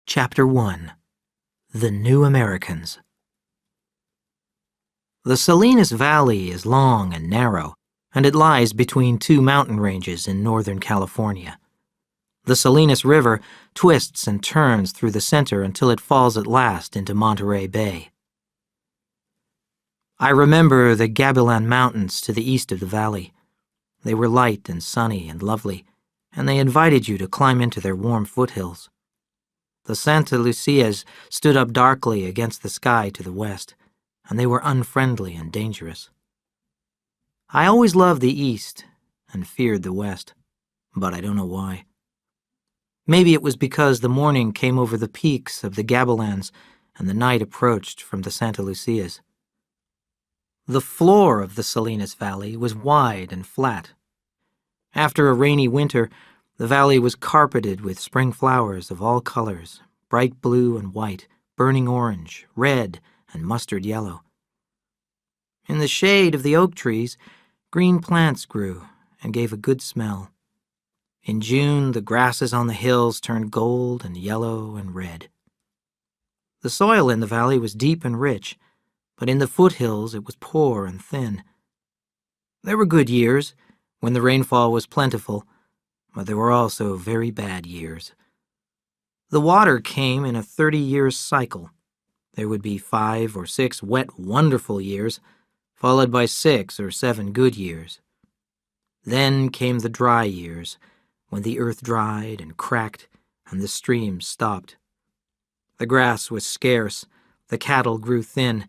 Chapter 1 The New Americans. The Salinas Valley is long and narrow, and it lies between two mountain ranges in Northern California. The Salinas River twists and turns through the center until it falls at last into Monterey Bay. I remember the Gabilan Mountains to the east of the valley. They were light and sunny and lovely, and they invited you to climb into their warm foothills. The Santa Lucias stood up darkly against the sky to the west, and they were unfriendly and dangerous. I always loved the east and feared the west, but I don't know why. Maybe it was because the morning came over the peaks of the Gabilans and the night approached from the Santa Lucias. The floor of the Salinas Valley was wide and flat. After a rainy winter, the valley was carpeted with spring flowers of all colors, bright blue and white, burning orange, red, and mustard yellow. In the shade of the oak trees, green plants grew and gave a good smell. In June, the grasses on the hills turned gold and yellow and red. The soil in the valley was deep and rich, but in the foothills it was poor and thin. There were good years, when the rainfall was plentiful, but there were also very bad years. The water came in a 30-year cycle. There would be 5 or 6 wet, wonderful years, followed by 6 or 7 good years. Then came the dry years, when the earth dried and cracked and the streams stopped. The grass was scarce, the cattle grew thin,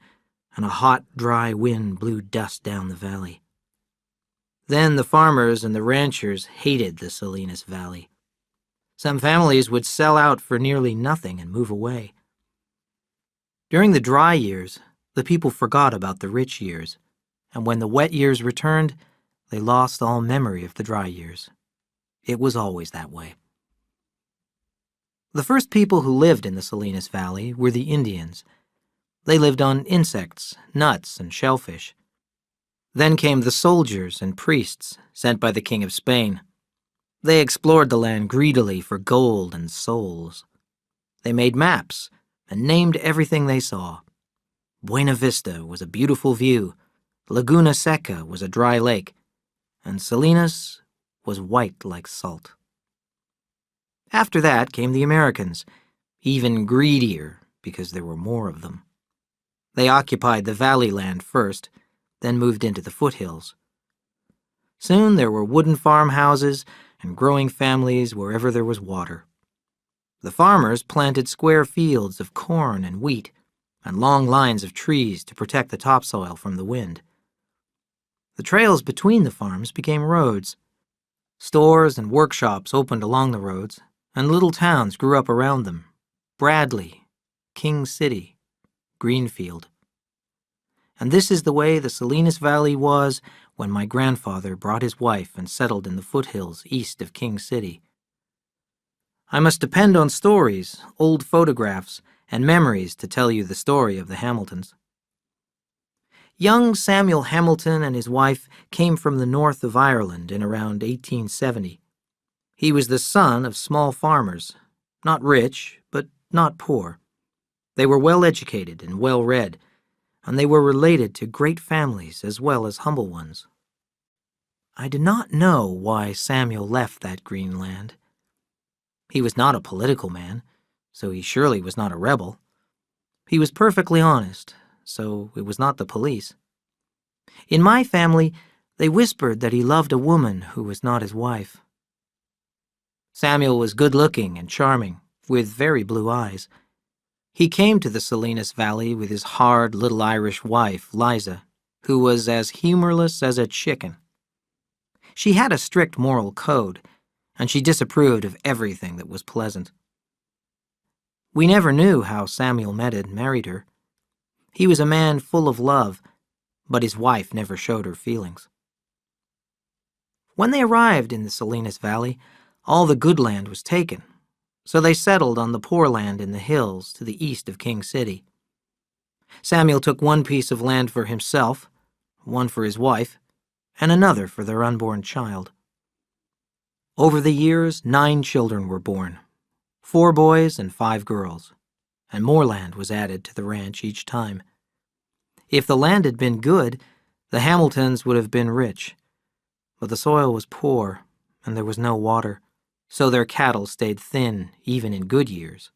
and a hot, dry wind blew dust down the valley. Then the farmers and the ranchers hated the Salinas Valley. Some families would sell out for nearly nothing and move away. During the dry years, the people forgot about the rich years, and when the wet years returned, they lost all memory of the dry years. It was always that way. The first people who lived in the Salinas Valley were the Indians. They lived on insects, nuts, and shellfish. Then came the soldiers and priests sent by the King of Spain. They explored the land greedily for gold and souls. They made maps and named everything they saw. Buena Vista was a beautiful view, Laguna Seca was a dry lake, and Salinas was white like salt. After that came the Americans, even greedier because there were more of them. They occupied the valley land first, then moved into the foothills. Soon there were wooden farmhouses and growing families wherever there was water. The farmers planted square fields of corn and wheat and long lines of trees to protect the topsoil from the wind. The trails between the farms became roads. Stores and workshops opened along the roads, and little towns grew up around them: Bradley, King City, Greenfield. And this is the way the Salinas Valley was when my grandfather brought his wife and settled in the foothills east of King City. I must depend on stories, old photographs, and memories to tell you the story of the Hamiltons. Young Samuel Hamilton and his wife came from the north of Ireland in around 1870. He was the son of small farmers, not rich, but not poor. They were well educated and well read, and they were related to great families as well as humble ones. I do not know why Samuel left that green land. He was not a political man, so he surely was not a rebel. He was perfectly honest, so it was not the police. In my family, they whispered that he loved a woman who was not his wife. Samuel was good-looking and charming, with very blue eyes. He came to the Salinas Valley with his hard little Irish wife, Liza, who was as humorless as a chicken. She had a strict moral code, and she disapproved of everything that was pleasant. We never knew how Samuel met and married her. He was a man full of love, but his wife never showed her feelings. When they arrived in the Salinas Valley, all the good land was taken, so they settled on the poor land in the hills to the east of King City. Samuel took one piece of land for himself, one for his wife, and another for their unborn child. Over the years, 9 children were born. 4 boys and 5 girls, and more land was added to the ranch each time. If the land had been good, the Hamiltons would have been rich, but the soil was poor and there was no water, so their cattle stayed thin even in good years.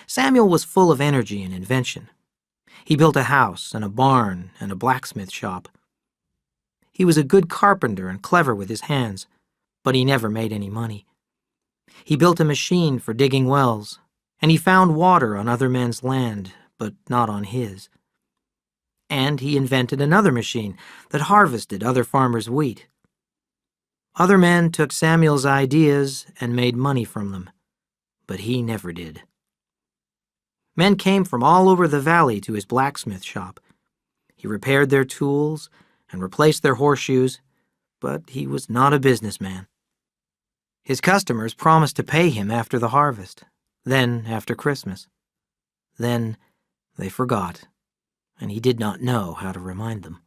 Samuel was full of energy and invention. He built a house and a barn and a blacksmith shop. He was a good carpenter and clever with his hands, but he never made any money. He built a machine for digging wells, and he found water on other men's land, but not on his. And he invented another machine that harvested other farmers' wheat. Other men took Samuel's ideas and made money from them, but he never did. Men came from all over the valley to his blacksmith shop. He repaired their tools and replaced their horseshoes, but he was not a businessman. His customers promised to pay him after the harvest, then after Christmas. Then they forgot, and he did not know how to remind them.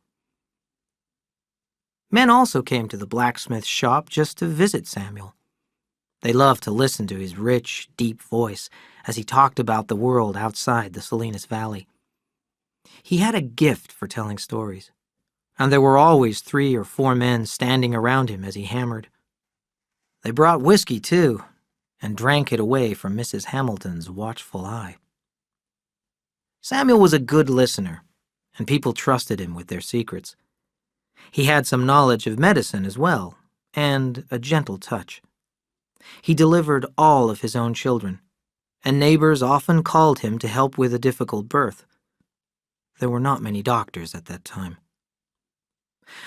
Men also came to the blacksmith shop just to visit Samuel. They loved to listen to his rich, deep voice as he talked about the world outside the Salinas Valley. He had a gift for telling stories, and there were always 3 or 4 men standing around him as he hammered. They brought whiskey, too, and drank it away from Mrs. Hamilton's watchful eye. Samuel was a good listener, and people trusted him with their secrets. He had some knowledge of medicine as well, and a gentle touch. He delivered all of his own children, and neighbors often called him to help with a difficult birth. There were not many doctors at that time.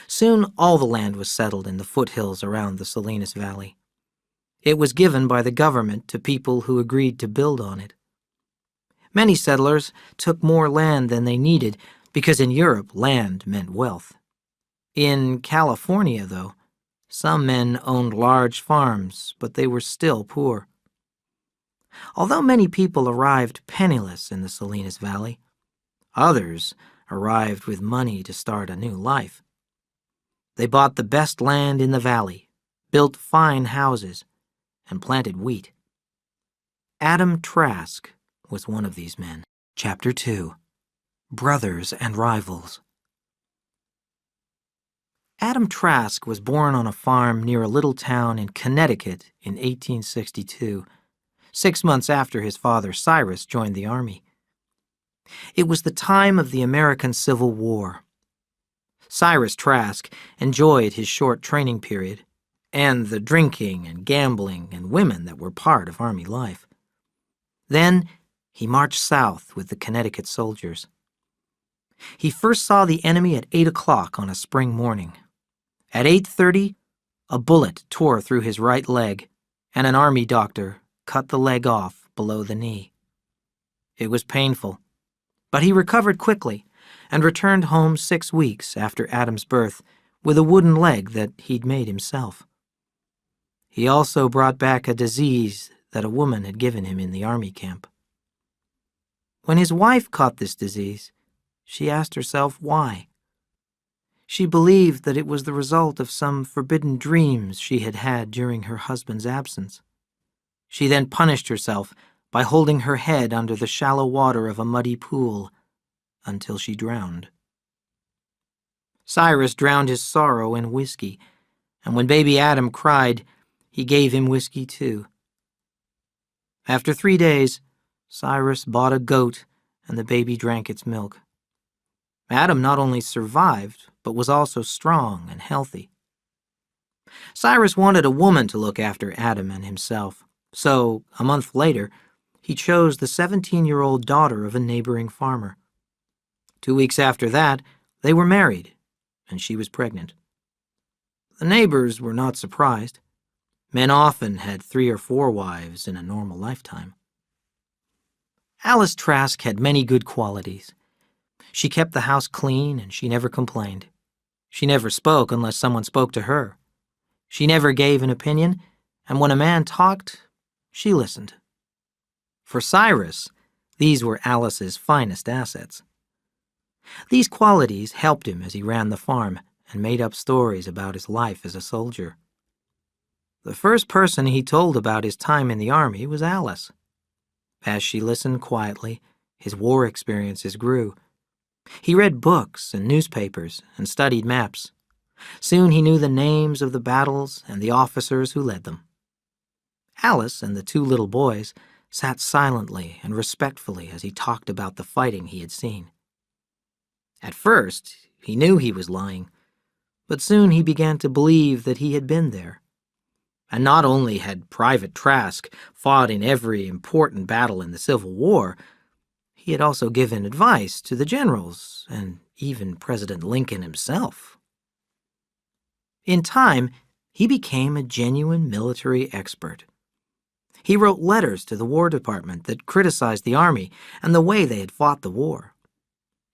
Soon all the land was settled in the foothills around the Salinas Valley. It was given by the government to people who agreed to build on it. Many settlers took more land than they needed because in Europe land meant wealth. In California, though, some men owned large farms, but they were still poor. Although many people arrived penniless in the Salinas Valley, others arrived with money to start a new life. They bought the best land in the valley, built fine houses, and planted wheat. Adam Trask was one of these men. Chapter 2. Brothers and Rivals. Adam Trask was born on a farm near a little town in Connecticut in 1862, 6 months after his father Cyrus joined the army. It was the time of the American Civil War. Cyrus Trask enjoyed his short training period and the drinking and gambling and women that were part of army life. Then he marched south with the Connecticut soldiers. He first saw the enemy at 8 o'clock on a spring morning. At 8:30, a bullet tore through his right leg, and an army doctor cut the leg off below the knee. It was painful, but he recovered quickly and returned home 6 weeks after Adam's birth with a wooden leg that he'd made himself. He also brought back a disease that a woman had given him in the army camp. When his wife caught this disease, she asked herself why. She believed that it was the result of some forbidden dreams she had had during her husband's absence. She then punished herself by holding her head under the shallow water of a muddy pool until she drowned. Cyrus drowned his sorrow in whiskey, and when baby Adam cried, he gave him whiskey too. After 3 days, Cyrus bought a goat, and the baby drank its milk. Adam not only survived, but was also strong and healthy. Cyrus wanted a woman to look after Adam and himself, so, a month later, he chose the 17-year-old daughter of a neighboring farmer. 2 weeks after that, they were married, and she was pregnant. The neighbors were not surprised. Men often had 3 or 4 wives in a normal lifetime. Alice Trask had many good qualities. She kept the house clean and she never complained. She never spoke unless someone spoke to her. She never gave an opinion, and when a man talked, she listened. For Cyrus, these were Alice's finest assets. These qualities helped him as he ran the farm and made up stories about his life as a soldier. The first person he told about his time in the army was Alice. As she listened quietly, his war experiences grew. He read books and newspapers and studied maps. Soon he knew the names of the battles and the officers who led them. Alice and the two little boys sat silently and respectfully as he talked about the fighting he had seen. At first, he knew he was lying, but soon he began to believe that he had been there. And not only had Private Trask fought in every important battle in the Civil War, he had also given advice to the generals and even President Lincoln himself. In time, he became a genuine military expert. He wrote letters to the War Department that criticized the Army and the way they had fought the war.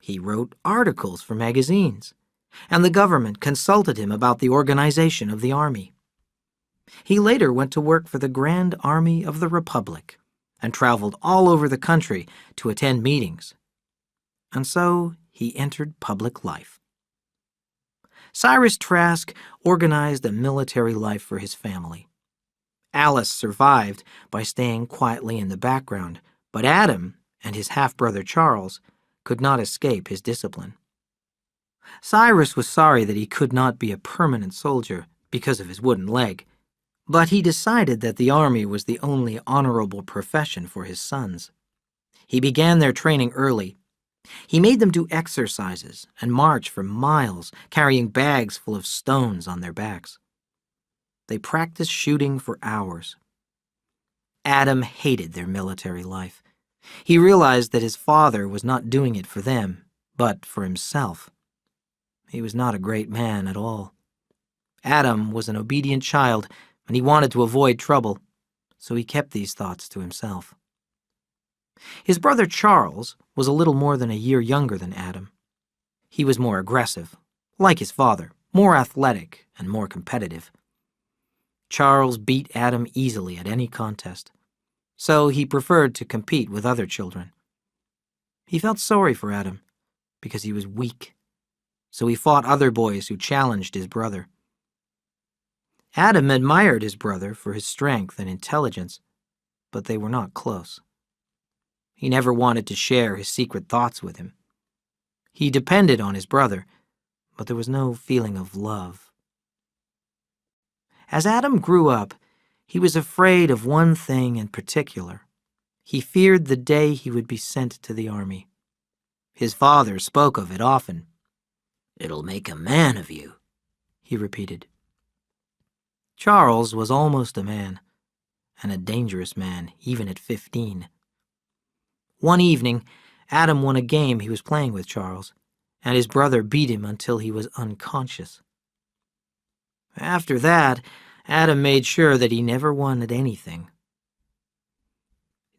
He wrote articles for magazines, and the government consulted him about the organization of the Army. He later went to work for the Grand Army of the Republic and traveled all over the country to attend meetings. And so he entered public life. Cyrus Trask organized a military life for his family. Alice survived by staying quietly in the background, but Adam and his half-brother Charles could not escape his discipline. Cyrus was sorry that he could not be a permanent soldier because of his wooden leg, but he decided that the army was the only honorable profession for his sons. He began their training early. He made them do exercises and march for miles, carrying bags full of stones on their backs. They practiced shooting for hours. Adam hated their military life. He realized that his father was not doing it for them, but for himself. He was not a great man at all. Adam was an obedient child, and he wanted to avoid trouble, so he kept these thoughts to himself. His brother Charles was a little more than a year younger than Adam. He was more aggressive, like his father, more athletic and more competitive. Charles beat Adam easily at any contest, so he preferred to compete with other children. He felt sorry for Adam because he was weak, so he fought other boys who challenged his brother. Adam admired his brother for his strength and intelligence, but they were not close. He never wanted to share his secret thoughts with him. He depended on his brother, but there was no feeling of love. As Adam grew up, he was afraid of one thing in particular. He feared the day he would be sent to the army. His father spoke of it often. "It'll make a man of you," he repeated. Charles was almost a man, and a dangerous man even at 15. One evening, Adam won a game he was playing with Charles, and his brother beat him until he was unconscious. After that, Adam made sure that he never won at anything.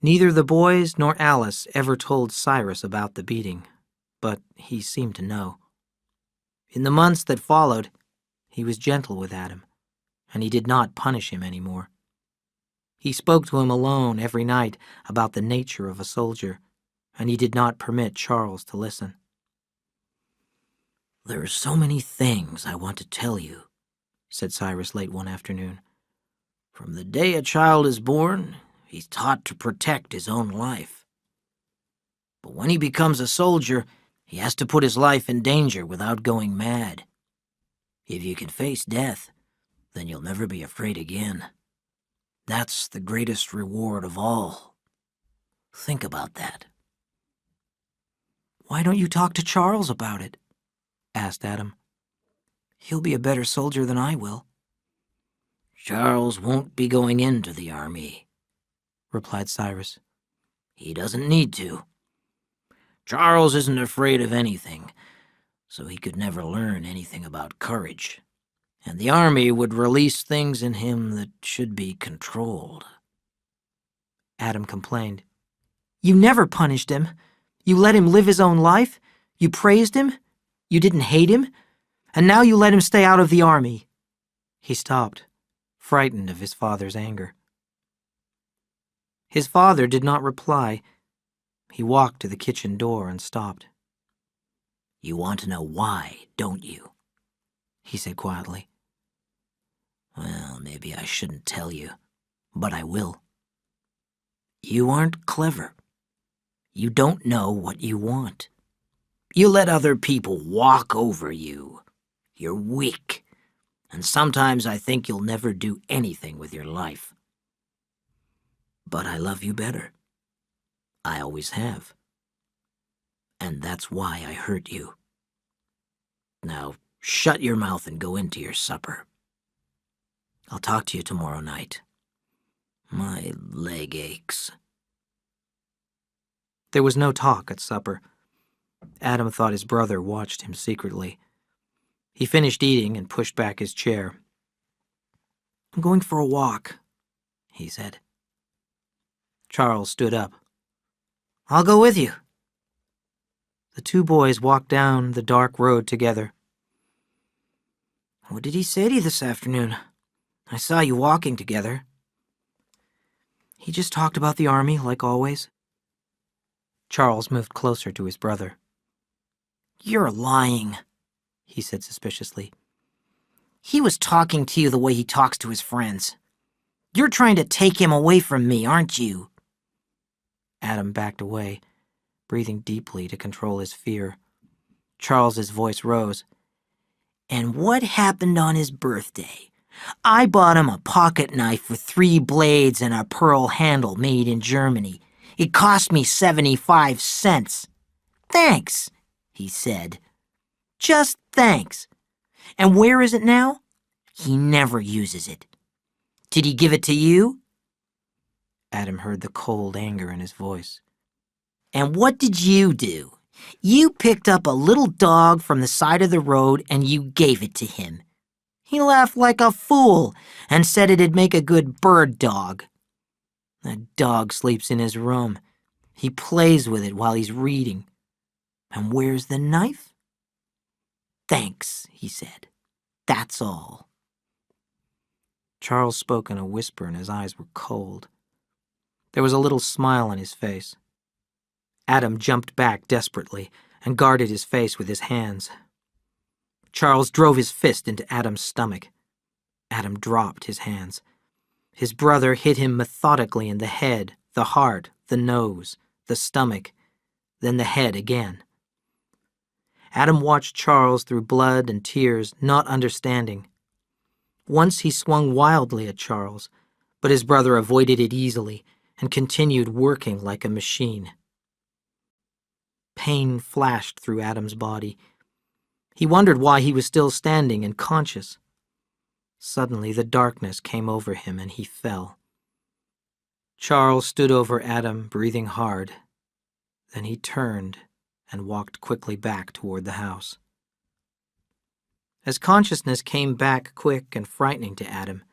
Neither the boys nor Alice ever told Cyrus about the beating, but he seemed to know. In the months that followed, he was gentle with Adam, and he did not punish him anymore. He spoke to him alone every night about the nature of a soldier, and he did not permit Charles to listen. "There are so many things I want to tell you," said Cyrus late one afternoon. "From the day a child is born, he's taught to protect his own life. But when he becomes a soldier, he has to put his life in danger without going mad. If you can face death, then you'll never be afraid again. That's the greatest reward of all. Think about that." "Why don't you talk to Charles about it?" asked Adam. "He'll be a better soldier than I will." "Charles won't be going into the army," replied Cyrus. "He doesn't need to. Charles isn't afraid of anything, so he could never learn anything about courage, and the army would release things in him that should be controlled." Adam complained. "You never punished him. You let him live his own life. You praised him. You didn't hate him. And now you let him stay out of the army." He stopped, frightened of his father's anger. His father did not reply. He walked to the kitchen door and stopped. "You want to know why, don't you?" he said quietly. Well, maybe I shouldn't tell you, but I will. You aren't clever. You don't know what you want. You let other people walk over you. You're weak, and sometimes I think you'll never do anything with your life. But I love you better. I always have. And that's why I hurt you. Now, shut your mouth and go into your supper. I'll talk to you tomorrow night. My leg aches. There was no talk at supper. Adam thought his brother watched him secretly. He finished eating and pushed back his chair. "I'm going for a walk," he said. Charles stood up. "I'll go with you." The two boys walked down the dark road together. "What did he say to you this afternoon? I saw you walking together." "He just talked about the army, like always." Charles moved closer to his brother. "You're lying," he said suspiciously. "He was talking to you the way he talks to his friends. You're trying to take him away from me, aren't you?" Adam backed away, breathing deeply to control his fear. Charles's voice rose. "And what happened on his birthday? I bought him a pocket knife with 3 blades and a pearl handle made in Germany. It cost me 75 cents. Thanks, he said. Just thanks. And where is it now? He never uses it. Did he give it to you?" Adam heard the cold anger in his voice. "And what did you do? You picked up a little dog from the side of the road and you gave it to him. He laughed like a fool and said it'd make a good bird dog. That dog sleeps in his room. He plays with it while he's reading. And where's the knife? Thanks, he said. That's all." Charles spoke in a whisper and his eyes were cold. There was a little smile on his face. Adam jumped back desperately and guarded his face with his hands. Charles drove his fist into Adam's stomach. Adam dropped his hands. His brother hit him methodically in the head, the heart, the nose, the stomach, then the head again. Adam watched Charles through blood and tears, not understanding. Once he swung wildly at Charles, but his brother avoided it easily and continued working like a machine. Pain flashed through Adam's body. He wondered why he was still standing and conscious. Suddenly the darkness came over him and he fell. Charles stood over Adam, breathing hard. Then he turned and walked quickly back toward the house. As consciousness came back quick and frightening to Adam,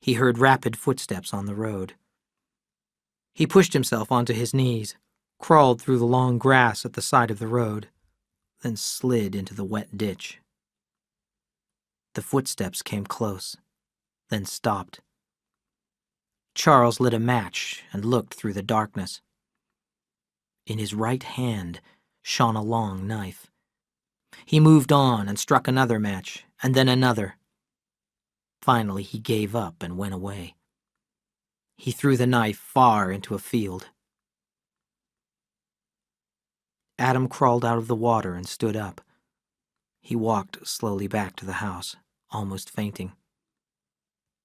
he heard rapid footsteps on the road. He pushed himself onto his knees, crawled through the long grass at the side of the road, then slid into the wet ditch. The footsteps came close, then stopped. Charles lit a match and looked through the darkness. In his right hand shone a long knife. He moved on and struck another match, and then another. Finally, he gave up and went away. He threw the knife far into a field. Adam crawled out of the water and stood up. He walked slowly back to the house, almost fainting.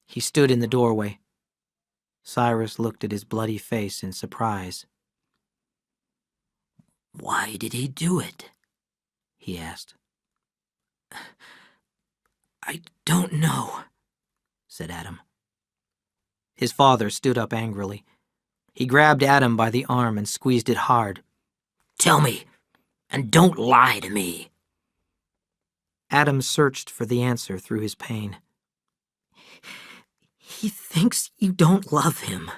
He stood in the doorway. Cyrus looked at his bloody face in surprise. "Why did he do it?" he asked. "I don't know," said Adam. His father stood up angrily. He grabbed Adam by the arm and squeezed it hard. "Tell me, and don't lie to me." Adam searched for the answer through his pain. "He thinks you don't love him."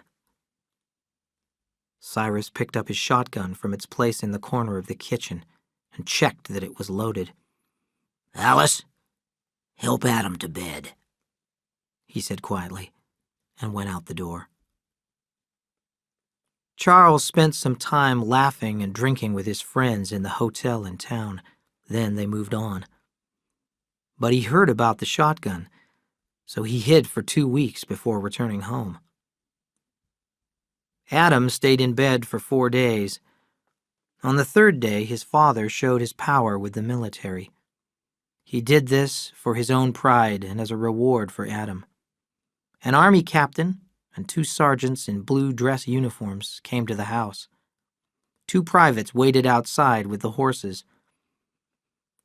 Cyrus picked up his shotgun from its place in the corner of the kitchen and checked that it was loaded. "Alice, help Adam to bed," he said quietly, and went out the door. Charles spent some time laughing and drinking with his friends in the hotel in town. Then they moved on. But he heard about the shotgun. so he hid for 2 weeks before returning home. Adam stayed in bed for 4 days. On the 3rd day, his father showed his power with the military. He did this for his own pride and as a reward for Adam. An army captain and 2 sergeants in blue dress uniforms came to the house. 2 privates waited outside with the horses.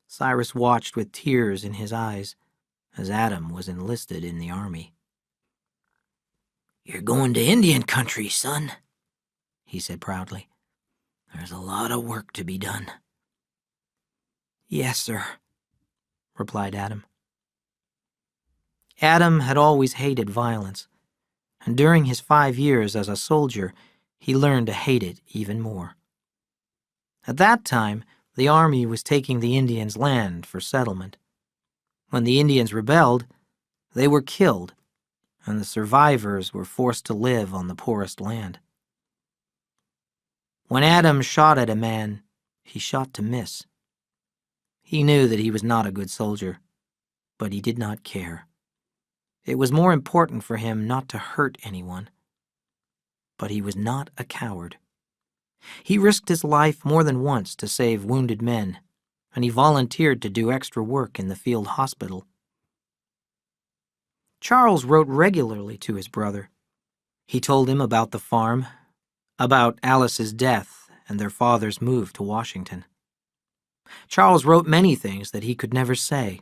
Cyrus watched with tears in his eyes as Adam was enlisted in the army. "You're going to Indian country, son," he said proudly. "There's a lot of work to be done." "Yes, sir," replied Adam. Adam had always hated violence, and during his 5 years as a soldier, he learned to hate it even more. At that time, the army was taking the Indians' land for settlement. When the Indians rebelled, they were killed, and the survivors were forced to live on the poorest land. When Adam shot at a man, he shot to miss. He knew that he was not a good soldier, but he did not care. It was more important for him not to hurt anyone. But he was not a coward. He risked his life more than once to save wounded men, and he volunteered to do extra work in the field hospital. Charles wrote regularly to his brother. He told him about the farm, about Alice's death and their father's move to Washington. Charles wrote many things that he could never say,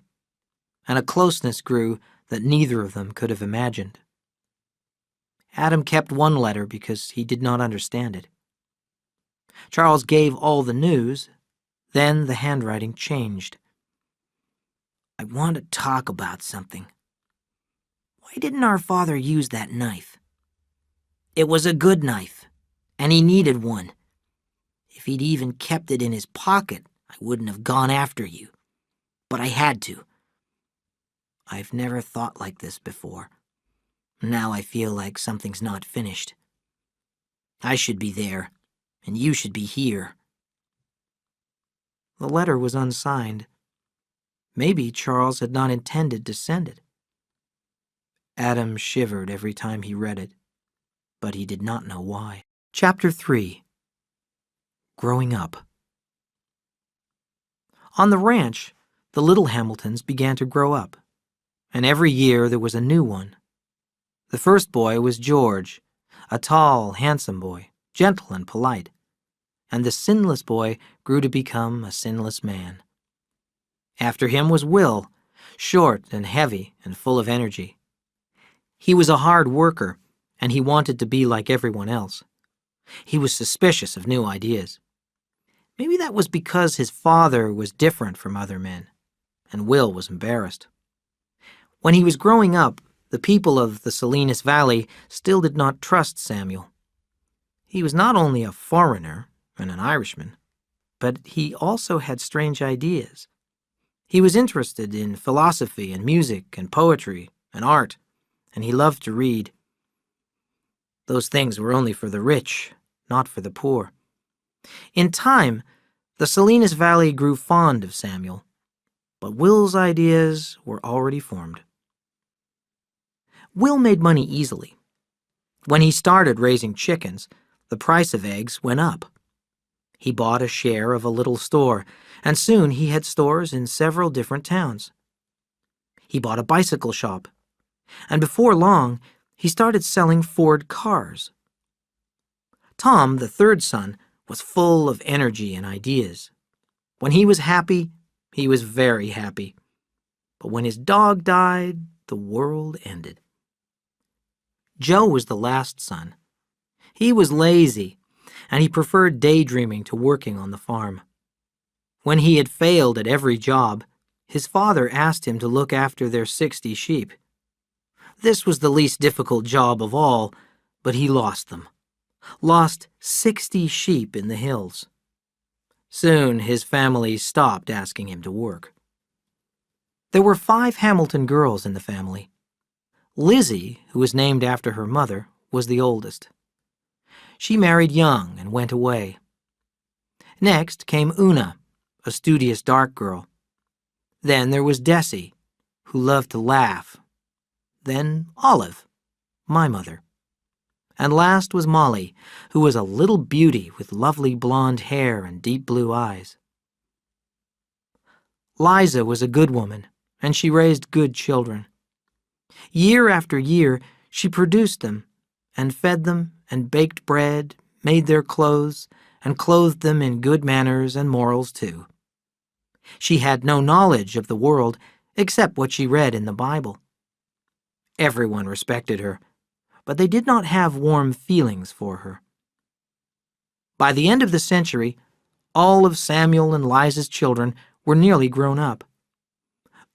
and a closeness grew that neither of them could have imagined. Adam kept one letter because he did not understand it. Charles gave all the news, then the handwriting changed. "I want to talk about something. Why didn't our father use that knife? It was a good knife, and he needed one. If he'd even kept it in his pocket, I wouldn't have gone after you. But I had to. I've never thought like this before. Now I feel like something's not finished. I should be there, and you should be here." The letter was unsigned. Maybe Charles had not intended to send it. Adam shivered every time he read it, but he did not know why. Chapter 3. Growing Up. On the ranch, the little Hamiltons began to grow up, and every year there was a new one. The first boy was George, a tall, handsome boy, gentle and polite, and the sinless boy grew to become a sinless man. After him was Will, short and heavy and full of energy. He was a hard worker, and he wanted to be like everyone else. He was suspicious of new ideas. Maybe that was because his father was different from other men, and Will was embarrassed. When he was growing up, the people of the Salinas Valley still did not trust Samuel. He was not only a foreigner and an Irishman, but he also had strange ideas. He was interested in philosophy and music and poetry and art, and he loved to read. Those things were only for the rich, not for the poor. In time, the Salinas Valley grew fond of Samuel, but Will's ideas were already formed. Will made money easily. When he started raising chickens, the price of eggs went up. He bought a share of a little store, and soon he had stores in several different towns. He bought a bicycle shop, and before long, he started selling Ford cars. Tom, the third son, was full of energy and ideas. When he was happy, he was very happy. But when his dog died, the world ended. Joe was the last son. He was lazy, and he preferred daydreaming to working on the farm. When he had failed at every job, his father asked him to look after their 60 sheep. This was the least difficult job of all, but he lost them. Lost 60 sheep in the hills. Soon his family stopped asking him to work. There were 5 Hamilton girls in the family. Lizzie, who was named after her mother, was the oldest. She married young and went away. Next came Una, a studious dark girl. Then there was Desi, who loved to laugh. then Olive, my mother. And last was Molly, who was a little beauty with lovely blonde hair and deep blue eyes. Liza was a good woman, and she raised good children. Year after year, she produced them, and fed them, and baked bread, made their clothes, and clothed them in good manners and morals too. She had no knowledge of the world except what she read in the Bible. Everyone respected her, but they did not have warm feelings for her. By the end of the century, all of Samuel and Liza's children were nearly grown up.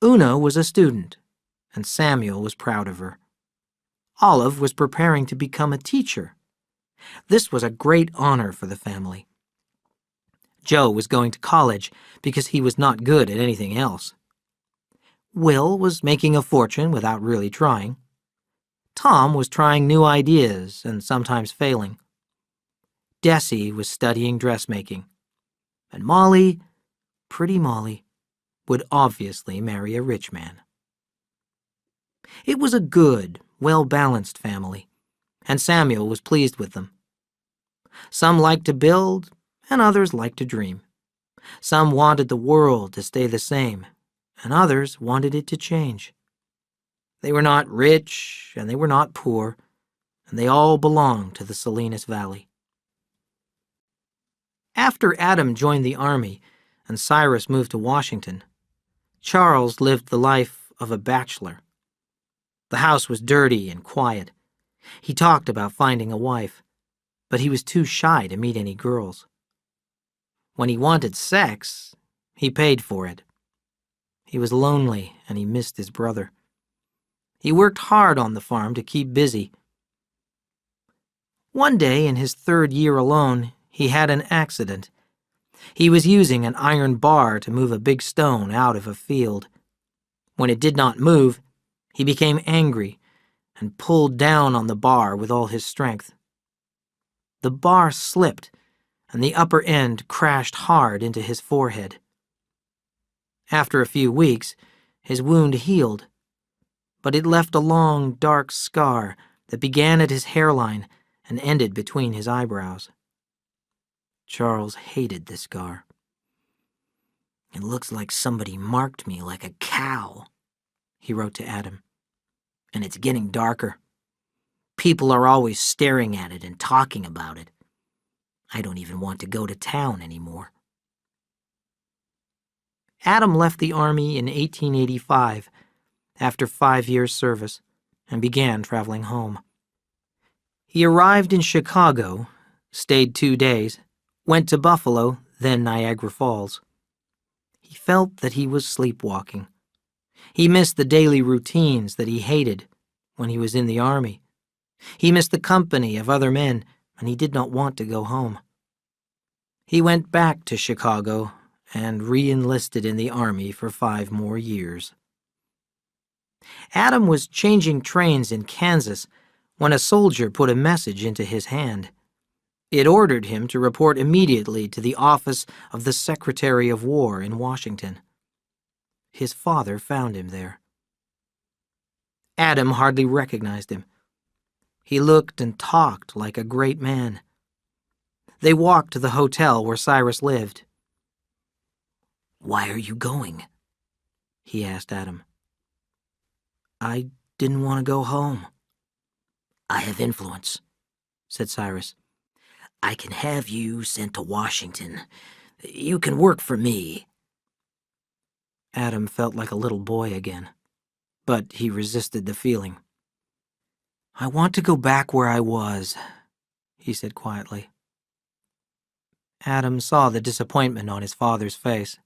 Una was a student, and Samuel was proud of her. Olive was preparing to become a teacher. This was a great honor for the family. Joe was going to college because he was not good at anything else. Will was making a fortune without really trying. Tom was trying new ideas and sometimes failing. Desi was studying dressmaking. And Molly, pretty Molly, would obviously marry a rich man. It was a good, well-balanced family, and Samuel was pleased with them. Some liked to build, and others liked to dream. Some wanted the world to stay the same, and others wanted it to change. They were not rich, and they were not poor, and they all belonged to the Salinas Valley. After Adam joined the army and Cyrus moved to Washington, Charles lived the life of a bachelor. The house was dirty and quiet. He talked about finding a wife, but he was too shy to meet any girls. When he wanted sex, he paid for it. He was lonely and he missed his brother. He worked hard on the farm to keep busy. One day, in his 3rd year alone, he had an accident. He was using an iron bar to move a big stone out of a field. When it did not move, he became angry and pulled down on the bar with all his strength. The bar slipped, and the upper end crashed hard into his forehead. After a few weeks, his wound healed, but it left a long, dark scar that began at his hairline and ended between his eyebrows. Charles hated the scar. "It looks like somebody marked me like a cow," he wrote to Adam. "And it's getting darker. People are always staring at it and talking about it. I don't even want to go to town anymore." Adam left the army in 1885 after 5 years' service and began traveling home. He arrived in Chicago, stayed 2 days, went to Buffalo, then Niagara Falls. He felt that he was sleepwalking. He missed the daily routines that he hated when he was in the army. He missed the company of other men, and he did not want to go home. He went back to Chicago and re-enlisted in the army for 5 more years. Adam was changing trains in Kansas when a soldier put a message into his hand. It ordered him to report immediately to the office of the Secretary of War in Washington. His father found him there. Adam hardly recognized him. He looked and talked like a great man. They walked to the hotel where Cyrus lived. "Why are you going?" he asked Adam. "I didn't want to go home." "I have influence," said Cyrus. "I can have you sent to Washington. You can work for me." Adam felt like a little boy again, but he resisted the feeling. "I want to go back where I was," he said quietly. Adam saw the disappointment on his father's face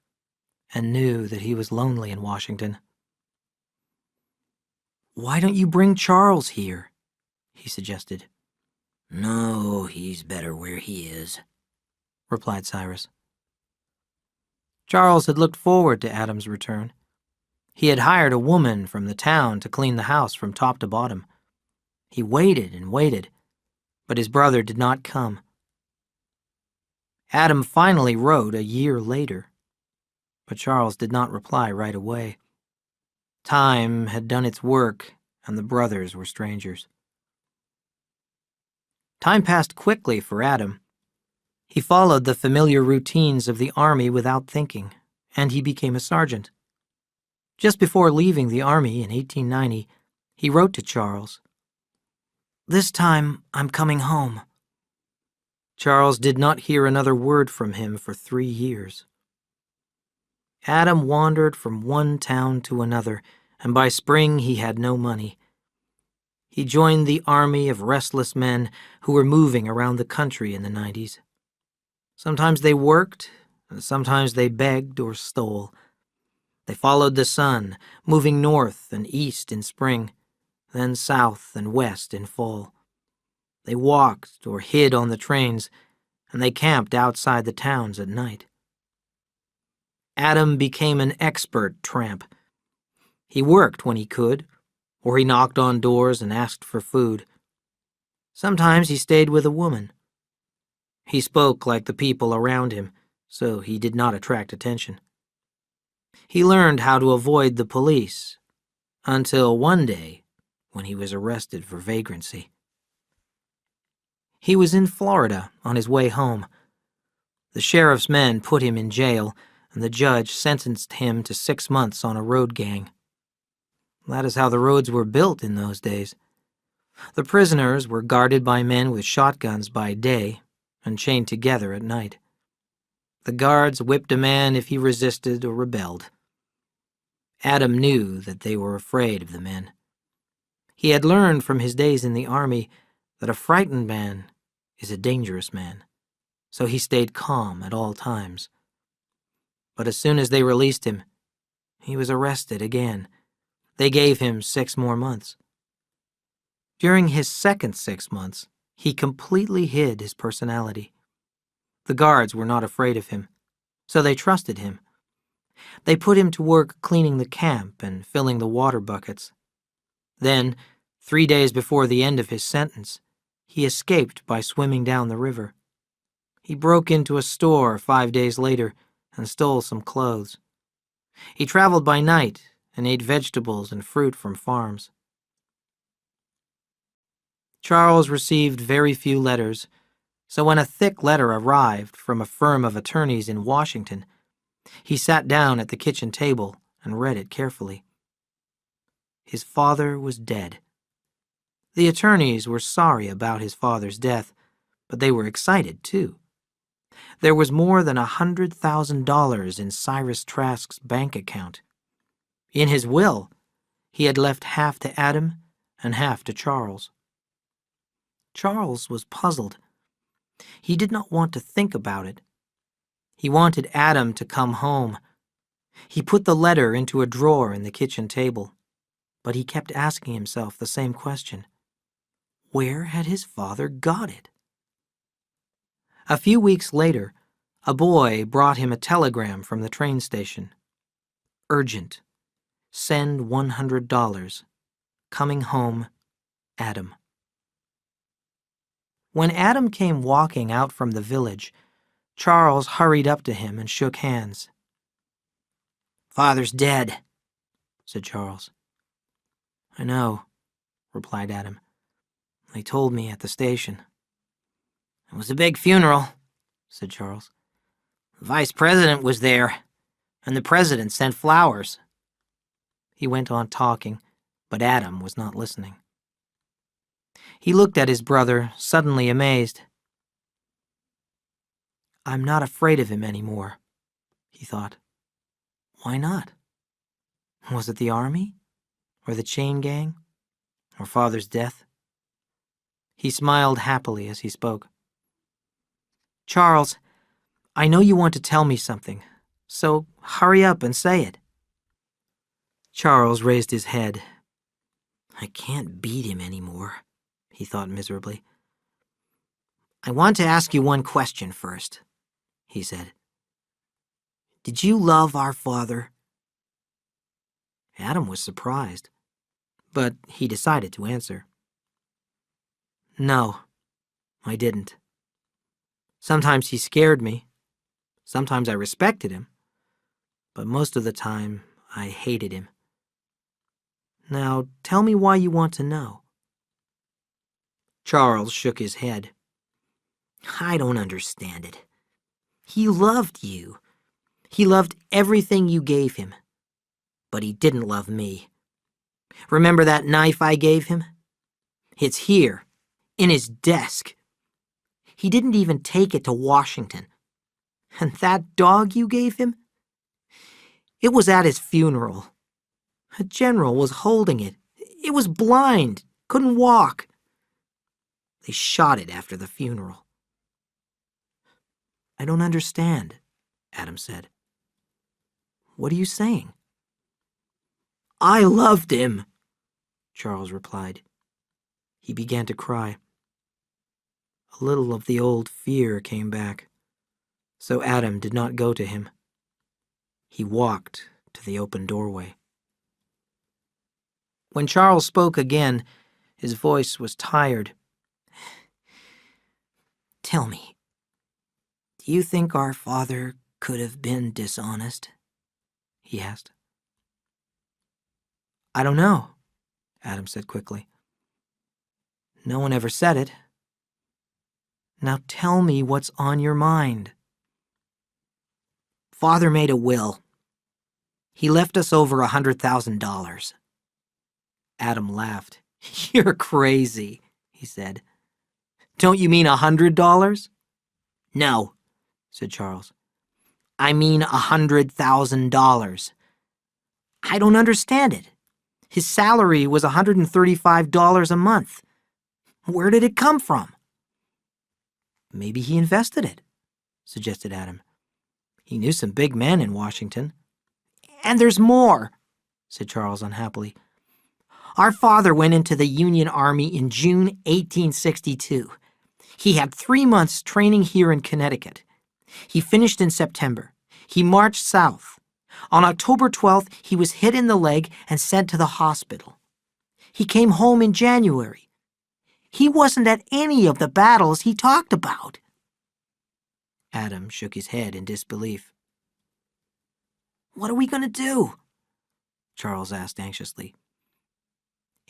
and knew that he was lonely in Washington. "Why don't you bring Charles here?" he suggested. "No, he's better where he is," replied Cyrus. Charles had looked forward to Adam's return. He had hired a woman from the town to clean the house from top to bottom. He waited and waited, but his brother did not come. Adam finally wrote a year later, but Charles did not reply right away. Time had done its work, and the brothers were strangers. Time passed quickly for Adam. He followed the familiar routines of the army without thinking, and he became a sergeant. Just before leaving the army in 1890, he wrote to Charles, "This time I'm coming home." Charles did not hear another word from him for 3 years. Adam wandered from one town to another, and by spring he had no money. He joined the army of restless men who were moving around the country in the 90s. Sometimes they worked, and sometimes they begged or stole. They followed the sun, moving north and east in spring, then south and west in fall. They walked or hid on the trains, and they camped outside the towns at night. Adam became an expert tramp. He worked when he could, or he knocked on doors and asked for food. Sometimes he stayed with a woman. He spoke like the people around him, so he did not attract attention. He learned how to avoid the police, until one day when he was arrested for vagrancy. He was in Florida on his way home. The sheriff's men put him in jail, and the judge sentenced him to 6 months on a road gang. That is how the roads were built in those days. The prisoners were guarded by men with shotguns by day and chained together at night. The guards whipped a man if he resisted or rebelled. Adam knew that they were afraid of the men. He had learned from his days in the army that a frightened man is a dangerous man, so he stayed calm at all times. But as soon as they released him, he was arrested again. They gave him 6 more months. During his second 6 months, he completely hid his personality. The guards were not afraid of him, so they trusted him. They put him to work cleaning the camp and filling the water buckets. Then, 3 days before the end of his sentence, he escaped by swimming down the river. He broke into a store 5 days later and stole some clothes. He traveled by night and ate vegetables and fruit from farms. Charles received very few letters, so when a thick letter arrived from a firm of attorneys in Washington, he sat down at the kitchen table and read it carefully. His father was dead. The attorneys were sorry about his father's death, but they were excited too. There was more than $100,000 in Cyrus Trask's bank account. In his will, he had left half to Adam and half to Charles. Charles was puzzled. He did not want to think about it. He wanted Adam to come home. He put the letter into a drawer in the kitchen table, but he kept asking himself the same question. Where had his father got it? A few weeks later, a boy brought him a telegram from the train station. Urgent. Send $100. Coming home, Adam. When Adam came walking out from the village, Charles hurried up to him and shook hands. "Father's dead," said Charles. "I know," replied Adam. "They told me at the station." "It was a big funeral," said Charles. "The vice president was there, and the president sent flowers." He went on talking, but Adam was not listening. He looked at his brother, suddenly amazed. "I'm not afraid of him anymore," he thought. Why not? Was it the army? Or the chain gang? Or father's death? He smiled happily as he spoke. "Charles, I know you want to tell me something, so hurry up and say it." Charles raised his head. "I can't beat him anymore," he thought miserably. "I want to ask you one question first," he said. "Did you love our father?" Adam was surprised, but he decided to answer. "No, I didn't. Sometimes he scared me. Sometimes I respected him. But most of the time, I hated him." Now, tell me why you want to know." Charles shook his head. I don't understand it. He loved you. He loved everything you gave him. But he didn't love me. Remember that knife I gave him? It's here, in his desk. He didn't even take it to Washington. And that dog you gave him? It was at his funeral. A general was holding it. It was blind, couldn't walk. They shot it after the funeral. "I don't understand," Adam said. "What are you saying?" I loved him," Charles replied. He began to cry. A little of the old fear came back, so Adam did not go to him. He walked to the open doorway. When Charles spoke again, his voice was tired. Tell me, do you think our father could have been dishonest? He asked. "I don't know," Adam said quickly. "No one ever said it. Now tell me what's on your mind." Father made a will. He left us over $100,000. Adam laughed. "You're crazy," he said. "Don't you mean $100? No," said Charles. I mean $100,000. I don't understand it. His salary was $135 a month. Where did it come from? "Maybe he invested it," suggested Adam. "He knew some big men in Washington." And there's more, said Charles unhappily. Our father went into the Union Army in June 1862. He had 3 months training here in Connecticut. He finished in September. He marched south. On October 12th, he was hit in the leg and sent to the hospital. He came home in January. He wasn't at any of the battles he talked about. Adam shook his head in disbelief. What are we going to do? Charles asked anxiously.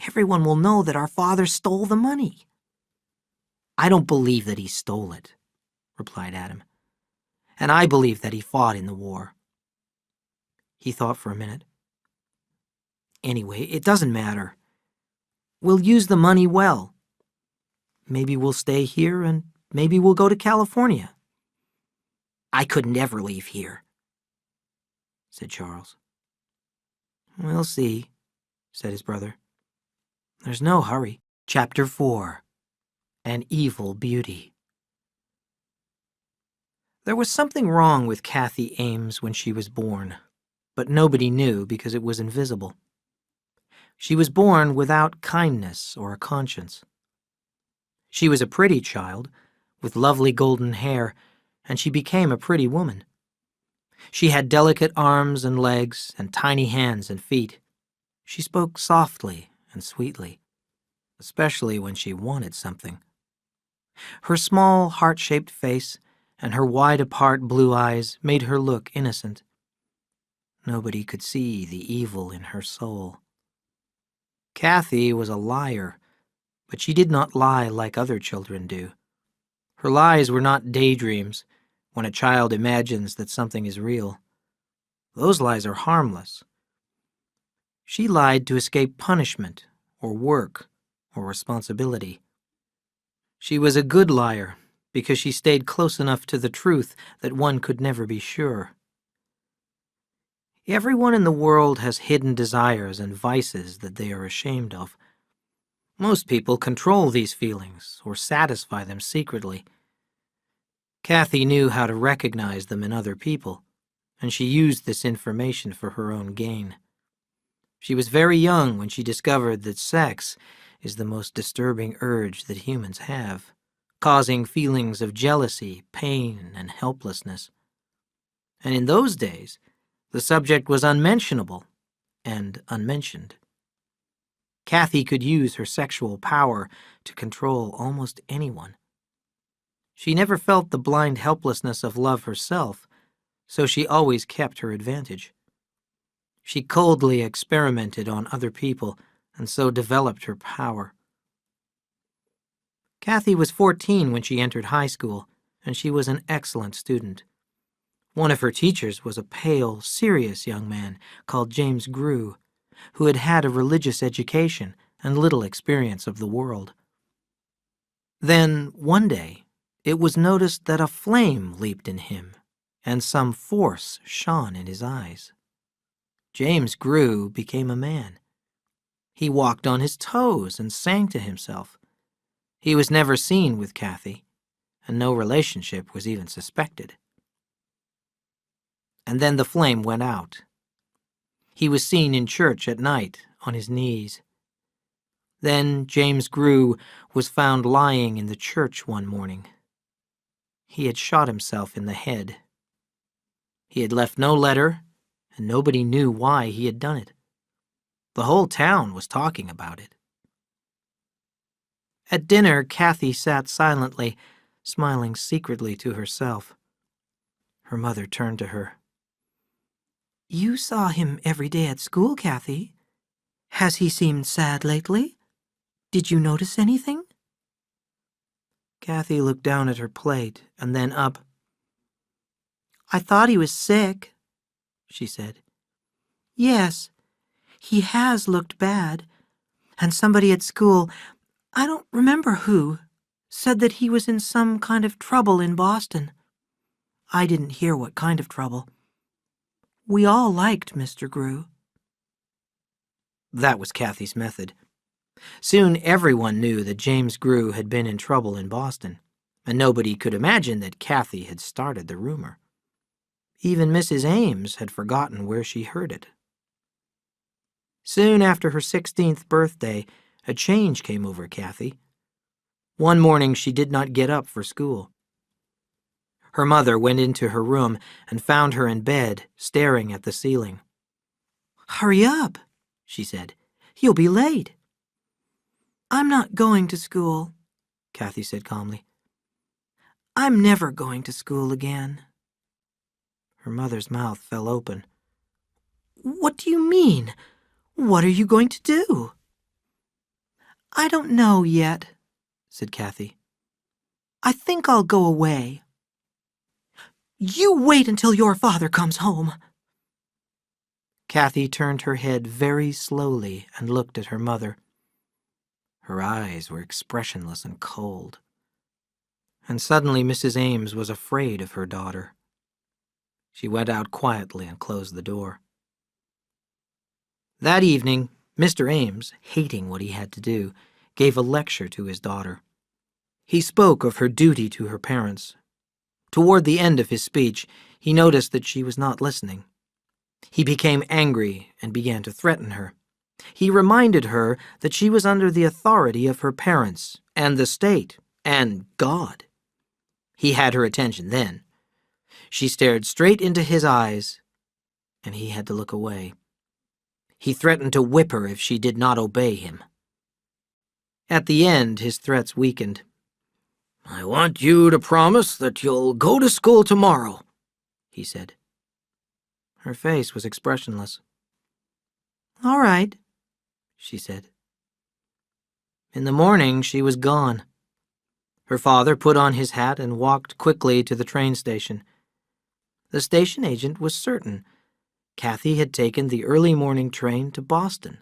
Everyone will know that our father stole the money. I don't believe that he stole it, replied Adam. And I believe that he fought in the war. He thought for a minute. Anyway, it doesn't matter. We'll use the money well. Maybe we'll stay here and maybe we'll go to California. I could never leave here, said Charles. We'll see, said his brother. There's no hurry. Chapter 4. An Evil Beauty. There was something wrong with Kathy Ames when she was born, but nobody knew because it was invisible. She was born without kindness or a conscience. She was a pretty child, with lovely golden hair, and she became a pretty woman. She had delicate arms and legs and tiny hands and feet. She spoke softly and sweetly, especially when she wanted something. Her small, heart-shaped face and her wide-apart blue eyes made her look innocent. Nobody could see the evil in her soul. Kathy was a liar, but she did not lie like other children do. Her lies were not daydreams, when a child imagines that something is real. Those lies are harmless. She lied to escape punishment, or work, or responsibility. She was a good liar because she stayed close enough to the truth that one could never be sure. Everyone in the world has hidden desires and vices that they are ashamed of. Most people control these feelings or satisfy them secretly. Kathy knew how to recognize them in other people, and she used this information for her own gain. She was very young when she discovered that sex is the most disturbing urge that humans have, causing feelings of jealousy, pain, and helplessness. And in those days, the subject was unmentionable and unmentioned. Kathy could use her sexual power to control almost anyone. She never felt the blind helplessness of love herself, so she always kept her advantage. She coldly experimented on other people and so developed her power. Kathy was 14 when she entered high school, and she was an excellent student. One of her teachers was a pale, serious young man called James Grew, who had had a religious education and little experience of the world. Then, one day, it was noticed that a flame leaped in him, and some force shone in his eyes. James Grew became a man. He walked on his toes and sang to himself. He was never seen with Kathy, and no relationship was even suspected. And then the flame went out. He was seen in church at night on his knees. Then James Grew was found lying in the church one morning. He had shot himself in the head. He had left no letter, and nobody knew why he had done it. The whole town was talking about it. At dinner, Kathy sat silently, smiling secretly to herself. Her mother turned to her. "You saw him every day at school, Kathy. Has he seemed sad lately? Did you notice anything?" Kathy looked down at her plate and then up. "I thought he was sick," she said. "Yes, he has looked bad, and somebody at school, I don't remember who, said that he was in some kind of trouble in Boston. I didn't hear what kind of trouble. We all liked Mr. Grew." That was Kathy's method. Soon everyone knew that James Grew had been in trouble in Boston, and nobody could imagine that Kathy had started the rumor. Even Mrs. Ames had forgotten where she heard it. Soon after her 16th birthday, a change came over Kathy. One morning she did not get up for school. Her mother went into her room and found her in bed, staring at the ceiling. "Hurry up," she said. "You'll be late." "I'm not going to school," Kathy said calmly. "I'm never going to school again." Her mother's mouth fell open. "What do you mean? What are you going to do?" "I don't know yet," said Kathy. "I think I'll go away." "You wait until your father comes home." Kathy turned her head very slowly and looked at her mother. Her eyes were expressionless and cold. And suddenly Mrs. Ames was afraid of her daughter. She went out quietly and closed the door. That evening, Mr. Ames, hating what he had to do, gave a lecture to his daughter. He spoke of her duty to her parents. Toward the end of his speech, he noticed that she was not listening. He became angry and began to threaten her. He reminded her that she was under the authority of her parents and the state and God. He had her attention then. She stared straight into his eyes, and he had to look away. He threatened to whip her if she did not obey him. At the end, his threats weakened. "I want you to promise that you'll go to school tomorrow," he said. Her face was expressionless. "All right," she said. In the morning, she was gone. Her father put on his hat and walked quickly to the train station. The station agent was certain. Kathy had taken the early morning train to Boston.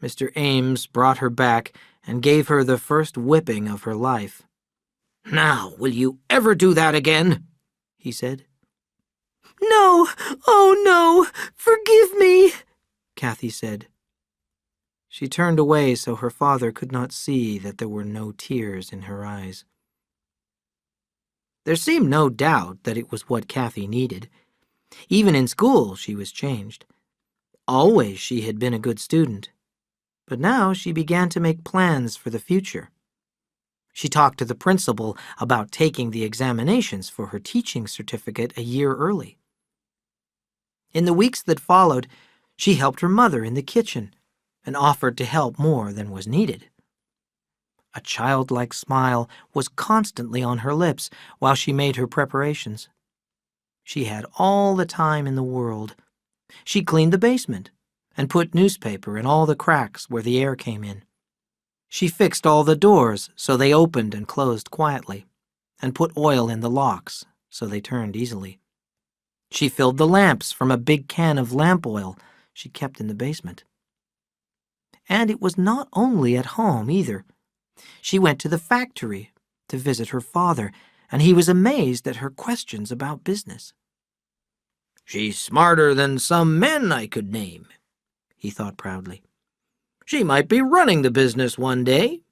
Mr. Ames brought her back and gave her the first whipping of her life. "Now, will you ever do that again?" he said. "No, oh no, forgive me," Kathy said. She turned away so her father could not see that there were no tears in her eyes. There seemed no doubt that it was what Kathy needed. Even in school, she was changed. Always she had been a good student, but now she began to make plans for the future. She talked to the principal about taking the examinations for her teaching certificate a year early. In the weeks that followed, she helped her mother in the kitchen and offered to help more than was needed. A childlike smile was constantly on her lips while she made her preparations. She had all the time in the world. She cleaned the basement and put newspaper in all the cracks where the air came in. She fixed all the doors so they opened and closed quietly, and put oil in the locks so they turned easily. She filled the lamps from a big can of lamp oil she kept in the basement. And it was not only at home either. She went to the factory to visit her father, and he was amazed at her questions about business. "She's smarter than some men I could name," he thought proudly. "She might be running the business one day."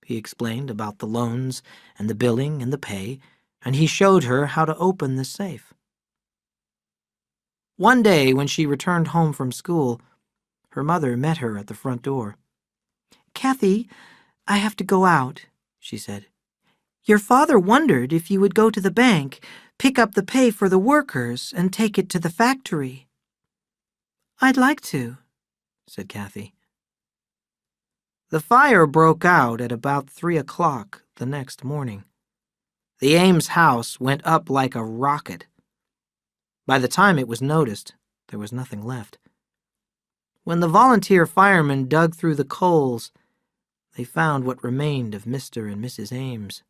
He explained about the loans and the billing and the pay, and he showed her how to open the safe. One day when she returned home from school, her mother met her at the front door. "Kathy, I have to go out," she said. "Your father wondered if you would go to the bank, pick up the pay for the workers, and take it to the factory." "I'd like to," said Kathy. The fire broke out at about 3 o'clock the next morning. The Ames house went up like a rocket. By the time it was noticed, there was nothing left. When the volunteer firemen dug through the coals, they found what remained of Mr. and Mrs. Ames.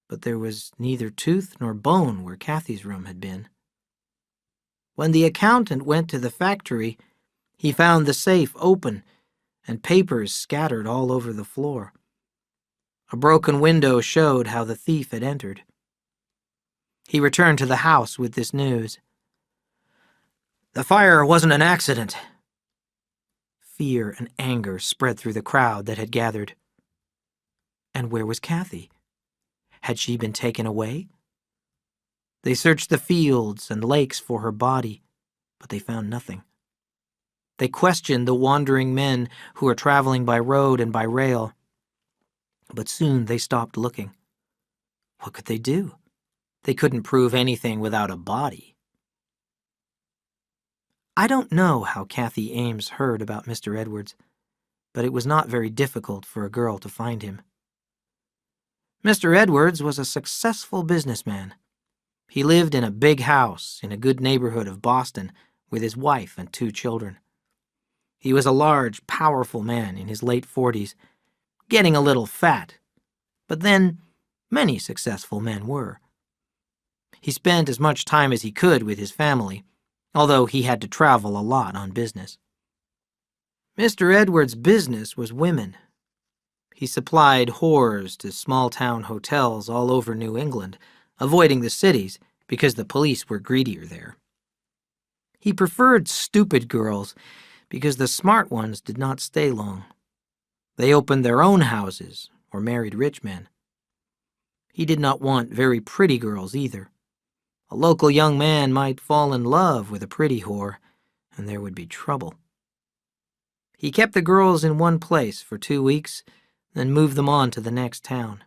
But there was neither tooth nor bone where Kathy's room had been. When the accountant went to the factory, he found the safe open and papers scattered all over the floor. A broken window showed how the thief had entered. He returned to the house with this news. "The fire wasn't an accident." Fear and anger spread through the crowd that had gathered. And where was Kathy? Had she been taken away? They searched the fields and lakes for her body, but they found nothing. They questioned the wandering men who were traveling by road and by rail, but soon they stopped looking. What could they do? They couldn't prove anything without a body. I don't know how Kathy Ames heard about Mr. Edwards, but it was not very difficult for a girl to find him. Mr. Edwards was a successful businessman. He lived in a big house in a good neighborhood of Boston with his wife and 2 children. He was a large, powerful man in his late 40s, getting a little fat, but then many successful men were. He spent as much time as he could with his family, although he had to travel a lot on business. Mr. Edwards' business was women. He supplied whores to small-town hotels all over New England, avoiding the cities because the police were greedier there. He preferred stupid girls because the smart ones did not stay long. They opened their own houses or married rich men. He did not want very pretty girls either. A local young man might fall in love with a pretty whore, and there would be trouble. He kept the girls in one place for 2 weeks, then moved them on to the next town.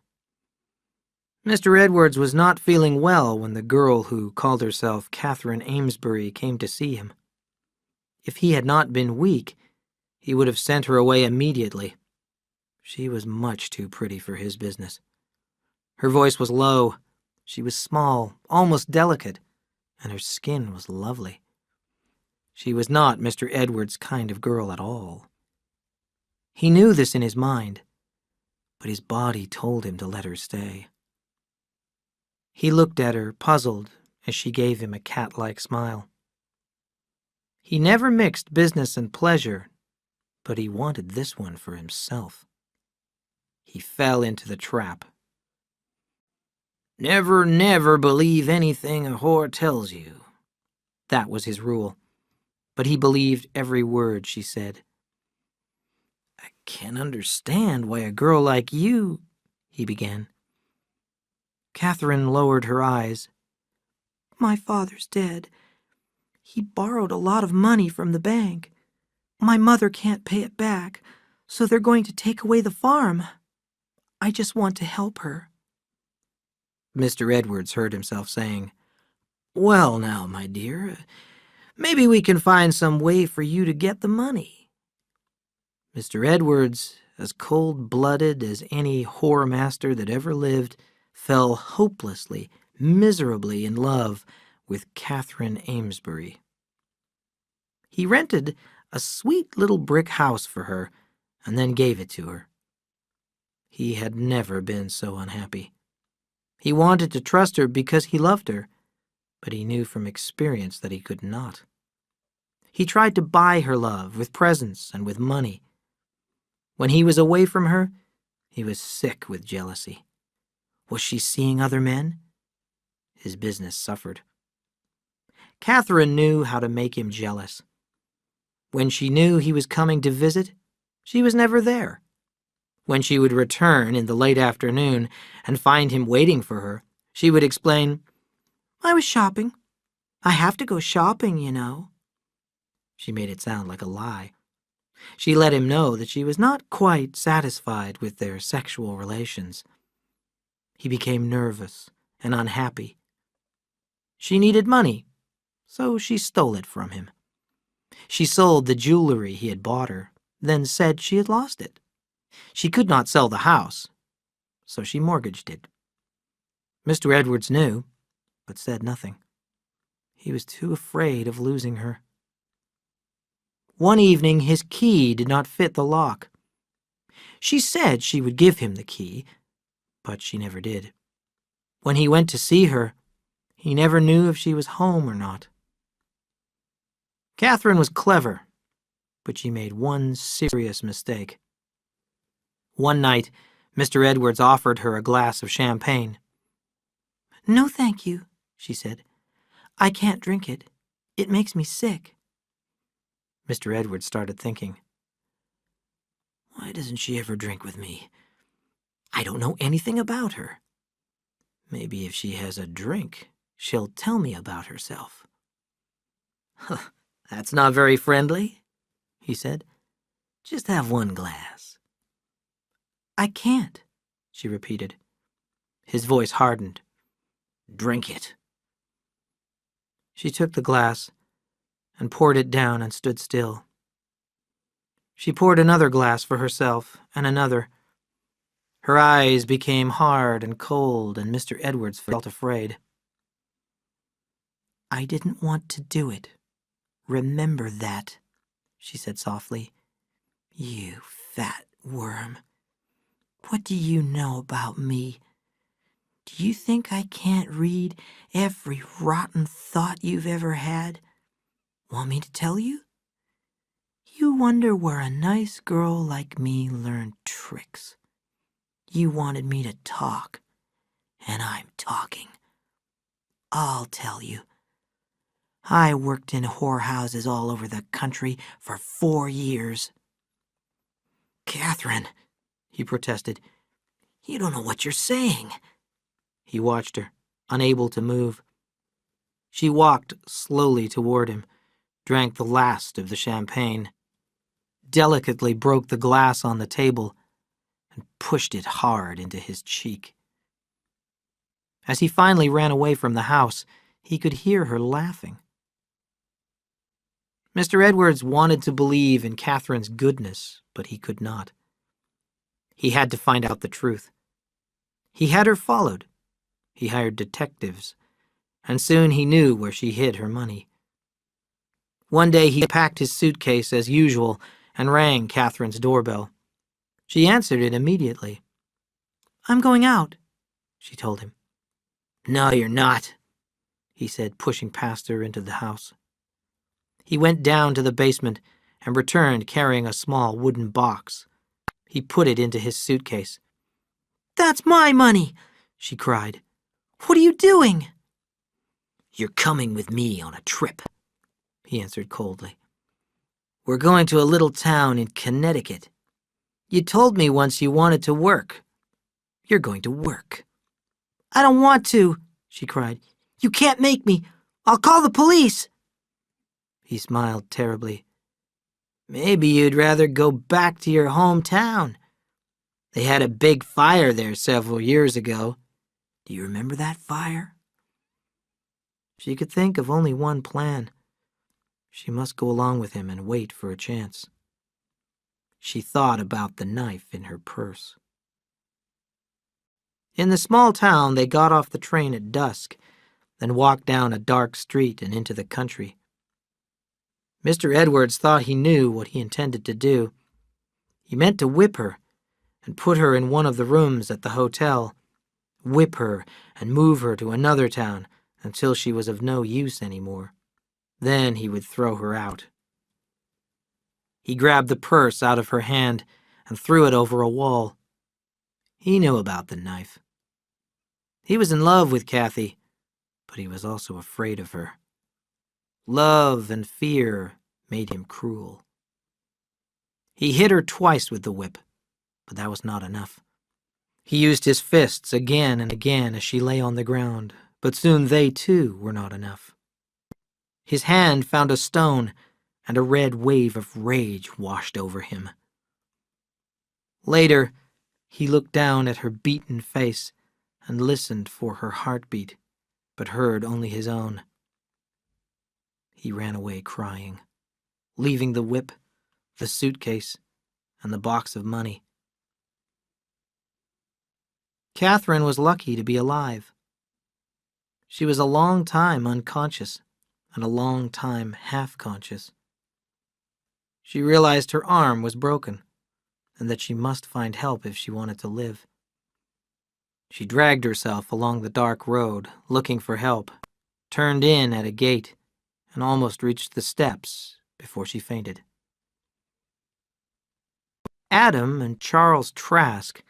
Mr. Edwards was not feeling well when the girl who called herself Catherine Amesbury came to see him. If he had not been weak, he would have sent her away immediately. She was much too pretty for his business. Her voice was low. She was small, almost delicate, and her skin was lovely. She was not Mr. Edwards' kind of girl at all. He knew this in his mind, but his body told him to let her stay. He looked at her, puzzled, as she gave him a cat-like smile. He never mixed business and pleasure, but he wanted this one for himself. He fell into the trap. "Never, never believe anything a whore tells you." That was his rule, but he believed every word she said. "I can't understand why a girl like you," he began. Catherine lowered her eyes. "My father's dead. He borrowed a lot of money from the bank. My mother can't pay it back, so they're going to take away the farm. I just want to help her." Mr. Edwards heard himself saying, "Well now, my dear, maybe we can find some way for you to get the money." Mr. Edwards, as cold-blooded as any whore-master that ever lived, fell hopelessly, miserably in love with Catherine Amesbury. He rented a sweet little brick house for her and then gave it to her. He had never been so unhappy. He wanted to trust her because he loved her, but he knew from experience that he could not. He tried to buy her love with presents and with money. When he was away from her, he was sick with jealousy. Was she seeing other men? His business suffered. Catherine knew how to make him jealous. When she knew he was coming to visit, she was never there. When she would return in the late afternoon and find him waiting for her, she would explain, "I was shopping. I have to go shopping, you know." She made it sound like a lie. She let him know that she was not quite satisfied with their sexual relations. He became nervous and unhappy. She needed money, so she stole it from him. She sold the jewelry he had bought her, then said she had lost it. She could not sell the house, so she mortgaged it. Mr. Edwards knew, but said nothing. He was too afraid of losing her. One evening his key did not fit the lock. She said she would give him the key, but she never did. When he went to see her, he never knew if she was home or not. Catherine was clever, but she made one serious mistake. One night, Mr. Edwards offered her a glass of champagne. "No, thank you," she said. "I can't drink it. It makes me sick." Mr. Edwards started thinking. Why doesn't she ever drink with me? I don't know anything about her. Maybe if she has a drink, she'll tell me about herself. "That's not very friendly," he said. "Just have one glass." "I can't," she repeated. His voice hardened. "Drink it." She took the glass and poured it down and stood still. She poured another glass for herself and another. Her eyes became hard and cold, and Mr. Edwards felt afraid. "I didn't want to do it. Remember that," she said softly. "You fat worm. What do you know about me? Do you think I can't read every rotten thought you've ever had? Want me to tell you? You wonder where a nice girl like me learned tricks. You wanted me to talk, and I'm talking. I'll tell you. I worked in whorehouses all over the country for 4 years. "Catherine," he protested, "you don't know what you're saying." He watched her, unable to move. She walked slowly toward him, drank the last of the champagne, delicately broke the glass on the table, and pushed it hard into his cheek. As he finally ran away from the house, he could hear her laughing. Mr. Edwards wanted to believe in Catherine's goodness, but he could not. He had to find out the truth. He had her followed. He hired detectives, and soon he knew where she hid her money. One day he packed his suitcase as usual and rang Catherine's doorbell. She answered it immediately. "I'm going out," she told him. "No, you're not," he said, pushing past her into the house. He went down to the basement and returned carrying a small wooden box. He put it into his suitcase. "That's my money!" she cried. "What are you doing?" "You're coming with me on a trip," he answered coldly. "We're going to a little town in Connecticut. You told me once you wanted to work. You're going to work." "I don't want to," she cried. "You can't make me. I'll call the police." He smiled terribly. "Maybe you'd rather go back to your hometown. They had a big fire there several years ago. Do you remember that fire?" She could think of only one plan. She must go along with him and wait for a chance. She thought about the knife in her purse. In the small town, they got off the train at dusk, then walked down a dark street and into the country. Mr. Edwards thought he knew what he intended to do. He meant to whip her and put her in one of the rooms at the hotel, whip her and move her to another town until she was of no use anymore. Then he would throw her out. He grabbed the purse out of her hand and threw it over a wall. He knew about the knife. He was in love with Kathy, but he was also afraid of her. Love and fear made him cruel. He hit her twice with the whip, but that was not enough. He used his fists again and again as she lay on the ground, but soon they too were not enough. His hand found a stone, and a red wave of rage washed over him. Later, he looked down at her beaten face and listened for her heartbeat, but heard only his own. He ran away crying, leaving the whip, the suitcase, and the box of money. Catherine was lucky to be alive. She was a long time unconscious and a long time half-conscious. She realized her arm was broken and that she must find help if she wanted to live. She dragged herself along the dark road, looking for help, turned in at a gate, and almost reached the steps before she fainted. Adam and Charles Trask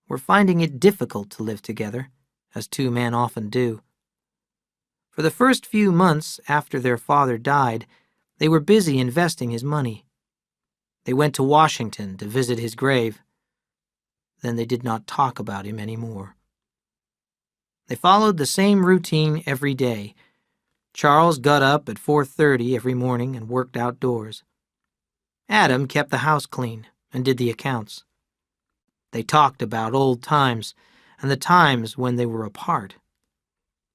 were finding it difficult to live together, as two men often do. For the first few months after their father died, they were busy investing his money. They went to Washington to visit his grave. Then they did not talk about him anymore. They followed the same routine every day. Charles got up at 4:30 every morning and worked outdoors. Adam kept the house clean and did the accounts. They talked about old times and the times when they were apart.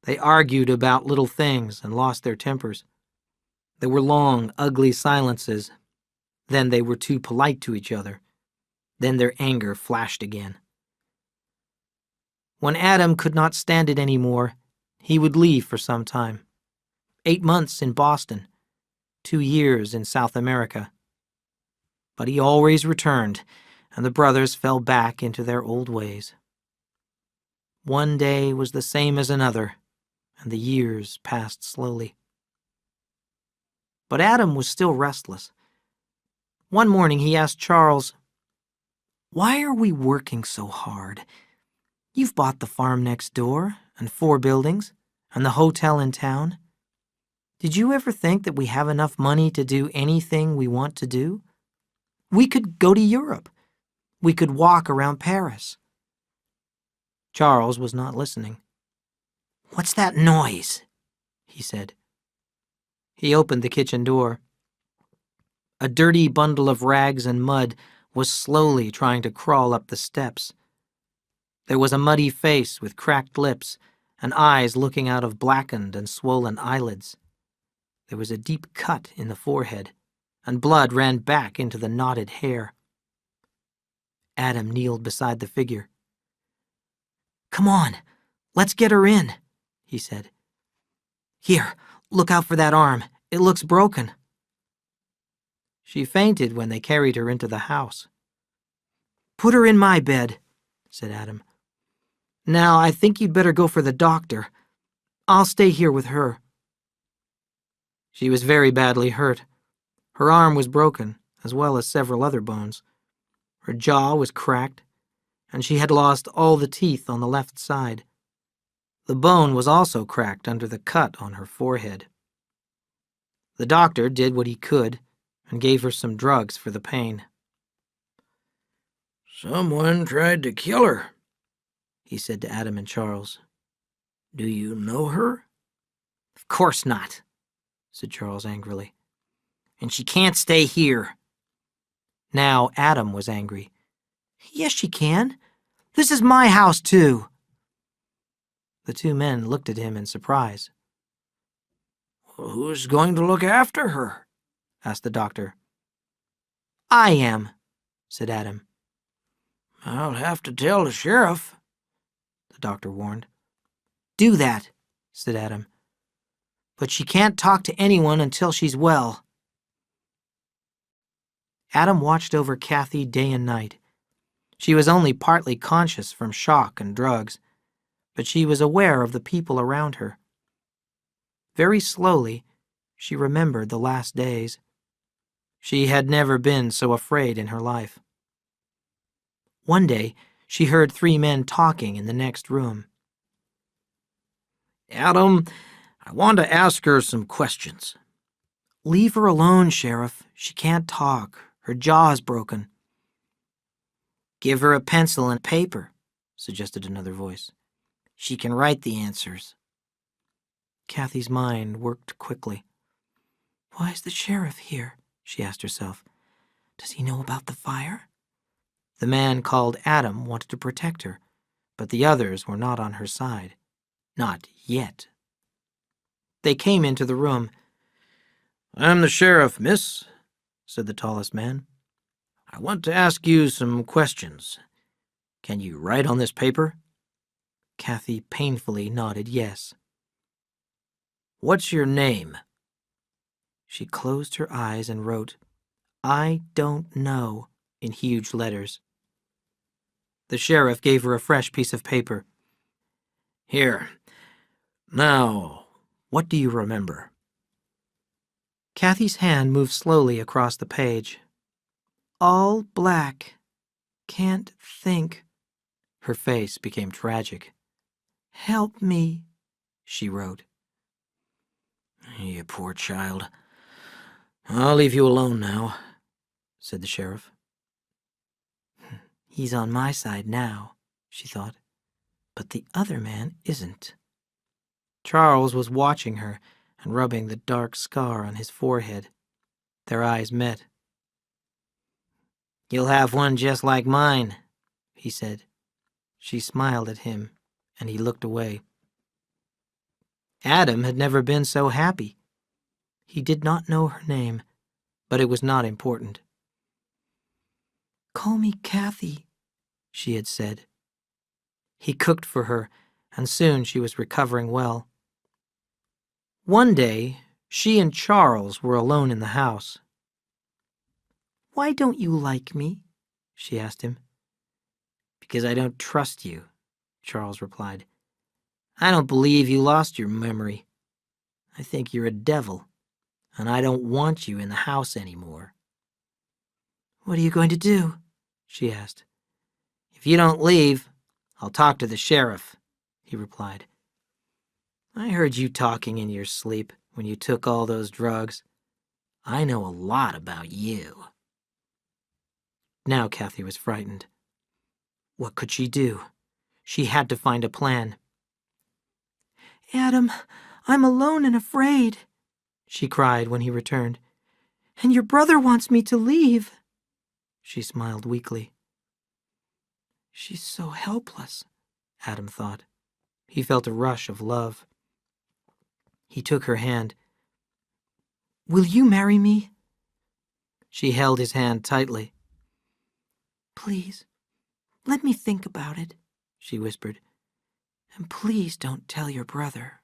They argued about little things and lost their tempers. There were long, ugly silences. Then they were too polite to each other. Then their anger flashed again. When Adam could not stand it anymore, he would leave for some time. 8 months in Boston, 2 years in South America. But he always returned, and the brothers fell back into their old ways. One day was the same as another, and the years passed slowly. But Adam was still restless. One morning he asked Charles, "Why are we working so hard? You've bought the farm next door, and 4 buildings, and the hotel in town. Did you ever think that we have enough money to do anything we want to do? We could go to Europe. We could walk around Paris." Charles was not listening. "What's that noise?" he said. He opened the kitchen door. A dirty bundle of rags and mud was slowly trying to crawl up the steps. There was a muddy face with cracked lips and eyes looking out of blackened and swollen eyelids. There was a deep cut in the forehead, and blood ran back into the knotted hair. Adam kneeled beside the figure. "Come on, let's get her in," he said. "Here, look out for that arm. It looks broken." She fainted when they carried her into the house. "Put her in my bed," said Adam. "Now I think you'd better go for the doctor. I'll stay here with her." She was very badly hurt. Her arm was broken, as well as several other bones. Her jaw was cracked, and she had lost all the teeth on the left side. The bone was also cracked under the cut on her forehead. The doctor did what he could and gave her some drugs for the pain. "Someone tried to kill her," he said to Adam and Charles. "Do you know her?" "Of course not," said Charles angrily. "And she can't stay here." Now Adam was angry. "Yes, she can. This is my house, too." The two men looked at him in surprise. "Who's going to look after her?" asked the doctor. "I am," said Adam. "I'll have to tell the sheriff," the doctor warned. "Do that," said Adam. "But she can't talk to anyone until she's well." Adam watched over Kathy day and night. She was only partly conscious from shock and drugs, but she was aware of the people around her. Very slowly, she remembered the last days. She had never been so afraid in her life. One day, she heard 3 men talking in the next room. Adam, I want to ask her some questions. "Leave her alone, Sheriff. She can't talk. Her jaw is broken." Give her a pencil and paper, suggested another voice. She can write the answers. Kathy's mind worked quickly. "Why is the sheriff here?" she asked herself. "Does he know about the fire?" The man called Adam wanted to protect her, but the others were not on her side. Not yet. They came into the room. I'm the sheriff, miss, said the tallest man. I want to ask you some questions. Can you write on this paper? Kathy painfully nodded yes. What's your name? She closed her eyes and wrote, "I don't know," in huge letters. The sheriff gave her a fresh piece of paper. Here. Now, what do you remember? Kathy's hand moved slowly across the page. "All black. Can't think." Her face became tragic. "Help me," she wrote. You poor child. I'll leave you alone now, said the sheriff. He's on my side now, she thought, but the other man isn't. Charles was watching her and rubbing the dark scar on his forehead. Their eyes met. You'll have one just like mine, he said. She smiled at him, and he looked away. Adam had never been so happy. He did not know her name, but it was not important. "Call me Kathy," she had said. He cooked for her, and soon she was recovering well. One day, she and Charles were alone in the house. "Why don't you like me?" she asked him. "Because I don't trust you," Charles replied. "I don't believe you lost your memory. I think you're a devil, and I don't want you in the house anymore." "What are you going to do?" she asked. "If you don't leave, I'll talk to the sheriff," he replied. "I heard you talking in your sleep when you took all those drugs. I know a lot about you." Now Kathy was frightened. What could she do? She had to find a plan. "Adam, I'm alone and afraid," she cried when he returned. "And your brother wants me to leave." She smiled weakly. She's so helpless, Adam thought. He felt a rush of love. He took her hand. "Will you marry me?" She held his hand tightly. "Please, let me think about it," she whispered. "And please don't tell your brother."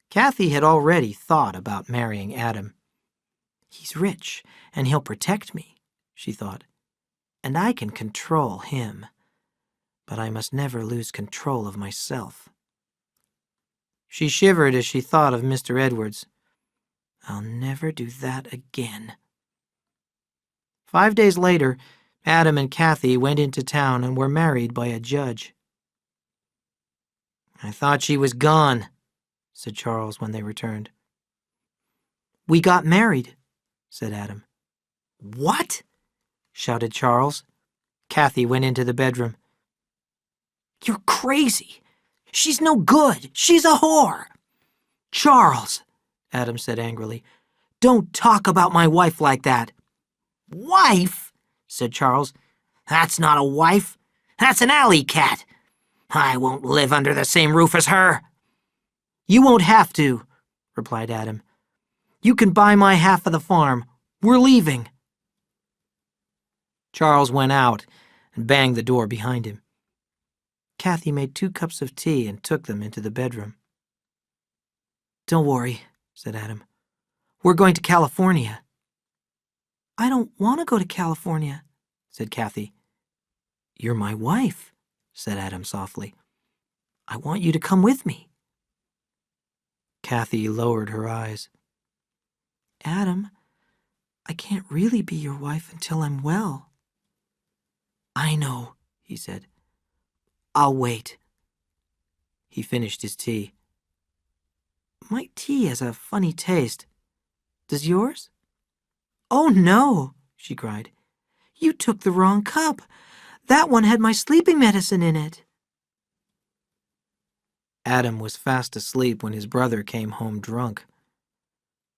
Kathy had already thought about marrying Adam. "He's rich, and he'll protect me," she thought. "And I can control him. But I must never lose control of myself." She shivered as she thought of Mr. Edwards. I'll never do that again. 5 days later, Adam and Kathy went into town and were married by a judge. "I thought she was gone," said Charles when they returned. "We got married," said Adam. "What?" shouted Charles. Kathy went into the bedroom. "You're crazy. She's no good. She's a whore." "Charles," Adam said angrily, "don't talk about my wife like that." "Wife?" said Charles. "That's not a wife. That's an alley cat. I won't live under the same roof as her." "You won't have to," replied Adam. "You can buy my half of the farm. We're leaving." Charles went out and banged the door behind him. Kathy made 2 cups of tea and took them into the bedroom. "Don't worry," said Adam. "We're going to California." I don't want to go to California, said Kathy. You're my wife, said Adam softly. I want you to come with me. Kathy lowered her eyes. Adam, I can't really be your wife until I'm well. I know, he said. I'll wait. He finished his tea. My tea has a funny taste. Does yours? Oh, no, she cried. You took the wrong cup. That one had my sleeping medicine in it. Adam was fast asleep when his brother came home drunk.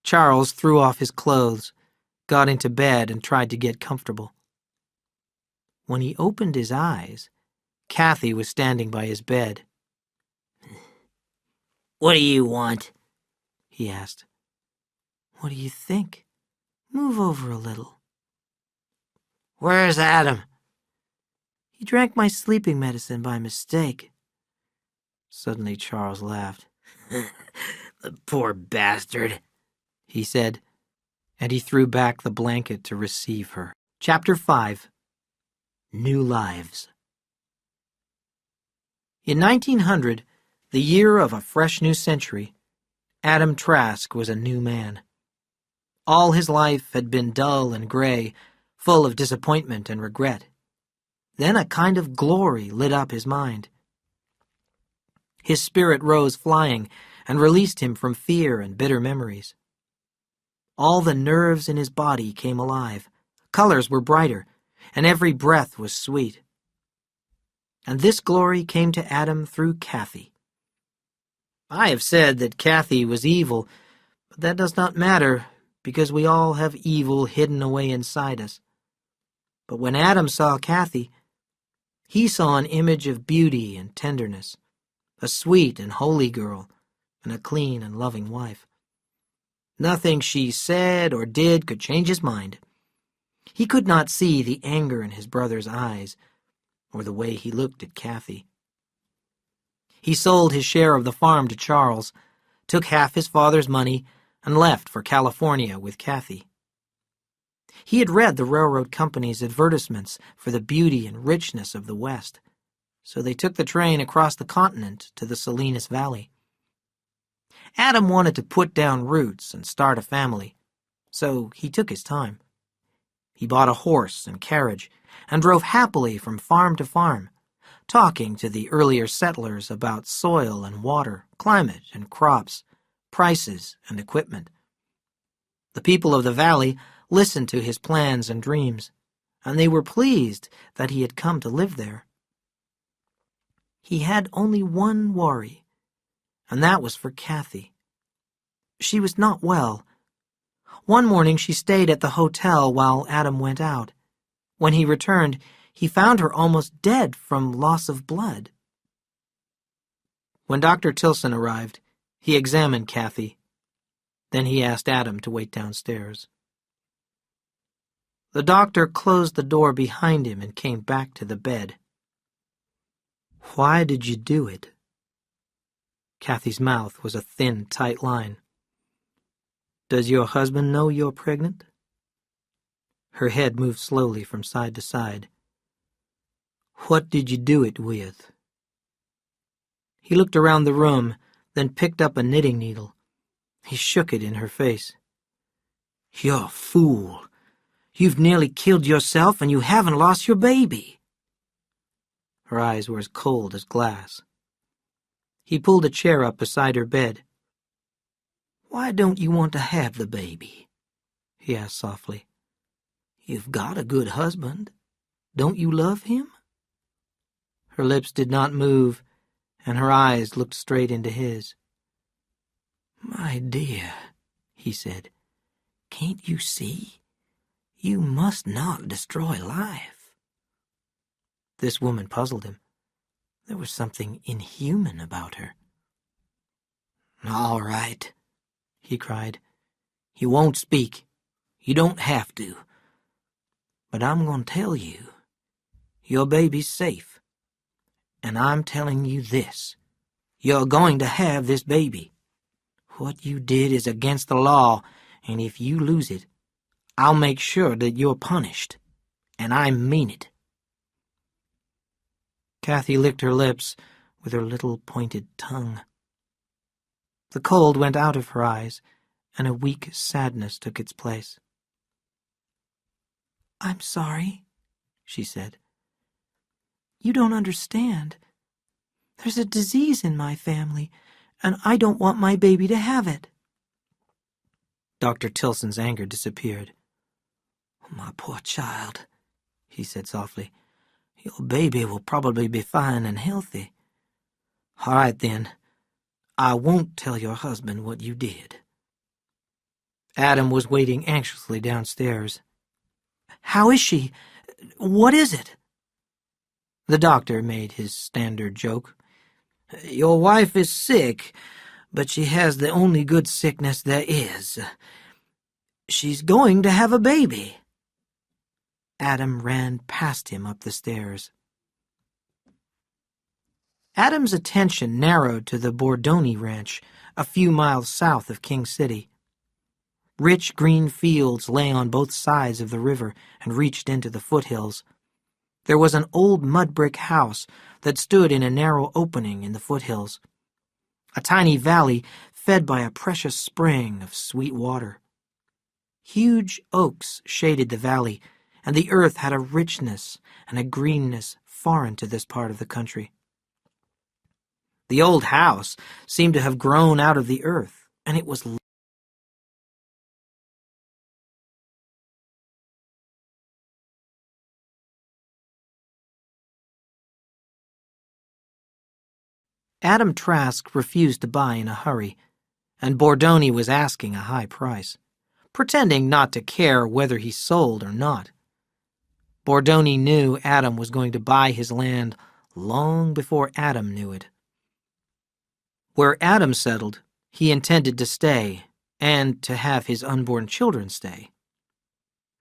Charles threw off his clothes, got into bed, and tried to get comfortable. When he opened his eyes, Kathy was standing by his bed. What do you want? He asked. What do you think? Move over a little. Where's Adam? He drank my sleeping medicine by mistake. Suddenly Charles laughed. The poor bastard, he said, and he threw back the blanket to receive her. Chapter 5. New Lives. In 1900, the year of a fresh new century, Adam Trask was a new man. All his life had been dull and gray, full of disappointment and regret. Then a kind of glory lit up his mind. His spirit rose flying and released him from fear and bitter memories. All the nerves in his body came alive. Colors were brighter, and every breath was sweet. And this glory came to Adam through Kathy. I have said that Kathy was evil, but that does not matter because we all have evil hidden away inside us. But when Adam saw Kathy, he saw an image of beauty and tenderness, a sweet and holy girl, and a clean and loving wife. Nothing she said or did could change his mind. He could not see the anger in his brother's eyes or the way he looked at Kathy. He sold his share of the farm to Charles, took half his father's money, and left for California with Kathy. He had read the railroad company's advertisements for the beauty and richness of the West, so they took the train across the continent to the Salinas Valley. Adam wanted to put down roots and start a family, so he took his time. He bought a horse and carriage and drove happily from farm to farm, talking to the earlier settlers about soil and water, climate and crops, prices and equipment. The people of the valley listened to his plans and dreams, and they were pleased that he had come to live there. He had only one worry, and that was for Kathy. She was not well. One morning she stayed at the hotel while Adam went out. When he returned, he found her almost dead from loss of blood. When Dr. Tilson arrived, he examined Kathy. Then he asked Adam to wait downstairs. The doctor closed the door behind him and came back to the bed. Why did you do it? Kathy's mouth was a thin, tight line. Does your husband know you're pregnant? Her head moved slowly from side to side. What did you do it with? He looked around the room, then picked up a knitting needle. He shook it in her face. You're a fool. You've nearly killed yourself and you haven't lost your baby. Her eyes were as cold as glass. He pulled a chair up beside her bed. Why don't you want to have the baby? He asked softly. You've got a good husband. Don't you love him? Her lips did not move, and her eyes looked straight into his. My dear, he said, can't you see? You must not destroy life. This woman puzzled him. There was something inhuman about her. All right, he cried. You won't speak. You don't have to. But I'm going to tell you. Your baby's safe. And I'm telling you this. You're going to have this baby. What you did is against the law, and if you lose it, I'll make sure that you're punished, and I mean it." Kathy licked her lips with her little pointed tongue. The cold went out of her eyes, and a weak sadness took its place. "I'm sorry," she said. "You don't understand. There's a disease in my family, and I don't want my baby to have it." Dr. Tilson's anger disappeared. "My poor child," he said softly. "Your baby will probably be fine and healthy. All right, then. I won't tell your husband what you did." Adam was waiting anxiously downstairs. "How is she? What is it?" The doctor made his standard joke. "Your wife is sick, but she has the only good sickness there is. She's going to have a baby." Adam ran past him up the stairs. Adam's attention narrowed to the Bordoni Ranch, a few miles south of King City. Rich green fields lay on both sides of the river and reached into the foothills. There was an old mud-brick house that stood in a narrow opening in the foothills. A tiny valley fed by a precious spring of sweet water. Huge oaks shaded the valley, and the earth had a richness and a greenness foreign to this part of the country. The old house seemed to have grown out of the earth, and it was Adam Trask refused to buy in a hurry, and Bordoni was asking a high price, pretending not to care whether he sold or not. Bordoni knew Adam was going to buy his land long before Adam knew it. Where Adam settled, he intended to stay, and to have his unborn children stay.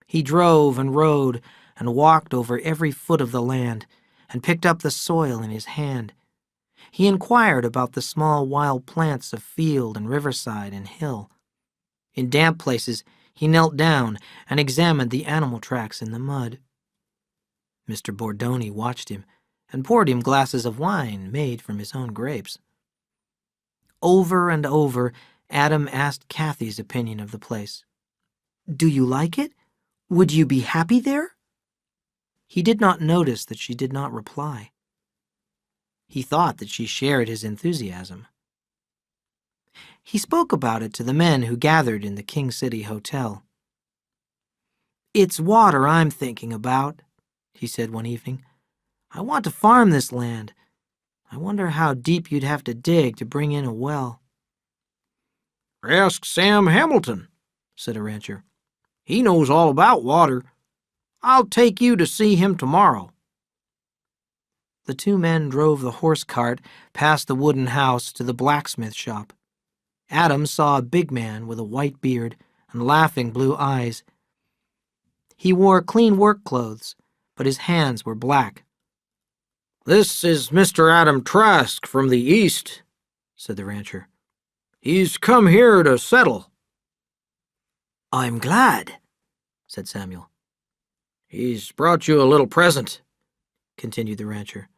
He drove and rode and walked over every foot of the land and picked up the soil in his hand. He inquired about the small wild plants of field and riverside and hill. In damp places, he knelt down and examined the animal tracks in the mud. Mr. Bordoni watched him and poured him glasses of wine made from his own grapes. Over and over, Adam asked Kathy's opinion of the place. "Do you like it? Would you be happy there?" He did not notice that she did not reply. He thought that she shared his enthusiasm. He spoke about it to the men who gathered in the King City Hotel. "It's water I'm thinking about," he said one evening. "I want to farm this land. I wonder how deep you'd have to dig to bring in a well." "Ask Sam Hamilton," said a rancher. "He knows all about water. I'll take you to see him tomorrow." The two men drove the horse cart past the wooden house to the blacksmith shop. Adam saw a big man with a white beard and laughing blue eyes. He wore clean work clothes, but his hands were black. "This is Mr. Adam Trask from the East," said the rancher. "He's come here to settle." "I'm glad," said Samuel. "He's brought you a little present," continued the rancher.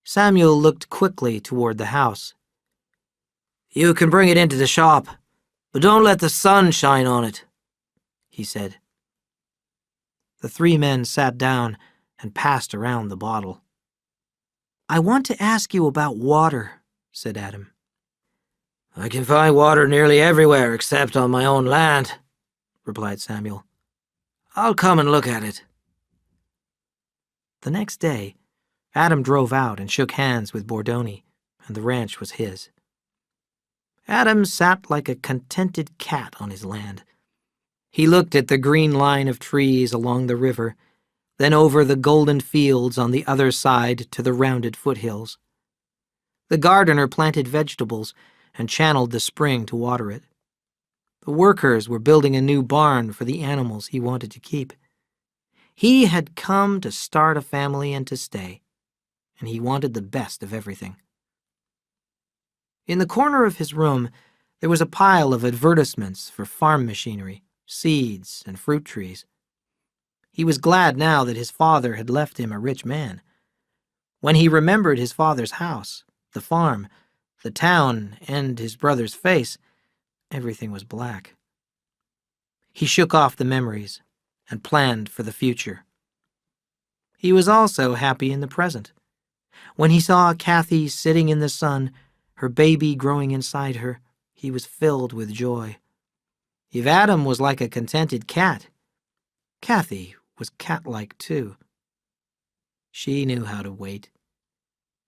Samuel looked quickly toward the house. "You can bring it into the shop, but don't let the sun shine on it," he said. The three men sat down and passed around the bottle. "I want to ask you about water," said Adam. "I can find water nearly everywhere except on my own land," replied Samuel. "I'll come and look at it." The next day, Adam drove out and shook hands with Bordoni, and the ranch was his. Adam sat like a contented cat on his land. He looked at the green line of trees along the river, then over the golden fields on the other side to the rounded foothills. The gardener planted vegetables and channeled the spring to water it. The workers were building a new barn for the animals he wanted to keep. He had come to start a family and to stay, and he wanted the best of everything. In the corner of his room, there was a pile of advertisements for farm machinery, seeds, and fruit trees. He was glad now that his father had left him a rich man. When he remembered his father's house, the farm, the town, and his brother's face, everything was black. He shook off the memories and planned for the future. He was also happy in the present. When he saw Kathy sitting in the sun, her baby growing inside her, he was filled with joy. If Adam was like a contented cat, Kathy was cat-like too. She knew how to wait.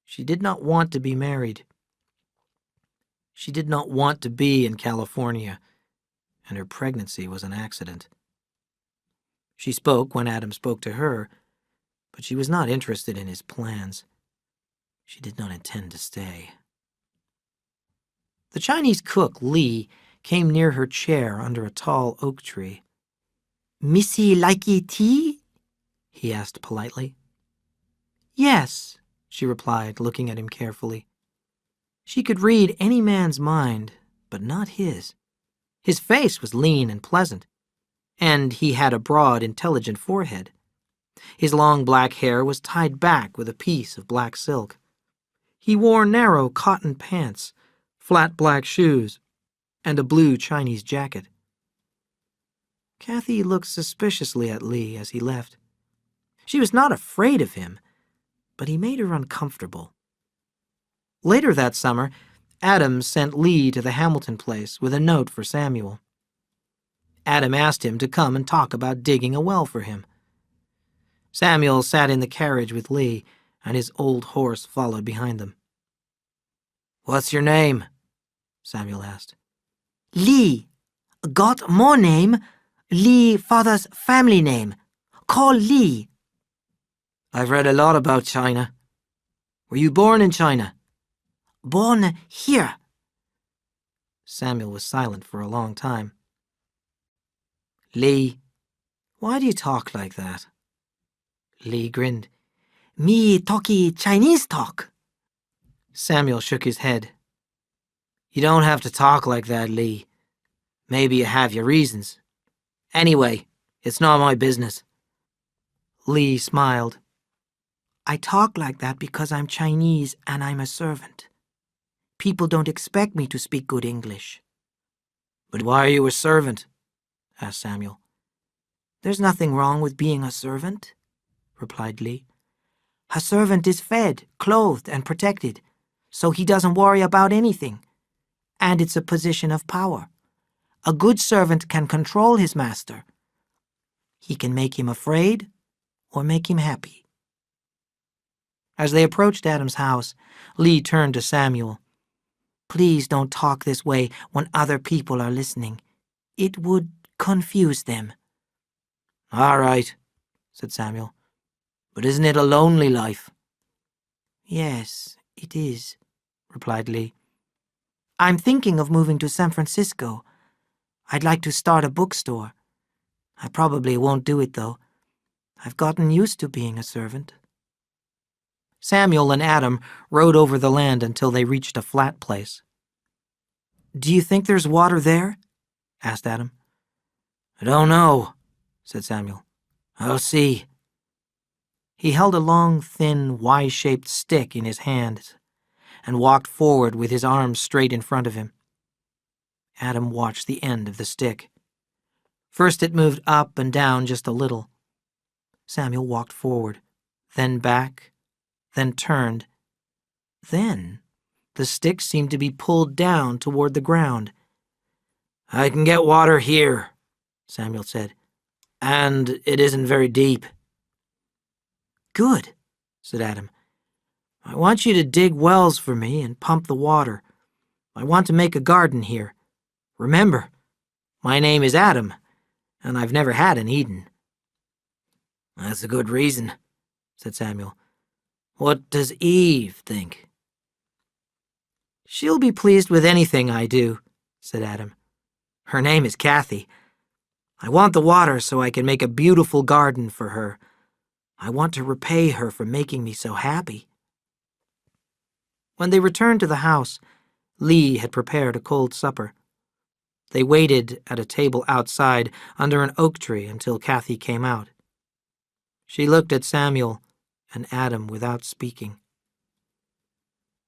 She did not want to be married. She did not want to be in California, and her pregnancy was an accident. She spoke when Adam spoke to her, but she was not interested in his plans. She did not intend to stay. The Chinese cook, Lee, came near her chair under a tall oak tree. "Missy likey tea?" he asked politely. "Yes," she replied, looking at him carefully. She could read any man's mind, but not his. His face was lean and pleasant, and he had a broad, intelligent forehead. His long black hair was tied back with a piece of black silk. He wore narrow cotton pants, flat black shoes, and a blue Chinese jacket. Kathy looked suspiciously at Lee as he left. She was not afraid of him, but he made her uncomfortable. Later that summer, Adam sent Lee to the Hamilton place with a note for Samuel. Adam asked him to come and talk about digging a well for him. Samuel sat in the carriage with Lee, and his old horse followed behind them. "What's your name?" Samuel asked. "Lee. Got more name. Lee, father's family name. Call Lee." "I've read a lot about China. Were you born in China?" "Born here." Samuel was silent for a long time. "Lee, why do you talk like that?" Lee grinned. "Me talkie Chinese talk." Samuel shook his head. "You don't have to talk like that, Lee. Maybe you have your reasons. Anyway, it's not my business." Lee smiled. "I talk like that because I'm Chinese and I'm a servant. People don't expect me to speak good English." "But why are you a servant?" asked Samuel. "There's nothing wrong with being a servant," replied Lee. "A servant is fed, clothed, and protected, so he doesn't worry about anything. And it's a position of power. A good servant can control his master. He can make him afraid or make him happy." As they approached Adam's house, Lee turned to Samuel. "Please don't talk this way when other people are listening. It would confuse them." "All right," said Samuel. "But isn't it a lonely life?" "Yes, it is," replied Lee. "I'm thinking of moving to San Francisco. I'd like to start a bookstore. I probably won't do it, though. I've gotten used to being a servant." Samuel and Adam rode over the land until they reached a flat place. "Do you think there's water there?" asked Adam. "I don't know," said Samuel. "I'll see." He held a long, thin, Y-shaped stick in his hands and walked forward with his arms straight in front of him. Adam watched the end of the stick. First it moved up and down just a little. Samuel walked forward, then back, then turned. Then the stick seemed to be pulled down toward the ground. "I can get water here," Samuel said, "and it isn't very deep." "Good," said Adam. "I want you to dig wells for me and pump the water. I want to make a garden here. Remember, my name is Adam, and I've never had an Eden." "That's a good reason," said Samuel. "What does Eve think?" "She'll be pleased with anything I do," said Adam. "Her name is Kathy. I want the water so I can make a beautiful garden for her. I want to repay her for making me so happy." When they returned to the house, Lee had prepared a cold supper. They waited at a table outside under an oak tree until Kathy came out. She looked at Samuel and Adam without speaking.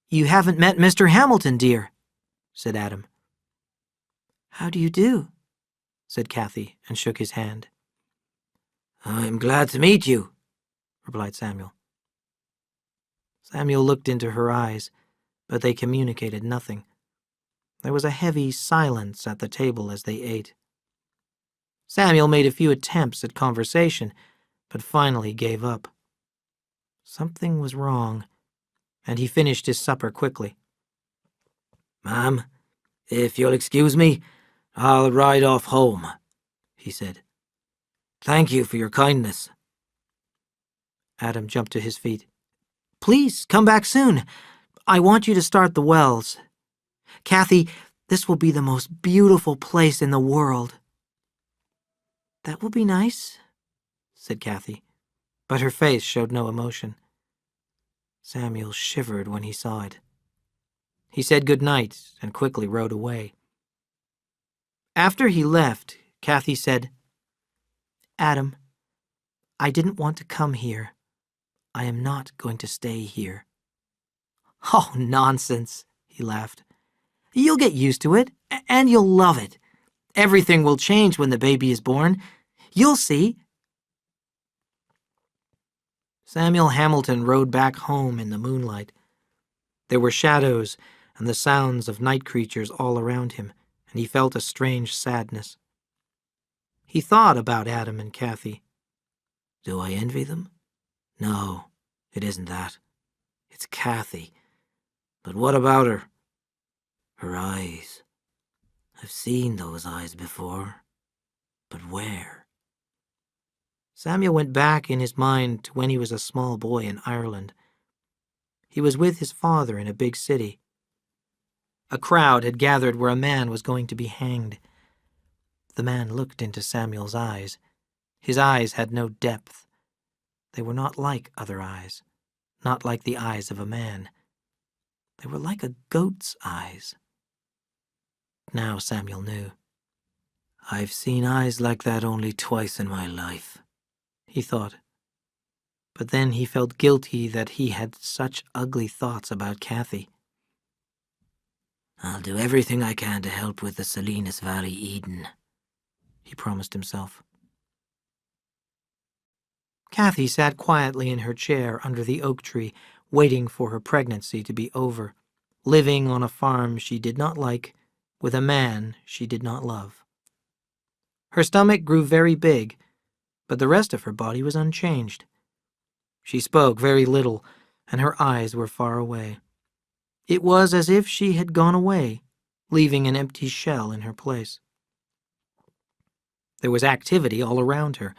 "You haven't met Mr. Hamilton, dear," said Adam. "How do you do?" said Kathy, and shook his hand. "I'm glad to meet you," replied Samuel. Samuel looked into her eyes, but they communicated nothing. There was a heavy silence at the table as they ate. Samuel made a few attempts at conversation, but finally gave up. Something was wrong, and he finished his supper quickly. "Ma'am, if you'll excuse me, I'll ride off home," he said. "Thank you for your kindness." Adam jumped to his feet. "Please, come back soon. I want you to start the wells. Kathy, this will be the most beautiful place in the world." "That will be nice," said Kathy, but her face showed no emotion. Samuel shivered when he saw it. He said good night and quickly rode away. After he left, Kathy said, "Adam, I didn't want to come here. I am not going to stay here." "Oh, nonsense," he laughed. "You'll get used to it, and you'll love it. Everything will change when the baby is born. You'll see." Samuel Hamilton rode back home in the moonlight. There were shadows and the sounds of night creatures all around him, and he felt a strange sadness. He thought about Adam and Kathy. Do I envy them? No, it isn't that. It's Kathy. But what about her? Her eyes. I've seen those eyes before. But where? Samuel went back in his mind to when he was a small boy in Ireland. He was with his father in a big city. A crowd had gathered where a man was going to be hanged. The man looked into Samuel's eyes. His eyes had no depth. They were not like other eyes, not like the eyes of a man. They were like a goat's eyes. Now Samuel knew. I've seen eyes like that only twice in my life, he thought. But then he felt guilty that he had such ugly thoughts about Kathy. I'll do everything I can to help with the Salinas Valley Eden, he promised himself. Kathy sat quietly in her chair under the oak tree, waiting for her pregnancy to be over, living on a farm she did not like, with a man she did not love. Her stomach grew very big, but the rest of her body was unchanged. She spoke very little, and her eyes were far away. It was as if she had gone away, leaving an empty shell in her place. There was activity all around her.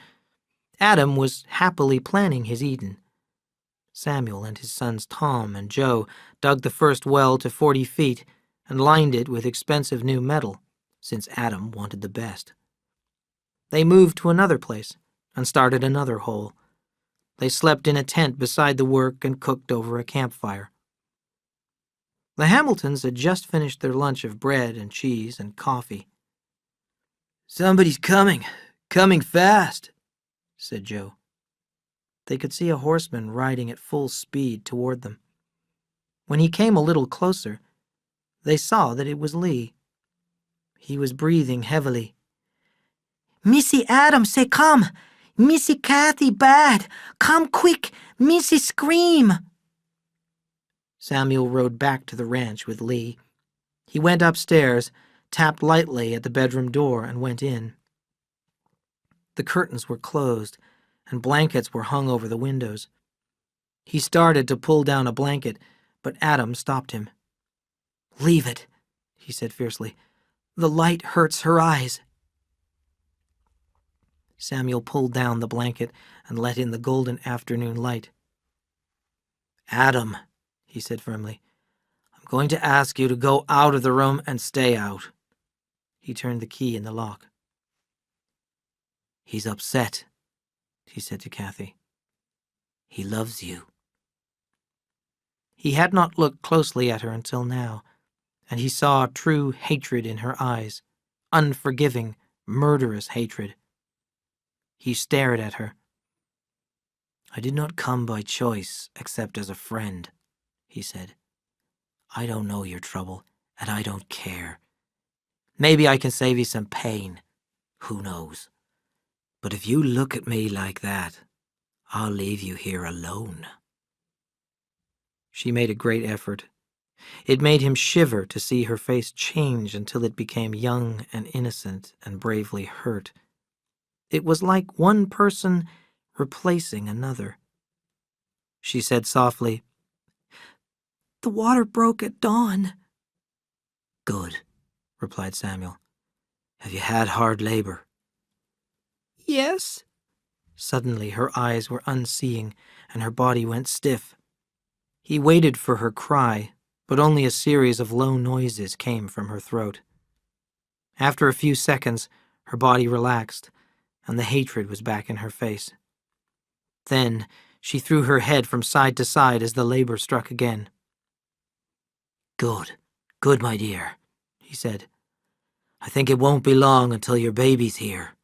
Adam was happily planning his Eden. Samuel and his sons Tom and Joe dug the first well to 40 feet and lined it with expensive new metal, since Adam wanted the best. They moved to another place and started another hole. They slept in a tent beside the work and cooked over a campfire. The Hamiltons had just finished their lunch of bread and cheese and coffee. "Somebody's coming fast," said Joe. They could see a horseman riding at full speed toward them. When he came a little closer, they saw that it was Lee. He was breathing heavily. "Missy Adam say come! Missy Kathy bad! Come quick! Missy scream!" Samuel rode back to the ranch with Lee. He went upstairs, tapped lightly at the bedroom door, and went in. The curtains were closed, and blankets were hung over the windows. He started to pull down a blanket, but Adam stopped him. "Leave it," he said fiercely. "The light hurts her eyes." Samuel pulled down the blanket and let in the golden afternoon light. "Adam," he said firmly, "I'm going to ask you to go out of the room and stay out." He turned the key in the lock. "He's upset," he said to Kathy. "He loves you." He had not looked closely at her until now, and he saw true hatred in her eyes, unforgiving, murderous hatred. He stared at her. "I did not come by choice except as a friend," he said. "I don't know your trouble, and I don't care. Maybe I can save you some pain. Who knows? But if you look at me like that, I'll leave you here alone." She made a great effort. It made him shiver to see her face change until it became young and innocent and bravely hurt. It was like one person replacing another. She said softly, "The water broke at dawn." "Good," replied Samuel. "Have you had hard labor?" "Yes." Suddenly her eyes were unseeing and her body went stiff. He waited for her cry, but only a series of low noises came from her throat. After a few seconds, her body relaxed, and the hatred was back in her face. Then she threw her head from side to side as the labor struck again. "Good, good, my dear," he said. "I think it won't be long until your baby's here."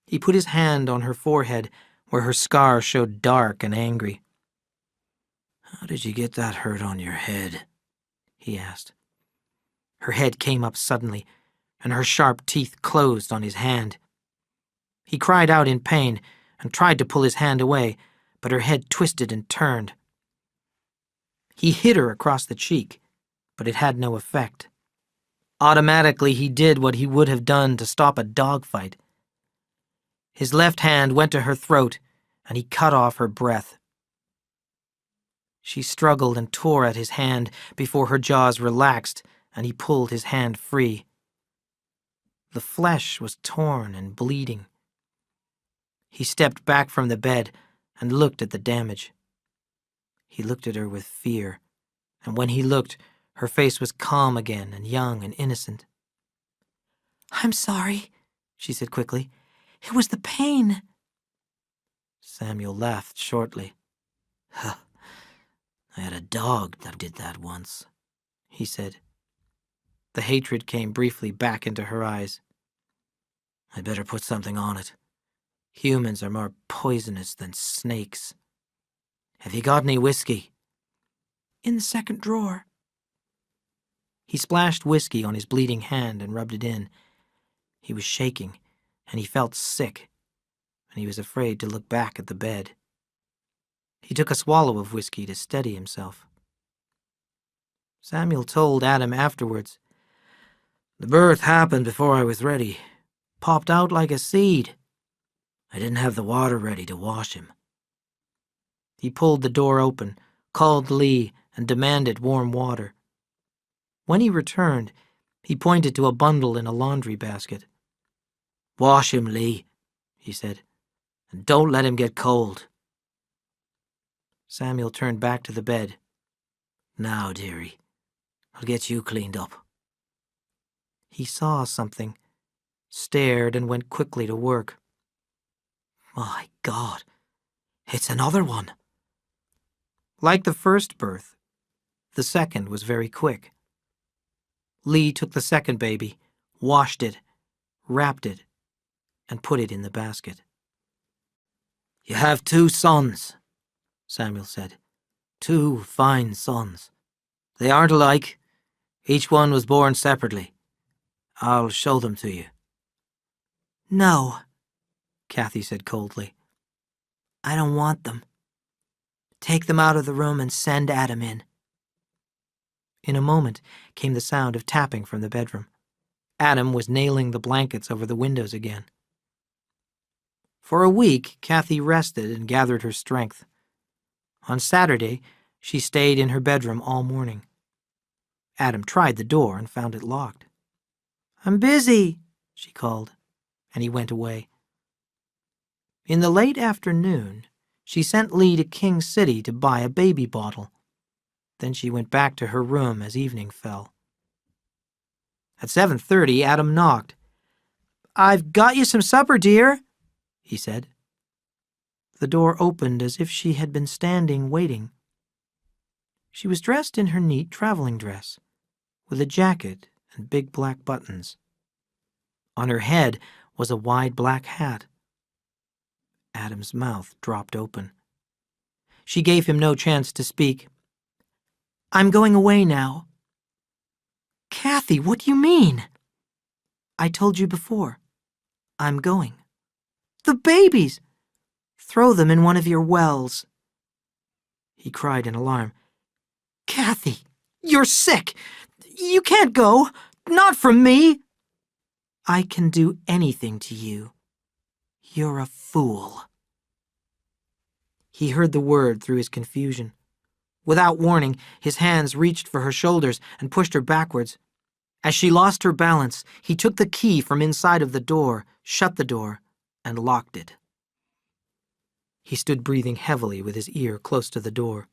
He put his hand on her forehead, where her scar showed dark and angry. "How did you get that hurt on your head?" he asked. Her head came up suddenly, and her sharp teeth closed on his hand. He cried out in pain and tried to pull his hand away, but her head twisted and turned. He hit her across the cheek, but it had no effect. Automatically, he did what he would have done to stop a dogfight. His left hand went to her throat, and he cut off her breath. She struggled and tore at his hand before her jaws relaxed, and he pulled his hand free. The flesh was torn and bleeding. He stepped back from the bed and looked at the damage. He looked at her with fear, and when he looked, her face was calm again and young and innocent. "I'm sorry," she said quickly. "It was the pain." Samuel laughed shortly. "I had a dog that did that once," he said. The hatred came briefly back into her eyes. "I'd better put something on it. Humans are more poisonous than snakes. Have you got any whiskey?" "In the second drawer." He splashed whiskey on his bleeding hand and rubbed it in. He was shaking, and he felt sick, and he was afraid to look back at the bed. He took a swallow of whiskey to steady himself. Samuel told Adam afterwards, "The birth happened before I was ready. Popped out like a seed. I didn't have the water ready to wash him." He pulled the door open, called Lee, and demanded warm water. When he returned, he pointed to a bundle in a laundry basket. "Wash him, Lee," he said, "and don't let him get cold." Samuel turned back to the bed. "Now, dearie, I'll get you cleaned up." He saw something, stared, and went quickly to work. My God, it's another one. Like the first birth, the second was very quick. Lee took the second baby, washed it, wrapped it, and put it in the basket. "You have 2 sons," Samuel said. "2 fine sons. They aren't alike. Each one was born separately. I'll show them to you." "No," Kathy said coldly. "I don't want them. Take them out of the room and send Adam in." In a moment came the sound of tapping from the bedroom. Adam was nailing the blankets over the windows again. For a week, Kathy rested and gathered her strength. On Saturday, she stayed in her bedroom all morning. Adam tried the door and found it locked. "I'm busy," she called, and he went away. In the late afternoon, she sent Lee to King City to buy a baby bottle. Then she went back to her room as evening fell. At 7:30, Adam knocked. "I've got you some supper, dear," he said. The door opened as if she had been standing waiting. She was dressed in her neat traveling dress, with a jacket and big black buttons. On her head was a wide black hat. Adam's mouth dropped open. She gave him no chance to speak. "I'm going away now." "Kathy, what do you mean?" "I told you before. I'm going." "The babies!" "Throw them in one of your wells." He cried in alarm. "Kathy, you're sick! You can't go! Not from me!" "I can do anything to you. You're a fool." He heard the word through his confusion. Without warning, his hands reached for her shoulders and pushed her backwards. As she lost her balance, he took the key from inside of the door, shut the door, and locked it. He stood breathing heavily with his ear close to the door,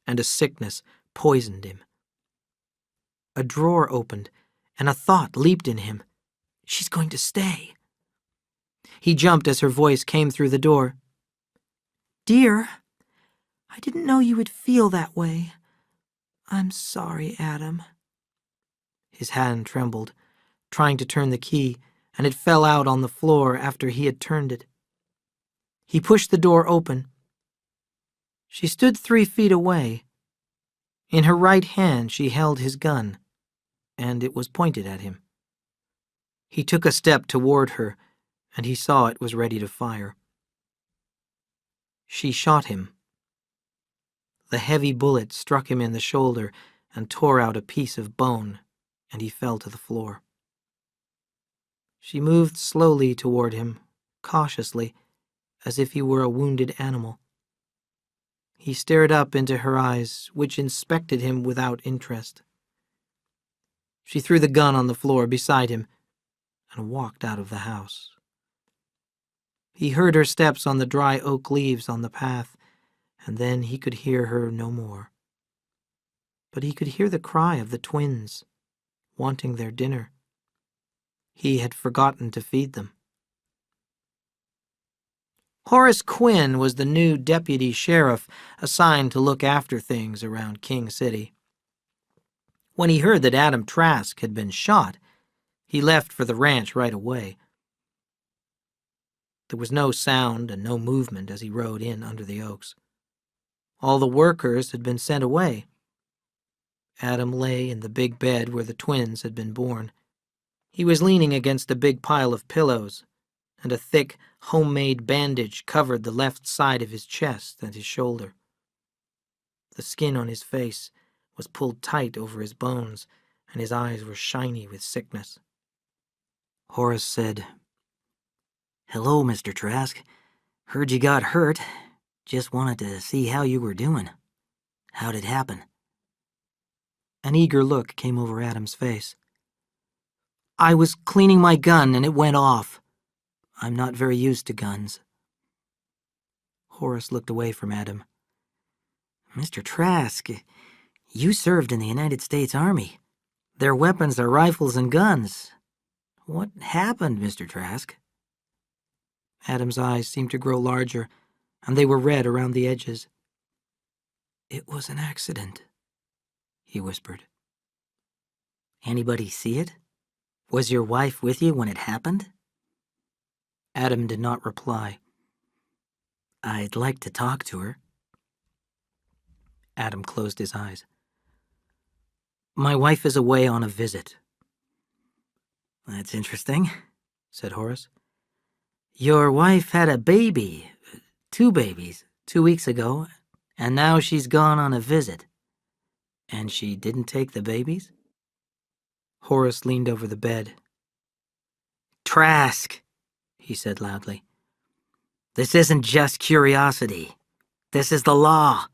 and a sickness poisoned him. A drawer opened, and a thought leaped in him. She's going to stay. He jumped as her voice came through the door. "Dear, I didn't know you would feel that way. I'm sorry, Adam." His hand trembled, trying to turn the key, and it fell out on the floor after he had turned it. He pushed the door open. She stood 3 feet away. In her right hand she held his gun, and it was pointed at him. He took a step toward her, and he saw it was ready to fire. She shot him. The heavy bullet struck him in the shoulder and tore out a piece of bone, and he fell to the floor. She moved slowly toward him, cautiously, as if he were a wounded animal. He stared up into her eyes, which inspected him without interest. She threw the gun on the floor beside him and walked out of the house. He heard her steps on the dry oak leaves on the path, and then he could hear her no more. But he could hear the cry of the twins, wanting their dinner. He had forgotten to feed them. Horace Quinn was the new deputy sheriff assigned to look after things around King City. When he heard that Adam Trask had been shot, he left for the ranch right away. There was no sound and no movement as he rode in under the oaks. All the workers had been sent away. Adam lay in the big bed where the twins had been born. He was leaning against a big pile of pillows, and a thick, homemade bandage covered the left side of his chest and his shoulder. The skin on his face was pulled tight over his bones, and his eyes were shiny with sickness. Horace said, "Hello, Mr. Trask. Heard you got hurt. Just wanted to see how you were doing. How'd it happen?" An eager look came over Adam's face. "I was cleaning my gun and it went off. I'm not very used to guns." Horace looked away from Adam. "Mr. Trask, you served in the United States Army. Their weapons are rifles and guns. What happened, Mr. Trask?" Adam's eyes seemed to grow larger, and they were red around the edges. "It was an accident," he whispered. "Anybody see it? Was your wife with you when it happened?" Adam did not reply. "I'd like to talk to her." Adam closed his eyes. "My wife is away on a visit." "That's interesting," said Horace. "Your wife had a baby, 2 babies, 2 weeks ago, and now she's gone on a visit. And she didn't take the babies?" Horace leaned over the bed. "Trask," he said loudly. "This isn't just curiosity. This is the law.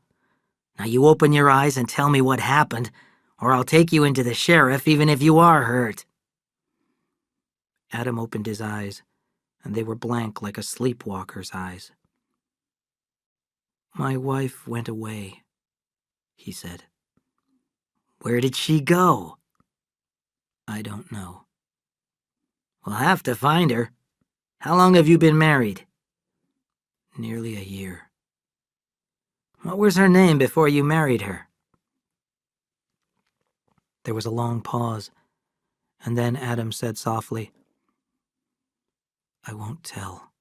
Now you open your eyes and tell me what happened, or I'll take you into the sheriff even if you are hurt." Adam opened his eyes, and they were blank like a sleepwalker's eyes. "My wife went away," he said. "Where did she go?" "I don't know." "We'll have to find her. How long have you been married?" "Nearly a year." "What was her name before you married her?" There was a long pause, and then Adam said softly, I won't tell.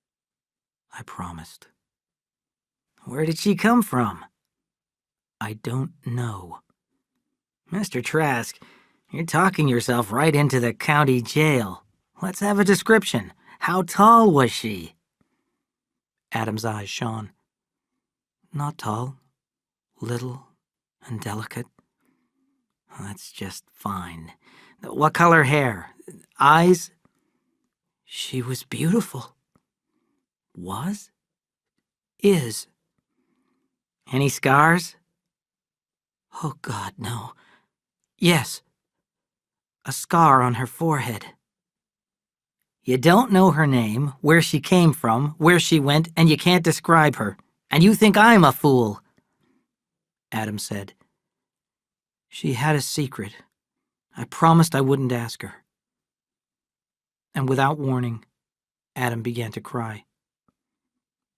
I promised. Where did she come from? I don't know. Mr. Trask, you're talking yourself right into the county jail. Let's have a description. How tall was she? Adam's eyes shone. Not tall. Little and delicate. That's just fine. What color hair? Eyes? She was beautiful. Was? Is. Any scars? Oh, God, no. Yes. A scar on her forehead. You don't know her name, where she came from, where she went, and you can't describe her. And you think I'm a fool. Adam said. She had a secret. I promised I wouldn't ask her. And without warning, Adam began to cry.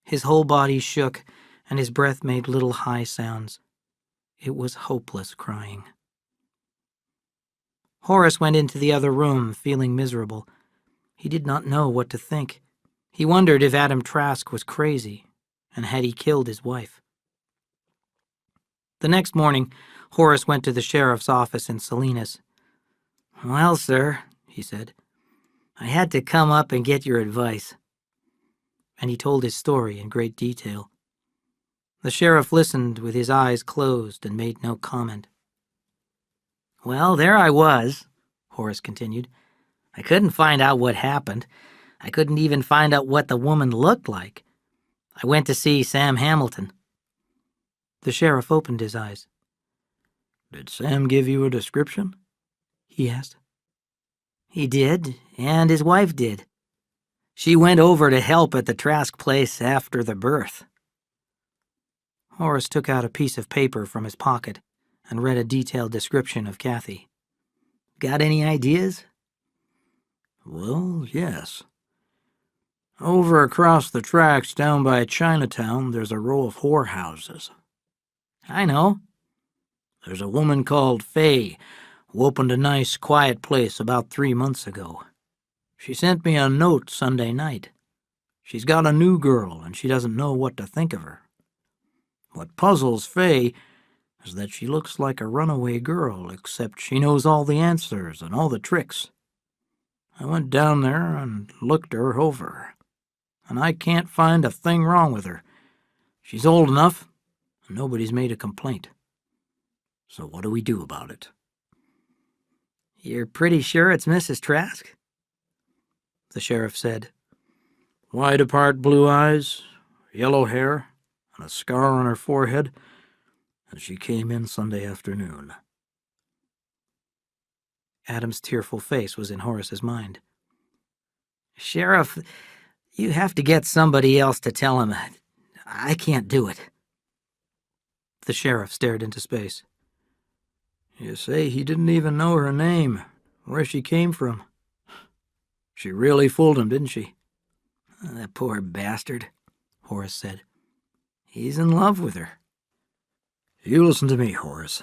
His whole body shook, and his breath made little high sounds. It was hopeless crying. Horace went into the other room, feeling miserable. He did not know what to think. He wondered if Adam Trask was crazy, and had he killed his wife. The next morning, Horace went to the sheriff's office in Salinas. Well, sir, he said, I had to come up and get your advice. And he told his story in great detail. The sheriff listened with his eyes closed and made no comment. Well, there I was, Horace continued. I couldn't find out what happened. I couldn't even find out what the woman looked like. I went to see Sam Hamilton. The sheriff opened his eyes. Did Sam give you a description? He asked. He did, and his wife did. She went over to help at the Trask place after the birth. Horace took out a piece of paper from his pocket and read a detailed description of Kathy. Got any ideas? Well, yes. Over across the tracks down by Chinatown, there's a row of whorehouses. I know. There's a woman called Fay who opened a nice, quiet place about 3 months ago. She sent me a note Sunday night. She's got a new girl, and she doesn't know what to think of her. What puzzles Fay is that she looks like a runaway girl, except she knows all the answers and all the tricks. I went down there and looked her over, and I can't find a thing wrong with her. She's old enough, and nobody's made a complaint. So what do we do about it? You're pretty sure it's Mrs. Trask? The sheriff said. Wide apart blue eyes, yellow hair, and a scar on her forehead, and she came in Sunday afternoon. Adam's tearful face was in Horace's mind. Sheriff, you have to get somebody else to tell him. I can't do it. The sheriff stared into space. You say he didn't even know her name, where she came from. She really fooled him, didn't she? That poor bastard, Horace said. He's in love with her. You listen to me, Horace.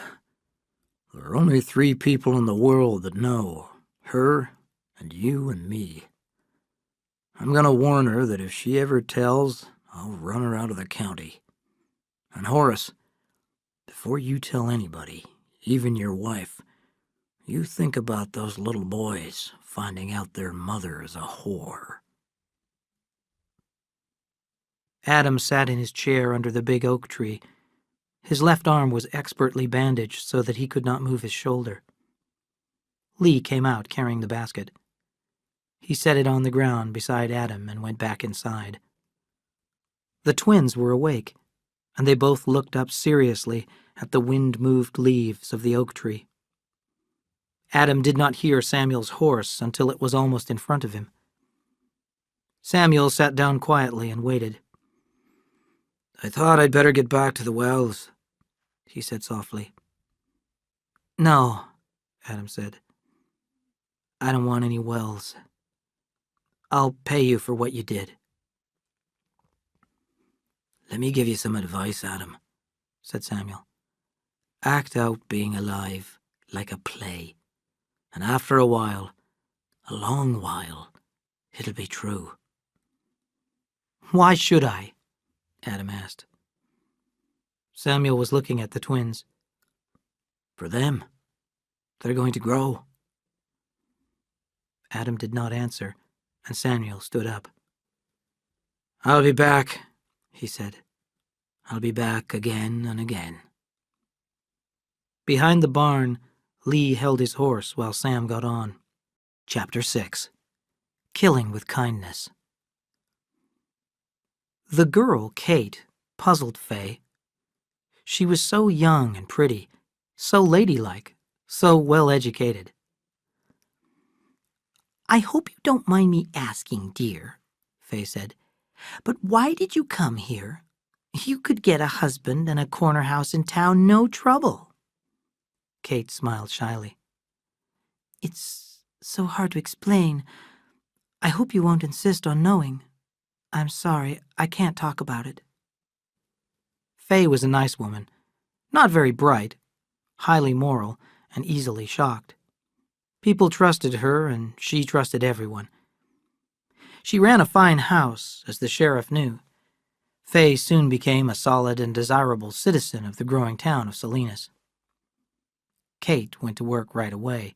There are only 3 people in the world that know, her and you and me. I'm going to warn her that if she ever tells, I'll run her out of the county. And Horace, before you tell anybody, even your wife, you think about those little boys finding out their mother is a whore. Adam sat in his chair under the big oak tree. His left arm was expertly bandaged so that he could not move his shoulder. Lee came out carrying the basket. He set it on the ground beside Adam and went back inside. The twins were awake, and they both looked up seriously at the wind-moved leaves of the oak tree. Adam did not hear Samuel's horse until it was almost in front of him. Samuel sat down quietly and waited. I thought I'd better get back to the wells, he said softly. No, Adam said. I don't want any wells. I'll pay you for what you did. Let me give you some advice, Adam, said Samuel. Act out being alive like a play, and after a while, a long while, it'll be true. Why should I? Adam asked. Samuel was looking at the twins. For them. They're going to grow. Adam did not answer, and Samuel stood up. I'll be back, he said. I'll be back again and again. Behind the barn, Lee held his horse while Sam got on. Chapter 6. Killing with Kindness. The girl, Kate, puzzled Faye. She was so young and pretty, so ladylike, so well-educated. I hope you don't mind me asking, dear, Faye said, but why did you come here? You could get a husband and a corner house in town, no trouble. Kate smiled shyly. It's so hard to explain. I hope you won't insist on knowing. I'm sorry, I can't talk about it. Faye was a nice woman, not very bright, highly moral, and easily shocked. People trusted her, and she trusted everyone. She ran a fine house, as the sheriff knew. Faye soon became a solid and desirable citizen of the growing town of Salinas. Kate went to work right away,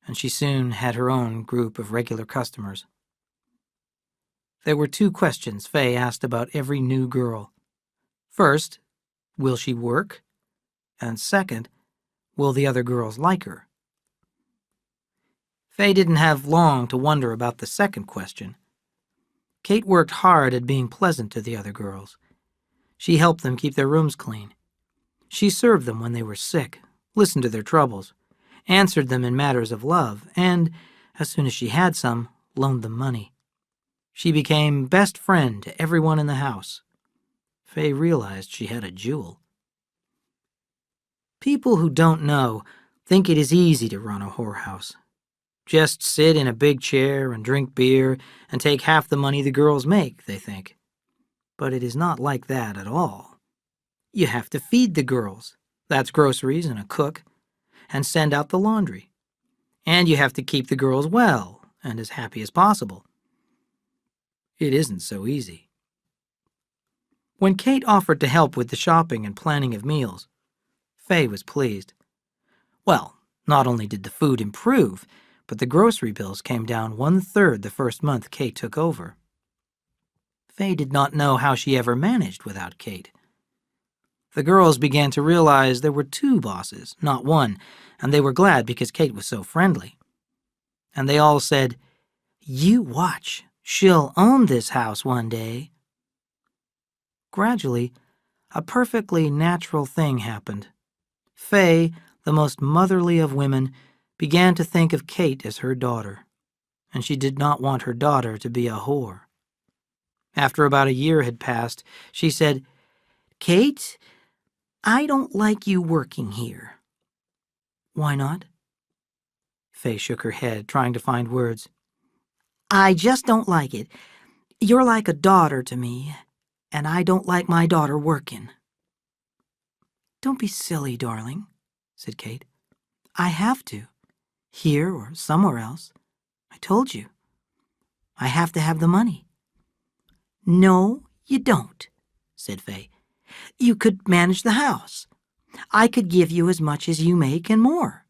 and she soon had her own group of regular customers. There were 2 questions Faye asked about every new girl. First, will she work? And second, will the other girls like her? Faye didn't have long to wonder about the second question. Kate worked hard at being pleasant to the other girls. She helped them keep their rooms clean. She served them when they were sick, listened to their troubles, answered them in matters of love, and, as soon as she had some, loaned them money. She became best friend to everyone in the house. Faye realized she had a jewel. People who don't know think it is easy to run a whorehouse. Just sit in a big chair and drink beer and take half the money the girls make, they think. But it is not like that at all. You have to feed the girls, that's groceries and a cook, and send out the laundry. And you have to keep the girls well and as happy as possible. It isn't so easy. When Kate offered to help with the shopping and planning of meals, Faye was pleased. Well, not only did the food improve, but the grocery bills came down 1/3 the first month Kate took over. Faye did not know how she ever managed without Kate. The girls began to realize there were 2 bosses, not one, and they were glad because Kate was so friendly. And they all said, "You watch, she'll own this house one day." Gradually, a perfectly natural thing happened. Faye, the most motherly of women, began to think of Kate as her daughter, and she did not want her daughter to be a whore. After about a year had passed, she said, "Kate, I don't like you working here." "Why not?" Faye shook her head, trying to find words. "I just don't like it. You're like a daughter to me, and I don't like my daughter working." "Don't be silly, darling," said Kate. "I have to. Here or somewhere else. I told you. I have to have the money." "No, you don't," said Faye. "You could manage the house. I could give you as much as you make and more.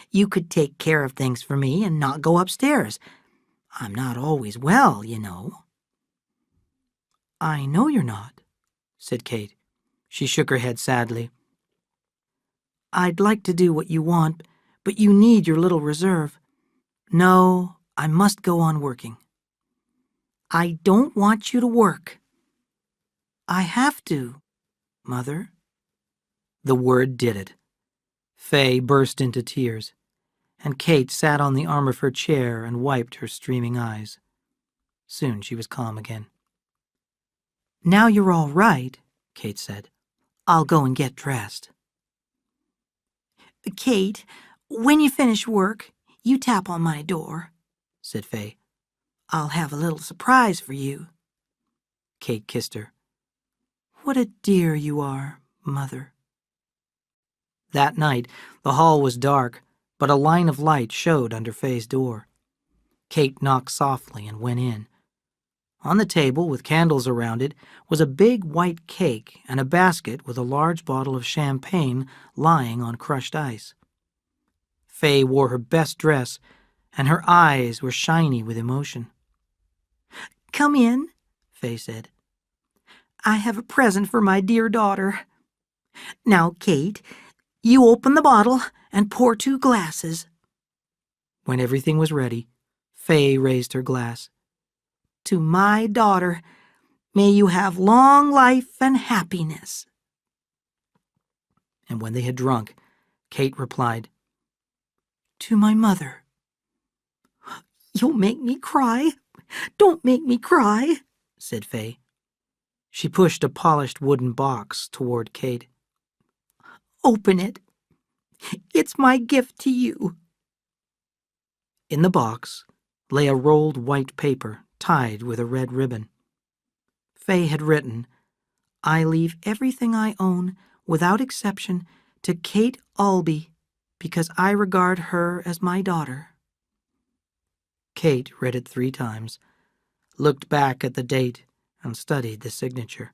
You could take care of things for me and not go upstairs. I'm not always well, you know." "I know you're not," said Kate. She shook her head sadly. "I'd like to do what you want, but you need your little reserve. No, I must go on working." "I don't want you to work." "I have to, Mother." The word did it. Faye burst into tears, and Kate sat on the arm of her chair and wiped her streaming eyes. Soon she was calm again. "Now you're all right," Kate said. "I'll go and get dressed." "Kate, when you finish work, you tap on my door," said Faye. "I'll have a little surprise for you." Kate kissed her. "What a dear you are, Mother." That night, the hall was dark, but a line of light showed under Faye's door. Kate knocked softly and went in. On the table, with candles around it, was a big white cake and a basket with a large bottle of champagne lying on crushed ice. Fay wore her best dress, and her eyes were shiny with emotion. "Come in," Fay said. "I have a present for my dear daughter. Now, Kate, you open the bottle and pour 2 glasses. When everything was ready, Fay raised her glass. To my daughter, may you have long life and happiness." And when they had drunk, Kate replied, To my mother. "You'll make me cry. Don't make me cry," said Fay. She pushed a polished wooden box toward Kate. "Open it. It's my gift to you." In the box lay a rolled white paper tied with a red ribbon. Fay had written, "I leave everything I own, without exception, to Kate Albee, because I regard her as my daughter." Kate read it 3 times, looked back at the date, and studied the signature.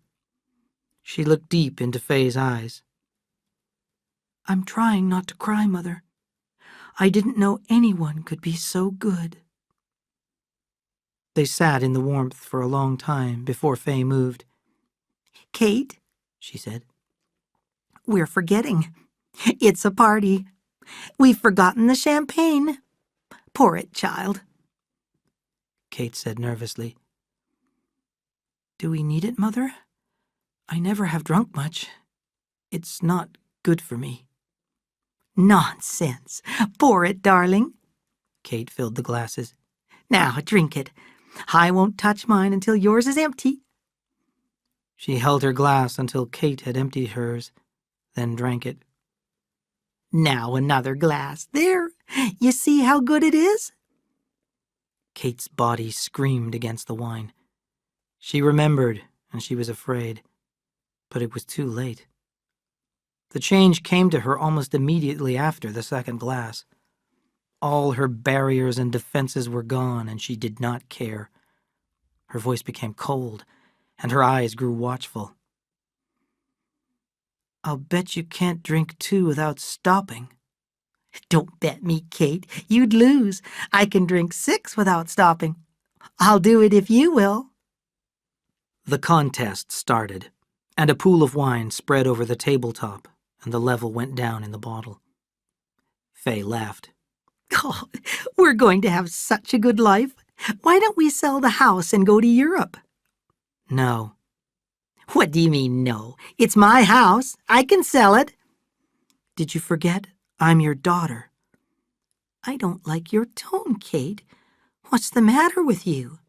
She looked deep into Fay's eyes. "I'm trying not to cry, Mother. I didn't know anyone could be so good." They sat in the warmth for a long time before Fay moved. "Kate," she said, "we're forgetting. It's a party. We've forgotten the champagne. Pour it, child." Kate said nervously. "Do we need it, Mother? I never have drunk much. It's not good for me." "Nonsense. Pour it, darling." Kate filled the glasses. "Now drink it. I won't touch mine until yours is empty." She held her glass until Kate had emptied hers, then drank it. "Now another glass. There. You see how good it is?" Kate's body screamed against the wine. She remembered, and she was afraid. But it was too late. The change came to her almost immediately after the second glass. All her barriers and defenses were gone, and she did not care. Her voice became cold, and her eyes grew watchful. "I'll bet you can't drink 2 without stopping." "Don't bet me, Kate. You'd lose. I can drink 6 without stopping. I'll do it if you will." The contest started, and a pool of wine spread over the tabletop, and the level went down in the bottle. Fay laughed. "Oh, we're going to have such a good life. Why don't we sell the house and go to Europe?" "No." "What do you mean, no? It's my house. I can sell it." "Did you forget I'm your daughter?" "I don't like your tone, Kate. What's the matter with you?"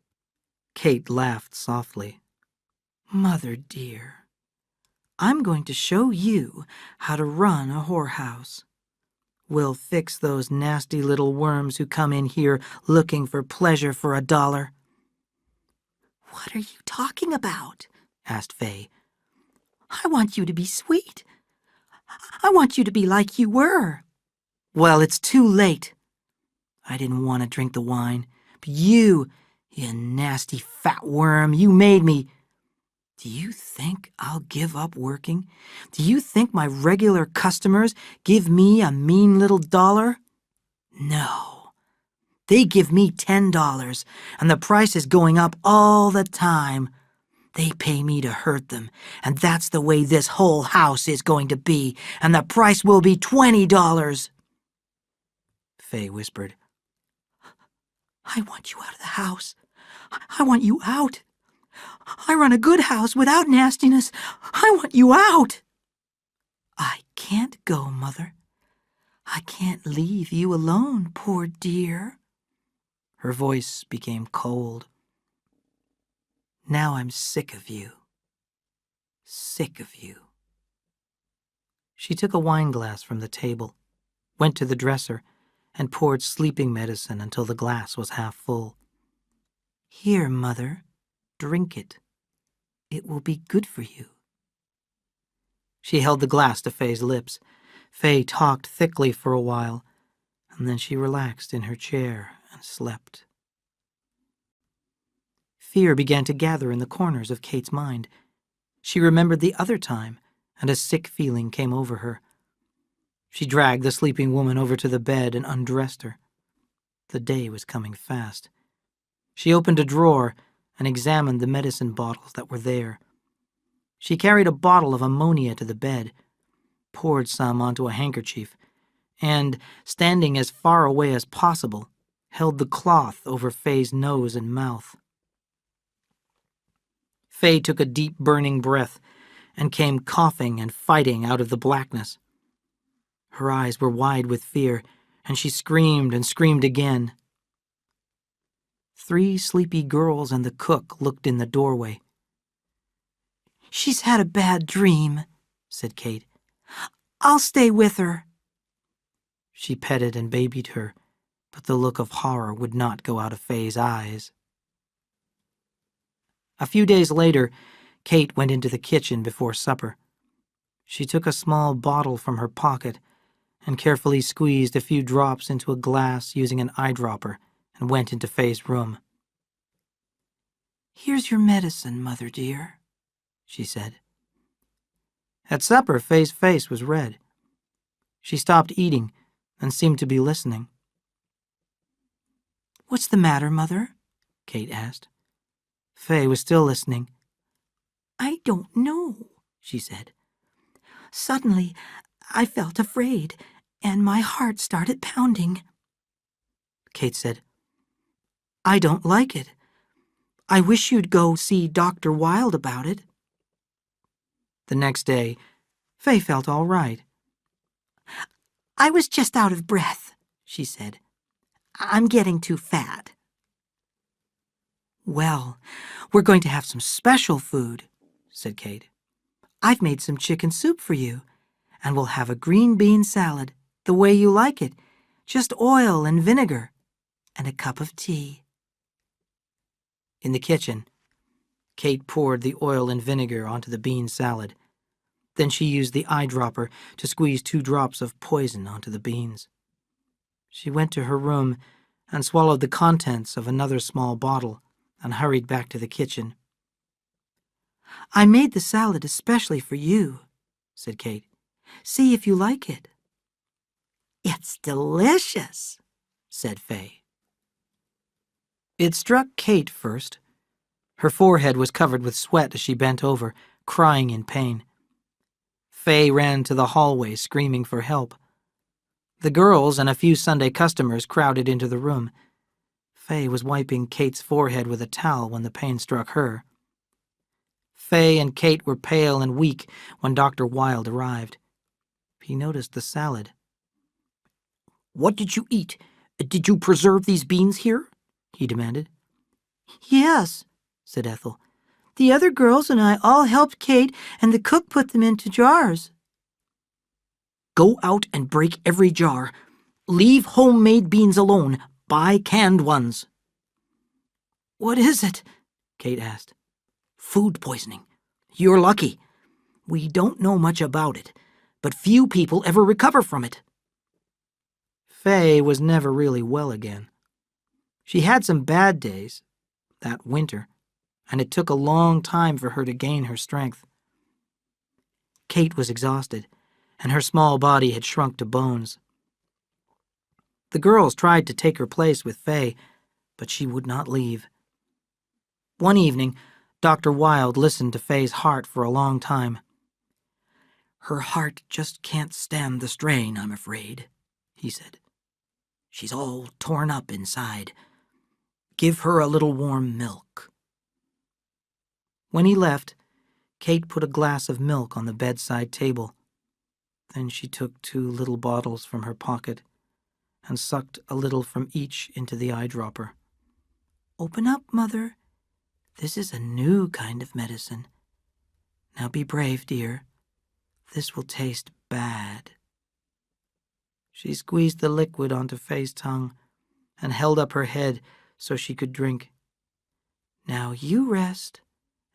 Kate laughed softly. "Mother dear, I'm going to show you how to run a whorehouse. We'll fix those nasty little worms who come in here looking for pleasure for $1. "What are you talking about?" asked Fay. "I want you to be sweet. I want you to be like you were." "Well, it's too late. I didn't want to drink the wine, but you nasty fat worm, you made me. Do you think I'll give up working? Do you think my regular customers give me a mean little $1? No. They give me $10, and the price is going up all the time. They pay me to hurt them, and that's the way this whole house is going to be, and the price will be $20. Fay whispered. "I want you out of the house. I want you out. I run a good house without nastiness. I want you out." "I can't go, Mother. I can't leave you alone, poor dear." Her voice became cold. "Now I'm sick of you. Sick of you." She took a wineglass from the table, went to the dresser, and poured sleeping medicine until the glass was half full. "Here, Mother, drink it. It will be good for you." She held the glass to Fay's lips. Fay talked thickly for a while, and then she relaxed in her chair and slept. Fear began to gather in the corners of Kate's mind. She remembered the other time, and a sick feeling came over her. She dragged the sleeping woman over to the bed and undressed her. The day was coming fast. She opened a drawer and examined the medicine bottles that were there. She carried a bottle of ammonia to the bed, poured some onto a handkerchief, and, standing as far away as possible, held the cloth over Faye's nose and mouth. Faye took a deep, burning breath and came coughing and fighting out of the blackness. Her eyes were wide with fear, and she screamed and screamed again. 3 sleepy girls and the cook looked in the doorway. "She's had a bad dream," said Kate. "I'll stay with her." She petted and babied her, but the look of horror would not go out of Faye's eyes. A few days later, Kate went into the kitchen before supper. She took a small bottle from her pocket and carefully squeezed a few drops into a glass using an eyedropper and went into Faye's room. "Here's your medicine, Mother dear," she said. At supper, Faye's face was red. She stopped eating and seemed to be listening. "What's the matter, Mother?" Kate asked. Faye was still listening. "I don't know," she said. "Suddenly, I felt afraid, and my heart started pounding." Kate said, "I don't like it. I wish you'd go see Dr. Wilde about it." The next day, Faye felt all right. "I was just out of breath," she said. "I'm getting too fat." "Well, we're going to have some special food," said Kate. "I've made some chicken soup for you, and we'll have a green bean salad, the way you like it, just oil and vinegar, and a cup of tea." In the kitchen, Kate poured the oil and vinegar onto the bean salad. Then she used the eyedropper to squeeze 2 drops of poison onto the beans. She went to her room and swallowed the contents of another small bottle and hurried back to the kitchen. "I made the salad especially for you," said Kate. "See if you like it." "It's delicious," said Faye. It struck Kate first. Her forehead was covered with sweat as she bent over, crying in pain. Faye ran to the hallway, screaming for help. The girls and a few Sunday customers crowded into the room. Faye was wiping Kate's forehead with a towel when the pain struck her. Faye and Kate were pale and weak when Dr. Wilde arrived. He noticed the salad. "What did you eat? Did you preserve these beans here?" he demanded. "Yes," said Ethel. "The other girls and I all helped Kate, and the cook put them into jars." Go out and break every jar. Leave homemade beans alone. Buy canned ones." "What is it?" Kate asked. Food poisoning. You're lucky. We don't know much about it, but few people ever recover from it. Faye was never really well again. She had some bad days that winter, and it took a long time for her to gain her strength. Kate was exhausted, and her small body had shrunk to bones. The girls tried to take her place with Faye, but she would not leave. One evening, Dr. Wilde listened to Faye's heart for a long time. Her heart just can't stand the strain, I'm afraid, he said. She's all torn up inside. Give her a little warm milk. When he left, Kate put a glass of milk on the bedside table. Then she took 2 little bottles from her pocket and sucked a little from each into the eyedropper. "Open up, Mother. This is a new kind of medicine. Now be brave, dear. This will taste bad." She squeezed the liquid onto Faye's tongue and held up her head so she could drink. "Now you rest,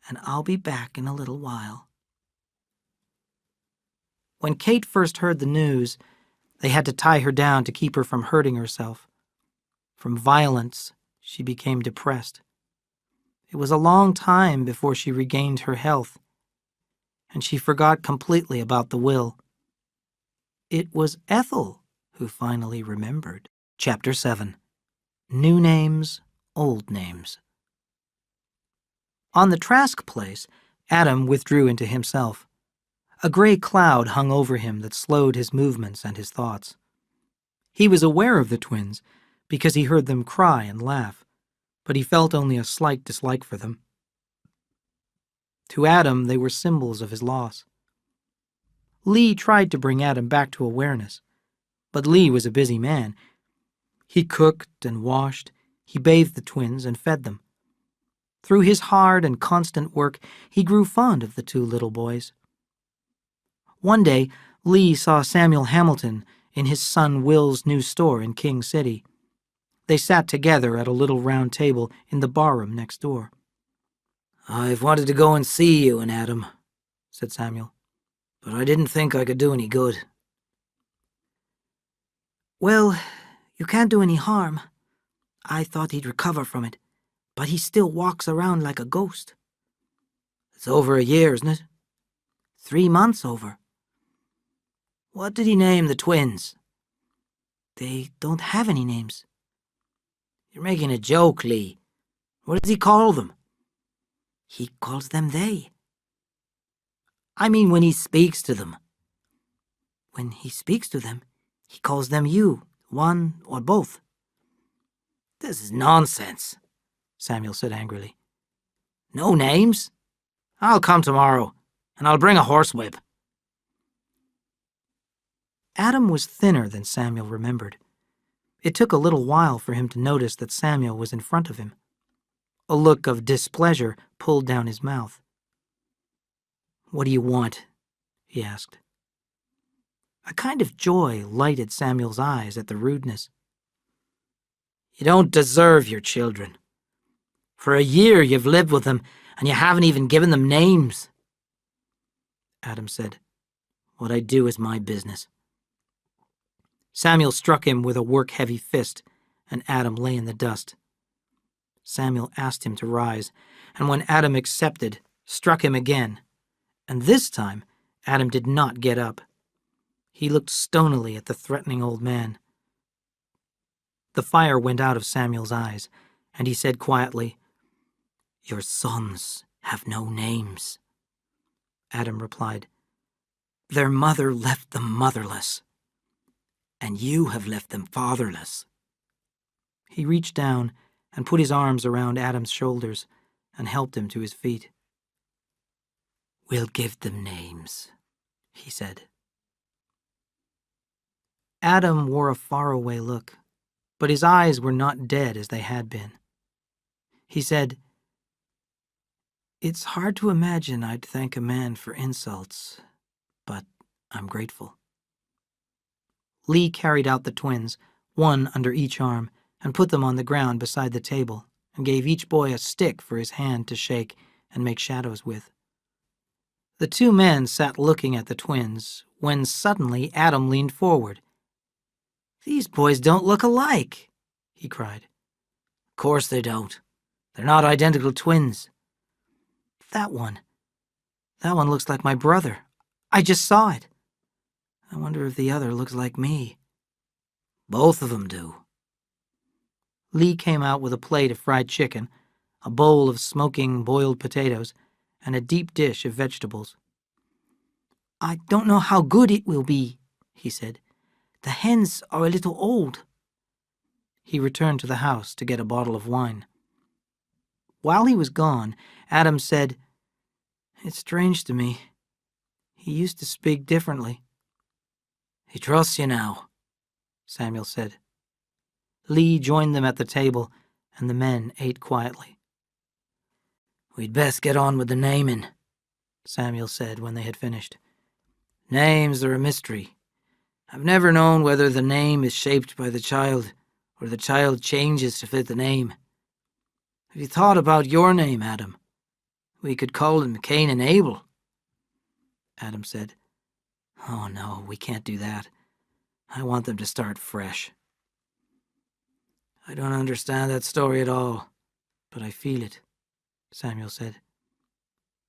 and I'll be back in a little while." When Kate first heard the news, they had to tie her down to keep her from hurting herself. From violence, she became depressed. It was a long time before she regained her health, and she forgot completely about the will. It was Ethel who finally remembered. Chapter 7. New Names, Old Names. On the Trask place, Adam withdrew into himself. A gray cloud hung over him that slowed his movements and his thoughts. He was aware of the twins because he heard them cry and laugh, but he felt only a slight dislike for them. To Adam, they were symbols of his loss. Lee tried to bring Adam back to awareness, but Lee was a busy man. He cooked and washed, he bathed the twins and fed them. Through his hard and constant work, he grew fond of the two little boys. One day, Lee saw Samuel Hamilton in his son Will's new store in King City. They sat together at a little round table in the barroom next door. "I've wanted to go and see you and Adam," said Samuel, "but I didn't think I could do any good." Well, you can't do any harm. I thought he'd recover from it, but he still walks around like a ghost. It's over a year, isn't it? 3 months over. What did he name the twins? They don't have any names. You're making a joke, Lee. What does he call them? He calls them they. I mean when he speaks to them. When he speaks to them, he calls them you, one or both. This is nonsense, Samuel said angrily. No names? I'll come tomorrow, and I'll bring a horsewhip. Adam was thinner than Samuel remembered. It took a little while for him to notice that Samuel was in front of him. A look of displeasure pulled down his mouth. "What do you want?" he asked. A kind of joy lighted Samuel's eyes at the rudeness. You don't deserve your children. For a year you've lived with them, and you haven't even given them names. Adam said, "What I do is my business." Samuel struck him with a work-heavy fist, and Adam lay in the dust. Samuel asked him to rise, and when Adam accepted, struck him again, and this time Adam did not get up. He looked stonily at the threatening old man. The fire went out of Samuel's eyes, and he said quietly, "Your sons have no names." Adam replied, "Their mother left them motherless, and you have left them fatherless." He reached down and put his arms around Adam's shoulders and helped him to his feet. "We'll give them names," he said. Adam wore a faraway look, but his eyes were not dead as they had been. He said, "It's hard to imagine I'd thank a man for insults, but I'm grateful." Lee carried out the twins, one under each arm, and put them on the ground beside the table, and gave each boy a stick for his hand to shake and make shadows with. The two men sat looking at the twins, when suddenly Adam leaned forward. "These boys don't look alike," he cried. Of course they don't. They're not identical twins. That one looks like my brother. I just saw it. I wonder if the other looks like me." Both of them do. Lee came out with a plate of fried chicken, a bowl of smoking boiled potatoes, and a deep dish of vegetables. "I don't know how good it will be," he said. "The hens are a little old." He returned to the house to get a bottle of wine. While he was gone, Adam said, "It's strange to me. He used to speak differently." "He trusts you now," Samuel said. Lee joined them at the table, and the men ate quietly. "We'd best get on with the naming," Samuel said when they had finished. "Names are a mystery. I've never known whether the name is shaped by the child or the child changes to fit the name. Have you thought about your name, Adam? We could call them Cain and Abel." Adam said, "Oh no, we can't do that. I want them to start fresh." "I don't understand that story at all, but I feel it. Samuel said.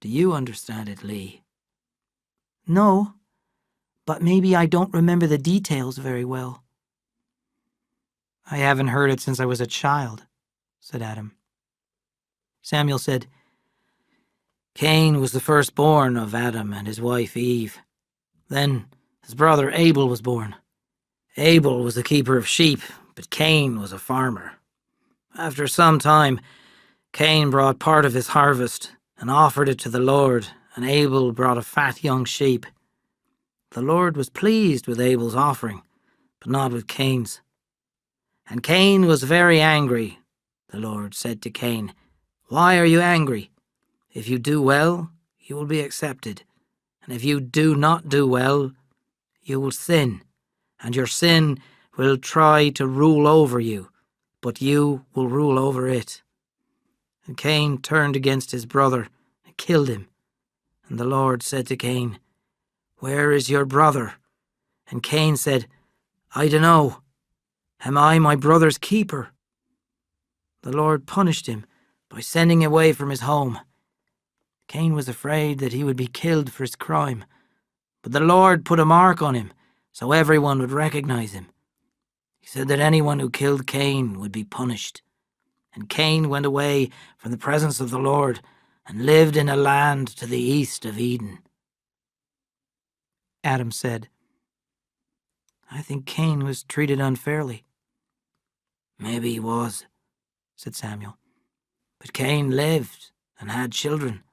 Do you understand it, Lee? No, but maybe I don't remember the details very well. I haven't heard it since I was a child, said Adam. Samuel said, Cain was the firstborn of Adam and his wife Eve. Then his brother Abel was born. Abel was the keeper of sheep, but Cain was a farmer. After some time, Cain brought part of his harvest and offered it to the Lord, and Abel brought a fat young sheep. The Lord was pleased with Abel's offering, but not with Cain's. And Cain was very angry. The Lord said to Cain, Why are you angry? If you do well, you will be accepted. And if you do not do well, you will sin. And your sin will try to rule over you, but you will rule over it. And Cain turned against his brother and killed him. And the Lord said to Cain, Where is your brother? And Cain said, I dunno. Am I my brother's keeper? The Lord punished him by sending him away from his home. Cain was afraid that he would be killed for his crime, but the Lord put a mark on him so everyone would recognize him. He said that anyone who killed Cain would be punished. And Cain went away from the presence of the Lord and lived in a land to the east of Eden. Adam said, I think Cain was treated unfairly. Maybe he was, said Samuel. But Cain lived and had children,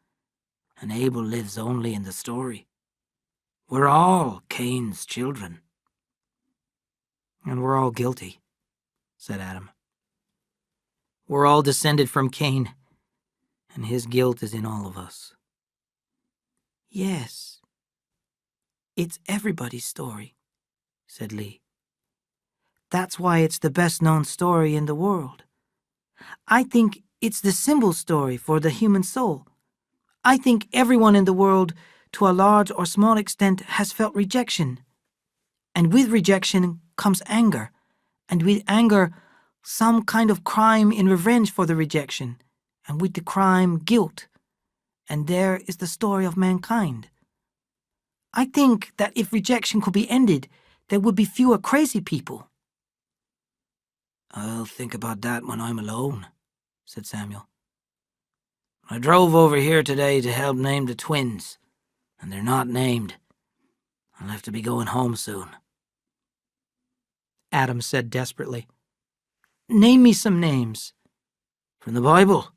and Abel lives only in the story. We're all Cain's children. And we're all guilty, said Adam. We're all descended from Cain, and his guilt is in all of us. Yes, it's everybody's story, said Lee. That's why it's the best-known story in the world. I think it's the symbol story for the human soul. I think everyone in the world, to a large or small extent, has felt rejection. And with rejection comes anger, and with anger, some kind of crime in revenge for the rejection, and with the crime, guilt. And there is the story of mankind. I think that if rejection could be ended, there would be fewer crazy people. I'll think about that when I'm alone, said Samuel. I drove over here today to help name the twins, and they're not named. I'll have to be going home soon. Adam said desperately, Name me some names. From the Bible?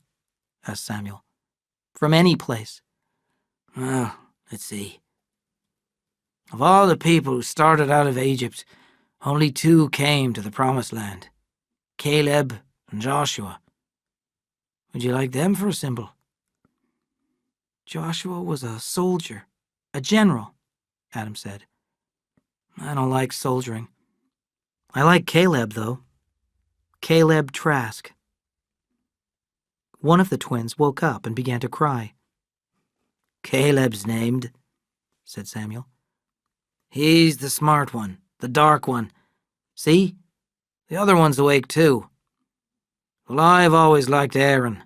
Asked Samuel. From any place. Well, let's see. Of all the people who started out of Egypt, only 2 came to the Promised Land, Caleb and Joshua. Would you like them for a symbol? Joshua was a soldier, a general, Adam said. I don't like soldiering. I like Caleb, though. Caleb Trask. One of the twins woke up and began to cry. Caleb's named, said Samuel. He's the smart one, the dark one. See? The other one's awake too. Well, I've always liked Aaron,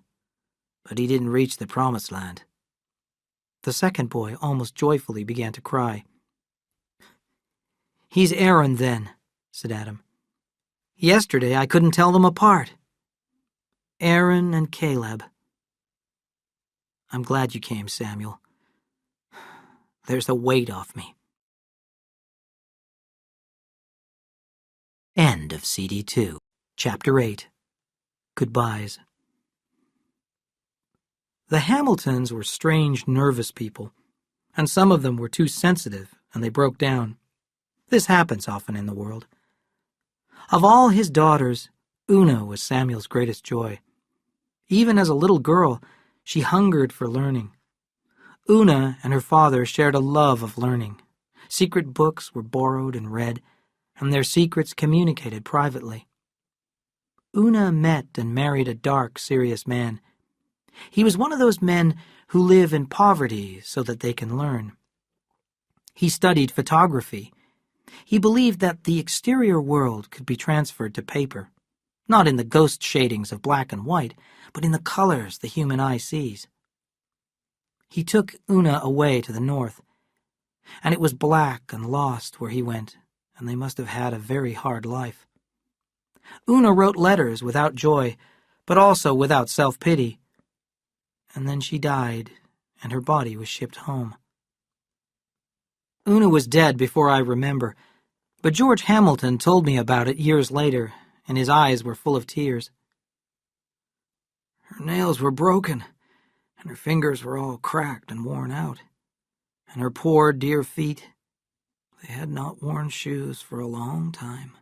but he didn't reach the Promised Land. The second boy almost joyfully began to cry. He's Aaron, then, said Adam. Yesterday I couldn't tell them apart. Aaron and Caleb. I'm glad you came, Samuel. There's a weight off me. End of CD 2, Chapter 8. Goodbyes. The Hamiltons were strange, nervous people, and some of them were too sensitive, and they broke down. This happens often in the world. Of all his daughters, Una was Samuel's greatest joy. Even as a little girl, she hungered for learning. Una and her father shared a love of learning. Secret books were borrowed and read, and their secrets communicated privately. Una met and married a dark, serious man. He was one of those men who live in poverty so that they can learn. He studied photography. He believed that the exterior world could be transferred to paper. not in the ghost shadings of black and white, but in the colors the human eye sees. He took Una away to the north, and it was black and lost where he went, and they must have had a very hard life. Una wrote letters without joy, but also without self-pity, and then she died, and her body was shipped home. Una was dead before I remember, but George Hamilton told me about it years later, and his eyes were full of tears. Her nails were broken, and her fingers were all cracked and worn out, and her poor dear feet, they had not worn shoes for a long time.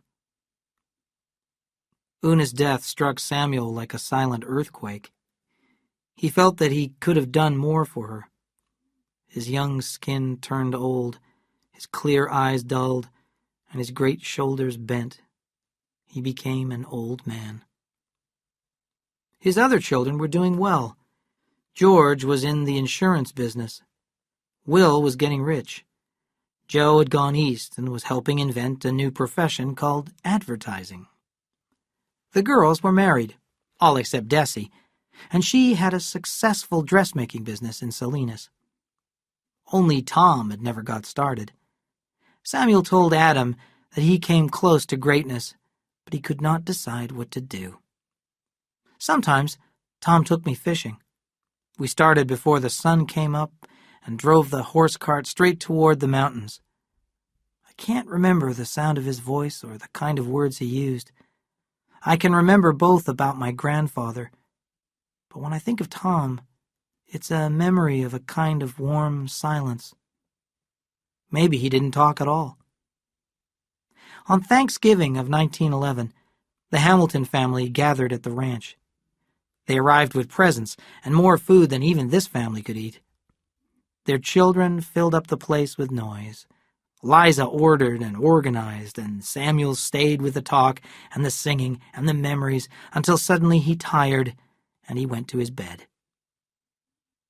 Una's death struck Samuel like a silent earthquake. He felt that he could have done more for her. His young skin turned old, his clear eyes dulled, and his great shoulders bent. He became an old man. His other children were doing well. George was in the insurance business. Will was getting rich. Joe had gone east and was helping invent a new profession called advertising. The girls were married, all except Desi, and she had a successful dressmaking business in Salinas. Only Tom had never got started. Samuel told Adam that he came close to greatness, but he could not decide what to do. Sometimes Tom took me fishing. We started before the sun came up and drove the horse cart straight toward the mountains. I can't remember the sound of his voice or the kind of words he used. I can remember both about my grandfather, but when I think of Tom, it's a memory of a kind of warm silence. Maybe he didn't talk at all. On Thanksgiving of 1911, the Hamilton family gathered at the ranch. They arrived with presents and more food than even this family could eat. Their children filled up the place with noise. Liza ordered and organized, and Samuel stayed with the talk and the singing and the memories until suddenly he tired and he went to his bed.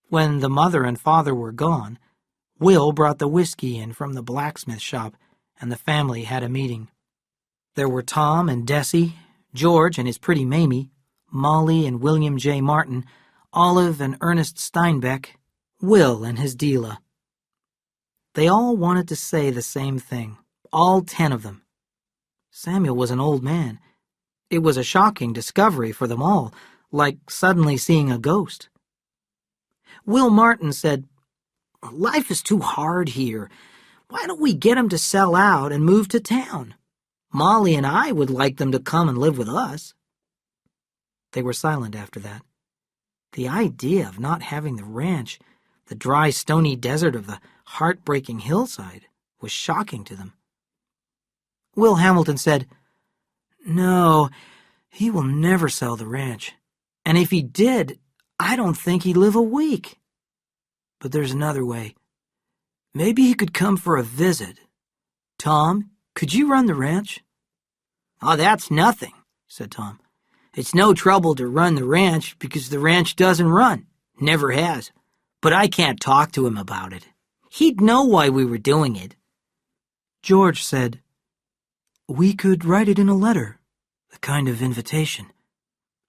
When the mother and father were gone, Will brought the whiskey in from the blacksmith shop, and the family had a meeting. There were Tom and Desi, George and his pretty Mamie, Molly and William J. Martin, Olive and Ernest Steinbeck, Will and his Deela. They all wanted to say the same thing, all 10 of them. Samuel was an old man. It was a shocking discovery for them all, like suddenly seeing a ghost. Will Martin said, "Life is too hard here. Why don't we get 'em to sell out and move to town? Molly and I would like them to come and live with us." They were silent after that. The idea of not having the ranch, the dry, stony desert of the heartbreaking hillside, was shocking to them. Will Hamilton said, "No, he will never sell the ranch. And if he did, I don't think he'd live a week. But there's another way. Maybe he could come for a visit. Tom, could you run the ranch?" "Oh, that's nothing," said Tom. "It's no trouble to run the ranch because the ranch doesn't run. Never has. But I can't talk to him about it. He'd know why we were doing it." George said, "We could write it in a letter, a kind of invitation.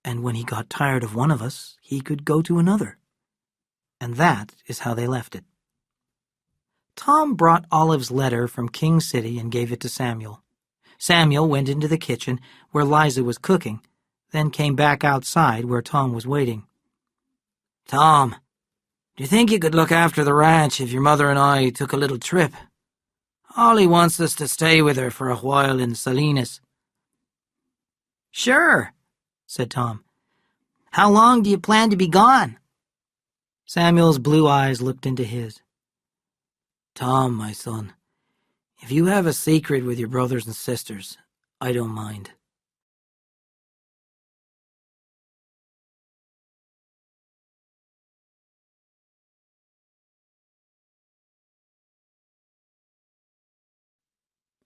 And when he got tired of one of us, he could go to another." And that is how they left it. Tom brought Olive's letter from King City and gave it to Samuel. Samuel went into the kitchen where Liza was cooking, then came back outside where Tom was waiting. "Tom, do you think you could look after the ranch if your mother and I took a little trip? Ollie wants us to stay with her for a while in Salinas." "Sure," said Tom. "How long do you plan to be gone?" Samuel's blue eyes looked into his. "Tom, my son, if you have a secret with your brothers and sisters, I don't mind."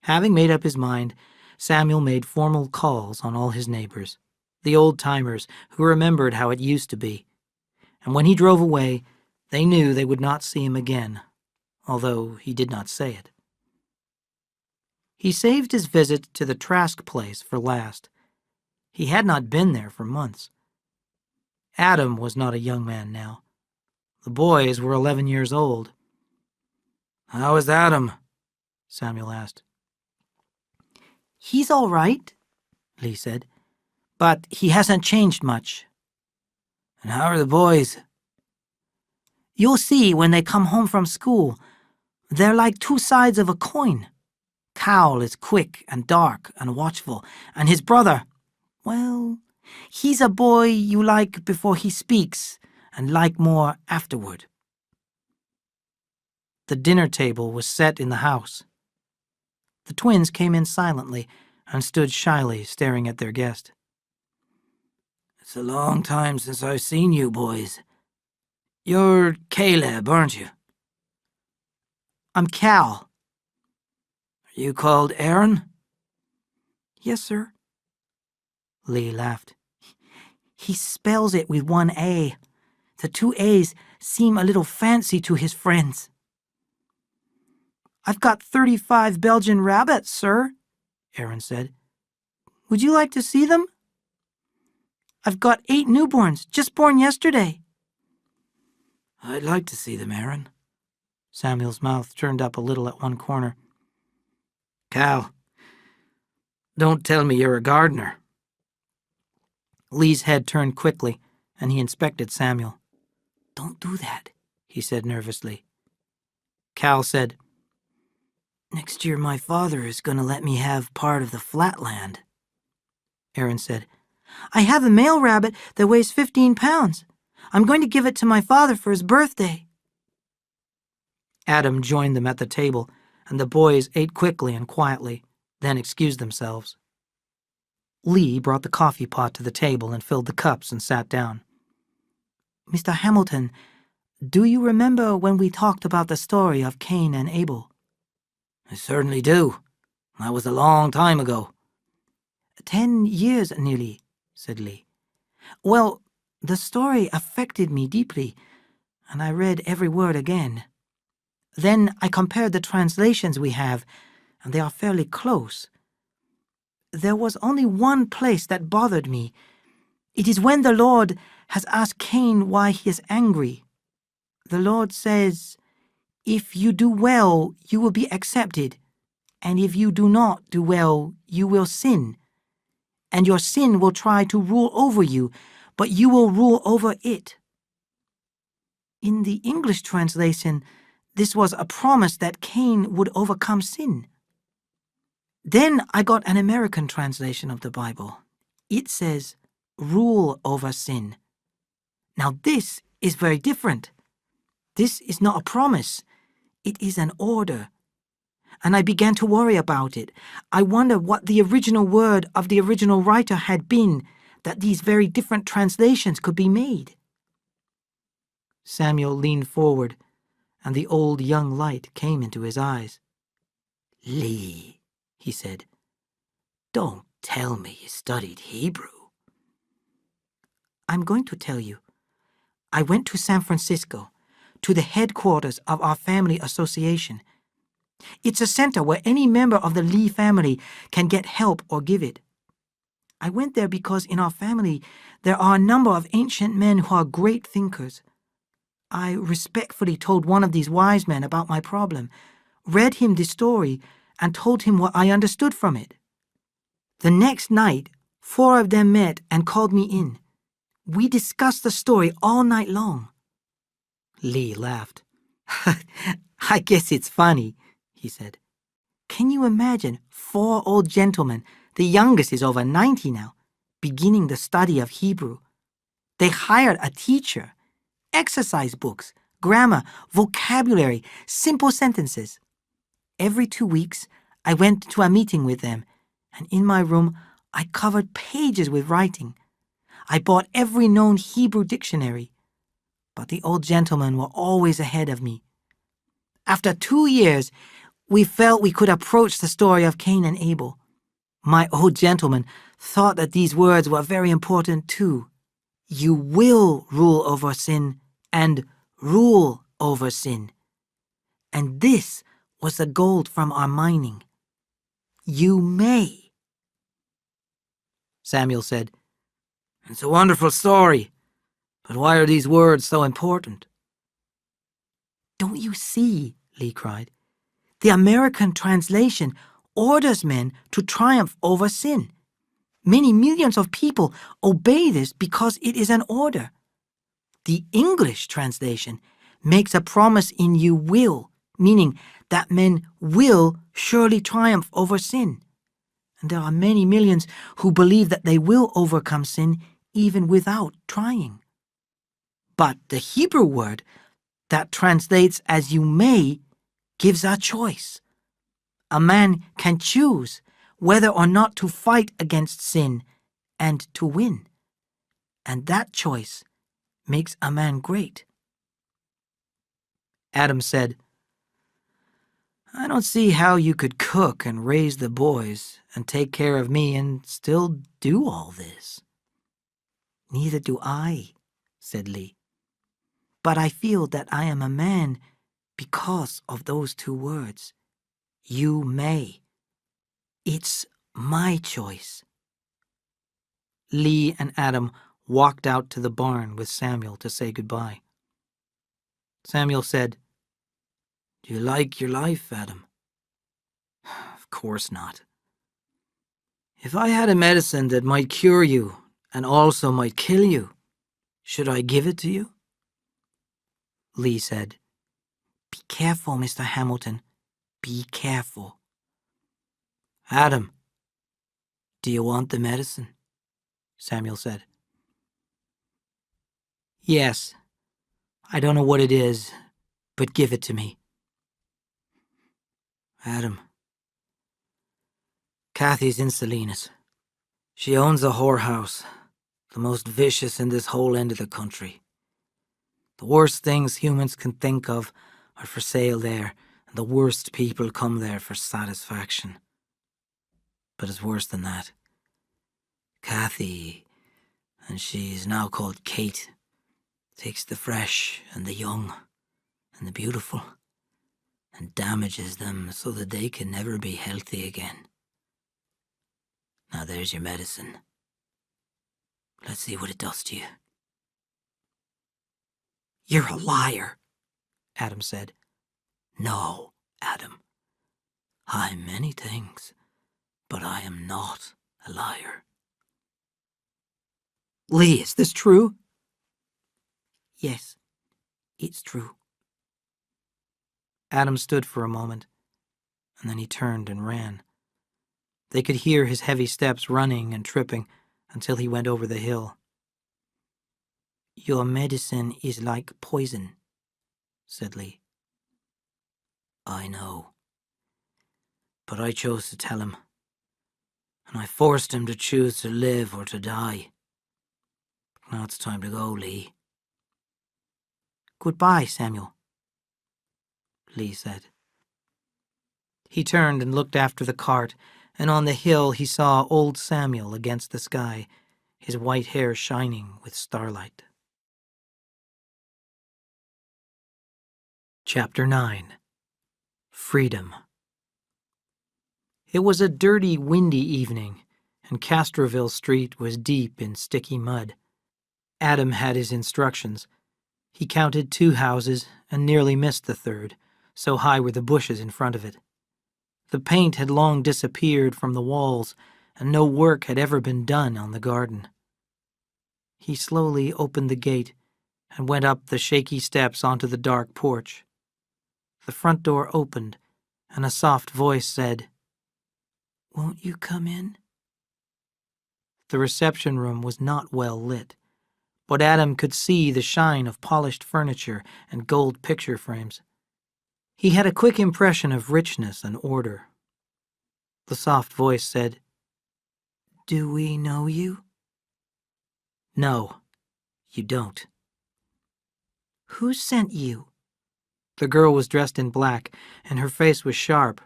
Having made up his mind, Samuel made formal calls on all his neighbors, the old-timers who remembered how it used to be. And when he drove away, they knew they would not see him again, although he did not say it. He saved his visit to the Trask place for last. He had not been there for months. Adam was not a young man now. The boys were 11 years old. "How is Adam?" Samuel asked. He's all right, Lee said, but he hasn't changed much. "And how are the boys?" You'll see when they come home from school. They're like two sides of a coin. Cal is quick and dark and watchful, and his brother, well, he's a boy you like before he speaks and like more afterward. The dinner table was set in the house. The twins came in silently and stood shyly staring at their guest. "It's a long time since I've seen you boys. You're Caleb, aren't you?" I'm Cal. "Are you called Aaron?" Yes, sir. Lee laughed. He spells it with one A. The two A's seem a little fancy to his friends. I've got 35 Belgian rabbits, sir, Aaron said. Would you like to see them? I've got 8 newborns, just born yesterday. "I'd like to see them, Aaron." Samuel's mouth turned up a little at one corner. "Cal, don't tell me you're a gardener." Lee's head turned quickly, and he inspected Samuel. Don't do that, he said nervously. Cal said, Next year my father is going to let me have part of the flatland. Aaron said, I have a male rabbit that weighs 15 pounds. I'm going to give it to my father for his birthday. Adam joined them at the table, and the boys ate quickly and quietly, then excused themselves. Lee brought the coffee pot to the table and filled the cups and sat down. Mr. Hamilton, do you remember when we talked about the story of Cain and Abel? I certainly do. That was a long time ago. 10 years nearly, said Lee. Well, the story affected me deeply, and I read every word again. Then I compared the translations we have, and they are fairly close. There was only one place that bothered me. It is when the Lord has asked Cain why he is angry. The Lord says, if you do well, you will be accepted, and if you do not do well, you will sin. And your sin will try to rule over you, but you will rule over it. In the English translation, this was a promise that Cain would overcome sin. Then I got an American translation of the Bible. It says, rule over sin. Now this is very different. This is not a promise. It is an order. And I began to worry about it. I wonder what the original word of the original writer had been, that these very different translations could be made. Samuel leaned forward, and the old young light came into his eyes. Lee, he said, don't tell me you studied Hebrew. I'm going to tell you. I went to San Francisco, to the headquarters of our family association. It's a center where any member of the Lee family can get help or give it. I went there because in our family there are a number of ancient men who are great thinkers. I respectfully told one of these wise men about my problem, read him the story, and told him what I understood from it. The next night, 4 of them met and called me in. We discussed the story all night long. Lee laughed. I guess it's funny, he said. Can you imagine 4 old gentlemen, the youngest is over 90 now, beginning the study of Hebrew? They hired a teacher, exercise books, grammar, vocabulary, simple sentences. Every 2 weeks, I went to a meeting with them, and in my room, I covered pages with writing. I bought every known Hebrew dictionary, but the old gentlemen were always ahead of me. After 2 years, we felt we could approach the story of Cain and Abel. My old gentleman thought that these words were very important too. You will rule over sin and rule over sin. And this was the gold from our mining. You may. Samuel said. "It's a wonderful story, but why are these words so important?" Don't you see, Lee cried. The American translation orders men to triumph over sin. Many millions of people obey this because it is an order. The English translation makes a promise in "you will," meaning that men will surely triumph over sin. And there are many millions who believe that they will overcome sin even without trying. But the Hebrew word that translates as "you may" gives a choice. A man can choose whether or not to fight against sin and to win. And that choice makes a man great. Adam said, "I don't see how you could cook and raise the boys and take care of me and still do all this." Neither do I, said Lee. But I feel that I am a man because of those two words. You may. It's my choice. Lee and Adam walked out to the barn with Samuel to say goodbye. Samuel said, "Do you like your life, Adam?" "Of course not. If I had a medicine that might cure you and also might kill you, should I give it to you?" Lee said, "Be careful, Mr. Hamilton. Be careful." "Adam, do you want the medicine?" Samuel said. "Yes. I don't know what it is, but give it to me." "Adam, Kathy's in Salinas. She owns a whorehouse, the most vicious in this whole end of the country. The worst things humans can think of are for sale there, and the worst people come there for satisfaction. But it's worse than that. Kathy, and she's now called Kate, takes the fresh and the young and the beautiful and damages them so that they can never be healthy again. Now there's your medicine. Let's see what it does to you." You're a liar, Adam said. No, Adam. I'm many things, but I am not a liar. Lee, is this true? Yes, it's true. Adam stood for a moment, and then he turned and ran. They could hear his heavy steps running and tripping until he went over the hill. Your medicine is like poison, said Lee. I know. But I chose to tell him, and I forced him to choose to live or to die. Now it's time to go, Lee. Goodbye, Samuel, Lee said. He turned and looked after the cart, and on the hill he saw old Samuel against the sky, his white hair shining with starlight. Chapter 9. Freedom. It was a dirty, windy evening, and Castroville Street was deep in sticky mud. Adam had his instructions. He counted 2 houses and nearly missed the third, so high were the bushes in front of it. The paint had long disappeared from the walls, and no work had ever been done on the garden. He slowly opened the gate and went up the shaky steps onto the dark porch. The front door opened, and a soft voice said, "Won't you come in?" The reception room was not well lit, but Adam could see the shine of polished furniture and gold picture frames. He had a quick impression of richness and order. The soft voice said, "Do we know you?" "No, you don't." "Who sent you?" The girl was dressed in black, and her face was sharp,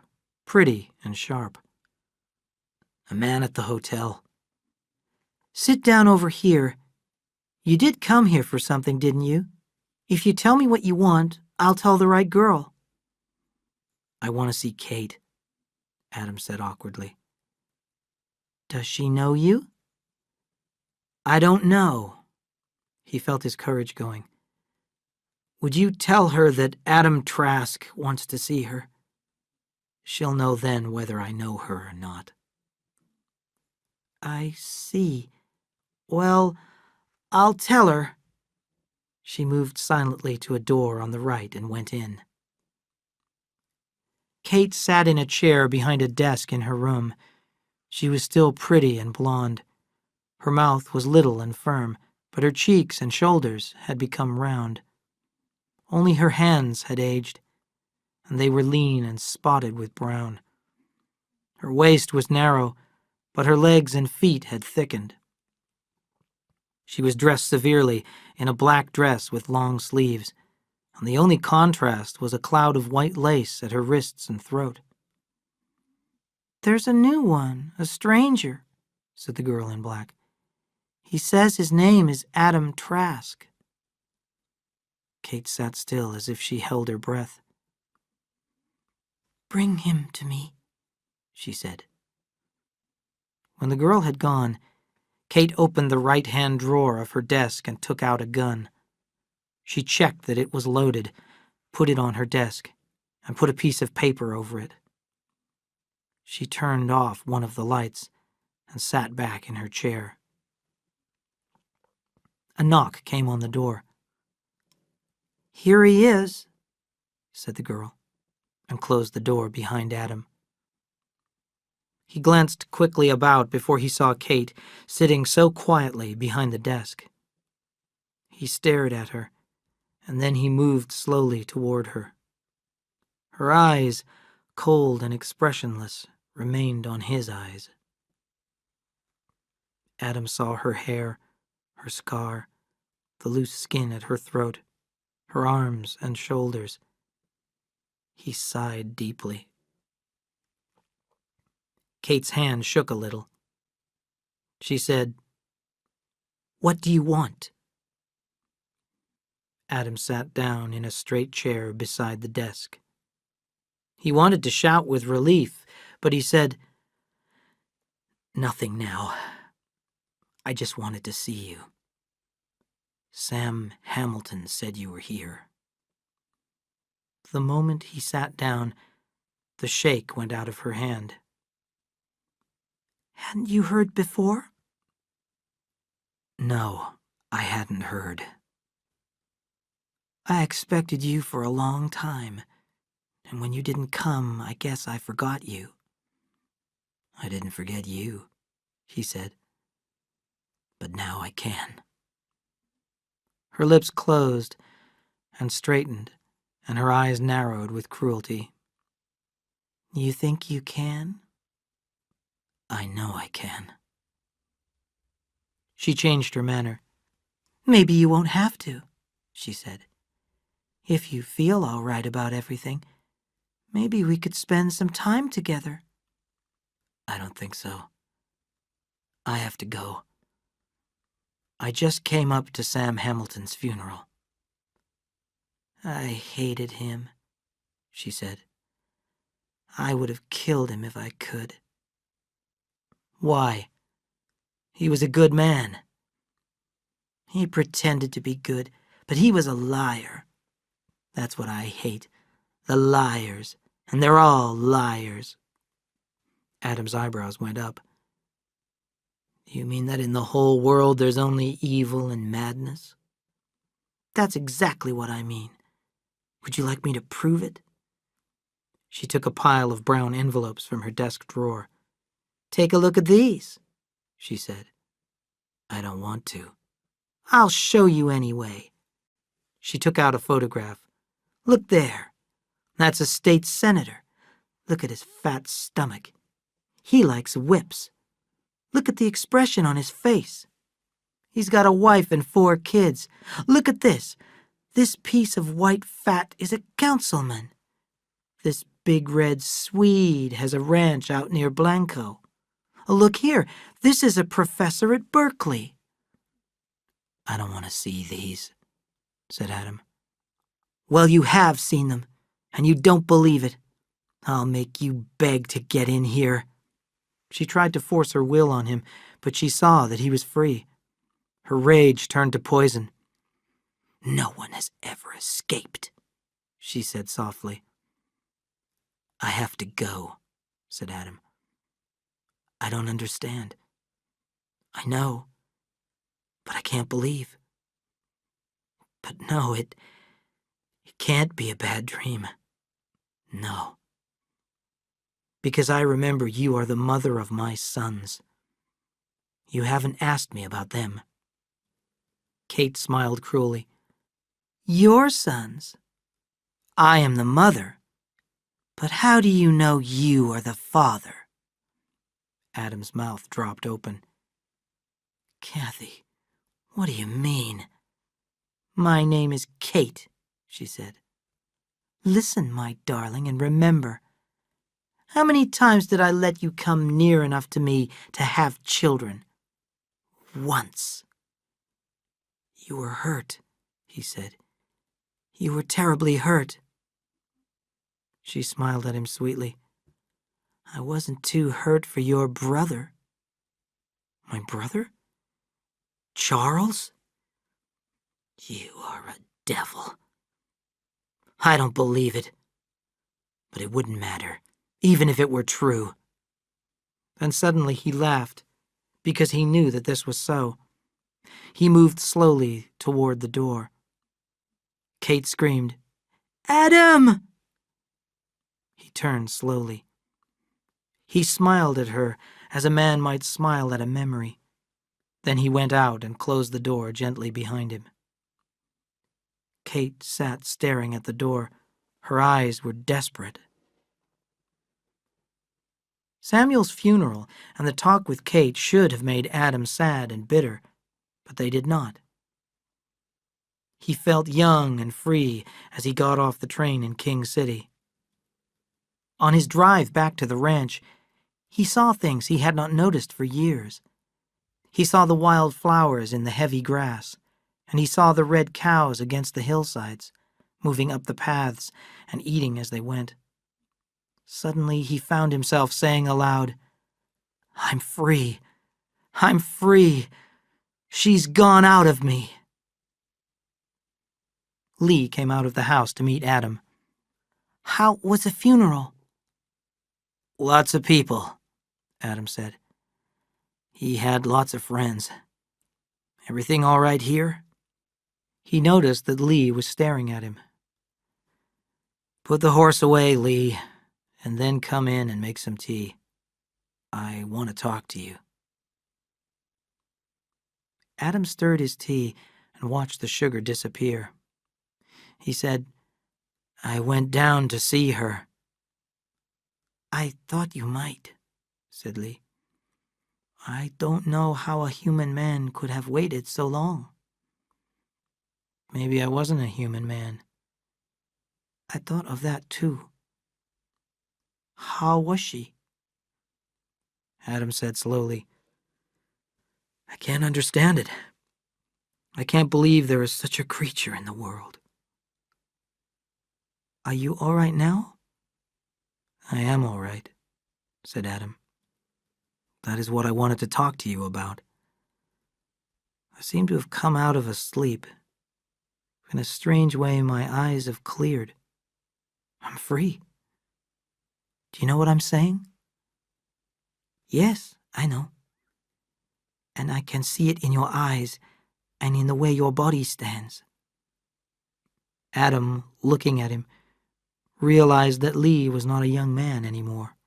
pretty and sharp. "A man at the hotel." "Sit down over here. You did come here for something, didn't you? If you tell me what you want, I'll tell the right girl." "I want to see Kate," Adam said awkwardly. "Does she know you?" I don't know. He felt his courage going. Would you tell her that Adam Trask wants to see her? She'll know then whether I know her or not. I see. Well, I'll tell her. She moved silently to a door on the right and went in. Kate sat in a chair behind a desk in her room. She was still pretty and blonde. Her mouth was little and firm, but her cheeks and shoulders had become round. Only her hands had aged, and they were lean and spotted with brown. Her waist was narrow, but her legs and feet had thickened. She was dressed severely in a black dress with long sleeves, and the only contrast was a cloud of white lace at her wrists and throat. There's a new one, a stranger, said the girl in black. He says his name is Adam Trask. Kate sat still as if she held her breath. Bring him to me, she said. When the girl had gone, Kate opened the right-hand drawer of her desk and took out a gun. She checked that it was loaded, put it on her desk, and put a piece of paper over it. She turned off one of the lights and sat back in her chair. A knock came on the door. Here he is, said the girl, and closed the door behind Adam. He glanced quickly about before he saw Kate sitting so quietly behind the desk. He stared at her, and then he moved slowly toward her. Her eyes, cold and expressionless, remained on his eyes. Adam saw her hair, her scar, the loose skin at her throat, her arms and shoulders. He sighed deeply. Kate's hand shook a little. She said, "What do you want?" Adam sat down in a straight chair beside the desk. He wanted to shout with relief, but he said, "Nothing now. I just wanted to see you. Sam Hamilton said you were here." The moment he sat down, the shake went out of her hand. Hadn't you heard before? No, I hadn't heard. I expected you for a long time, and when you didn't come, I guess I forgot you. I didn't forget you, he said. But now I can. Her lips closed and straightened, and her eyes narrowed with cruelty. You think you can? I know I can. She changed her manner. Maybe you won't have to, she said. If you feel all right about everything, maybe we could spend some time together. I don't think so. I have to go. I just came up to Sam Hamilton's funeral. I hated him, she said. I would have killed him if I could. Why? He was a good man. He pretended to be good, but he was a liar. That's what I hate. The liars. And they're all liars. Adam's eyebrows went up. You mean that in the whole world there's only evil and madness? That's exactly what I mean. Would you like me to prove it? She took a pile of brown envelopes from her desk drawer. Take a look at these, she said. I don't want to. I'll show you anyway. She took out a photograph. Look there. That's a state senator. Look at his fat stomach. He likes whips. Look at the expression on his face. He's got a wife and 4 kids. Look at this. This piece of white fat is a councilman. This big red Swede has a ranch out near Blanco. Look here. This is a professor at Berkeley. I don't want to see these, said Adam. Well, you have seen them, and you don't believe it. I'll make you beg to get in here. She tried to force her will on him, but she saw that he was free. Her rage turned to poison. "No one has ever escaped," she said softly. "I have to go," said Adam. "I don't understand. I know, but I can't believe. But no, it can't be a bad dream. No. Because I remember you are the mother of my sons. You haven't asked me about them." Kate smiled cruelly. Your sons? I am the mother. But how do you know you are the father? Adam's mouth dropped open. Kathy, what do you mean? "My name is Kate," she said. Listen, my darling, and remember. How many times did I let you come near enough to me to have children? Once. "You were hurt," he said. You were terribly hurt. She smiled at him sweetly. I wasn't too hurt for your brother. "My brother? Charles? You are a devil." I don't believe it. But it wouldn't matter, even if it were true." Then suddenly he laughed, because he knew that this was so. He moved slowly toward the door. Kate screamed, Adam! He turned slowly. He smiled at her as a man might smile at a memory. Then he went out and closed the door gently behind him. Kate sat staring at the door. Her eyes were desperate. Samuel's funeral and the talk with Kate should have made Adam sad and bitter, but they did not. He felt young and free as he got off the train in King City. On his drive back to the ranch, he saw things he had not noticed for years. He saw the wild flowers in the heavy grass, and he saw the red cows against the hillsides, moving up the paths and eating as they went. Suddenly he found himself saying aloud, "I'm free. I'm free. She's gone out of me." Lee came out of the house to meet Adam. How was the funeral? "Lots of people," Adam said. "He had lots of friends. Everything all right here?" He noticed that Lee was staring at him. "Put the horse away, Lee, and then come in and make some tea. I want to talk to you." Adam stirred his tea and watched the sugar disappear. He said, "I went down to see her." I thought you might, said Lee. I don't know how a human man could have waited so long. Maybe I wasn't a human man. I thought of that too. How was she? Adam said slowly, "I can't understand it. I can't believe there is such a creature in the world." Are you all right now? "I am all right," said Adam. "That is what I wanted to talk to you about. I seem to have come out of a sleep. In a strange way, my eyes have cleared. I'm free. Do you know what I'm saying?" Yes, I know. And I can see it in your eyes and in the way your body stands. Adam, looking at him, realized that Lee was not a young man anymore.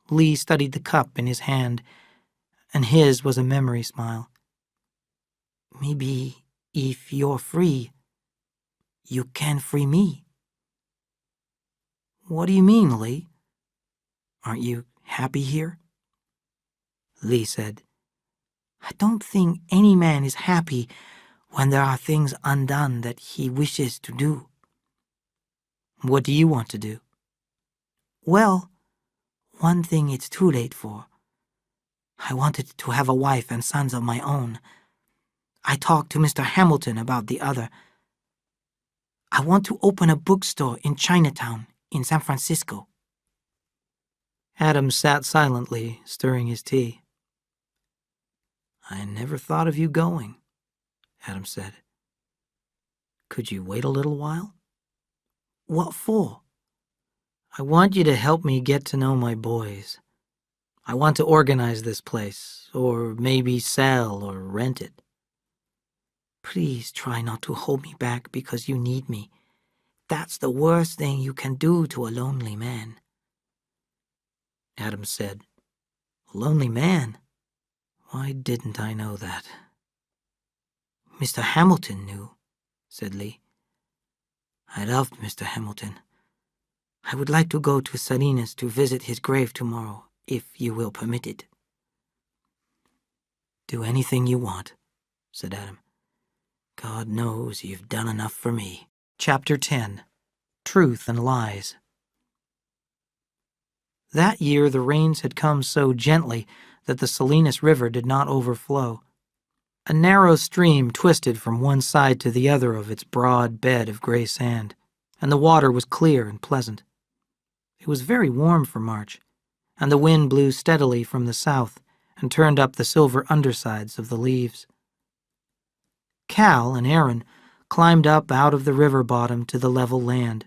Lee studied the cup in his hand, and his was a memory smile. Maybe if you're free, you can free me. What do you mean, Lee? Aren't you happy here? Lee said, I don't think any man is happy when there are things undone that he wishes to do. What do you want to do? Well, one thing it's too late for. I wanted to have a wife and sons of my own. I talked to Mr. Hamilton about the other. I want to open a bookstore in Chinatown, in San Francisco. Adam sat silently, stirring his tea. I never thought of you going, Adam said. Could you wait a little while? What for? I want you to help me get to know my boys. I want to organize this place, or maybe sell or rent it. Please try not to hold me back because you need me. That's the worst thing you can do to a lonely man. Adam said, A lonely man? Why didn't I know that? Mr. Hamilton knew, said Lee. I loved Mr. Hamilton. I would like to go to Salinas to visit his grave tomorrow, if you will permit it. Do anything you want, said Adam. God knows you've done enough for me. Chapter 10. Truth and Lies. That year the rains had come so gently that the Salinas River did not overflow. A narrow stream twisted from one side to the other of its broad bed of gray sand, and the water was clear and pleasant. It was very warm for March, and the wind blew steadily from the south and turned up the silver undersides of the leaves. Cal and Aaron climbed up out of the river bottom to the level land.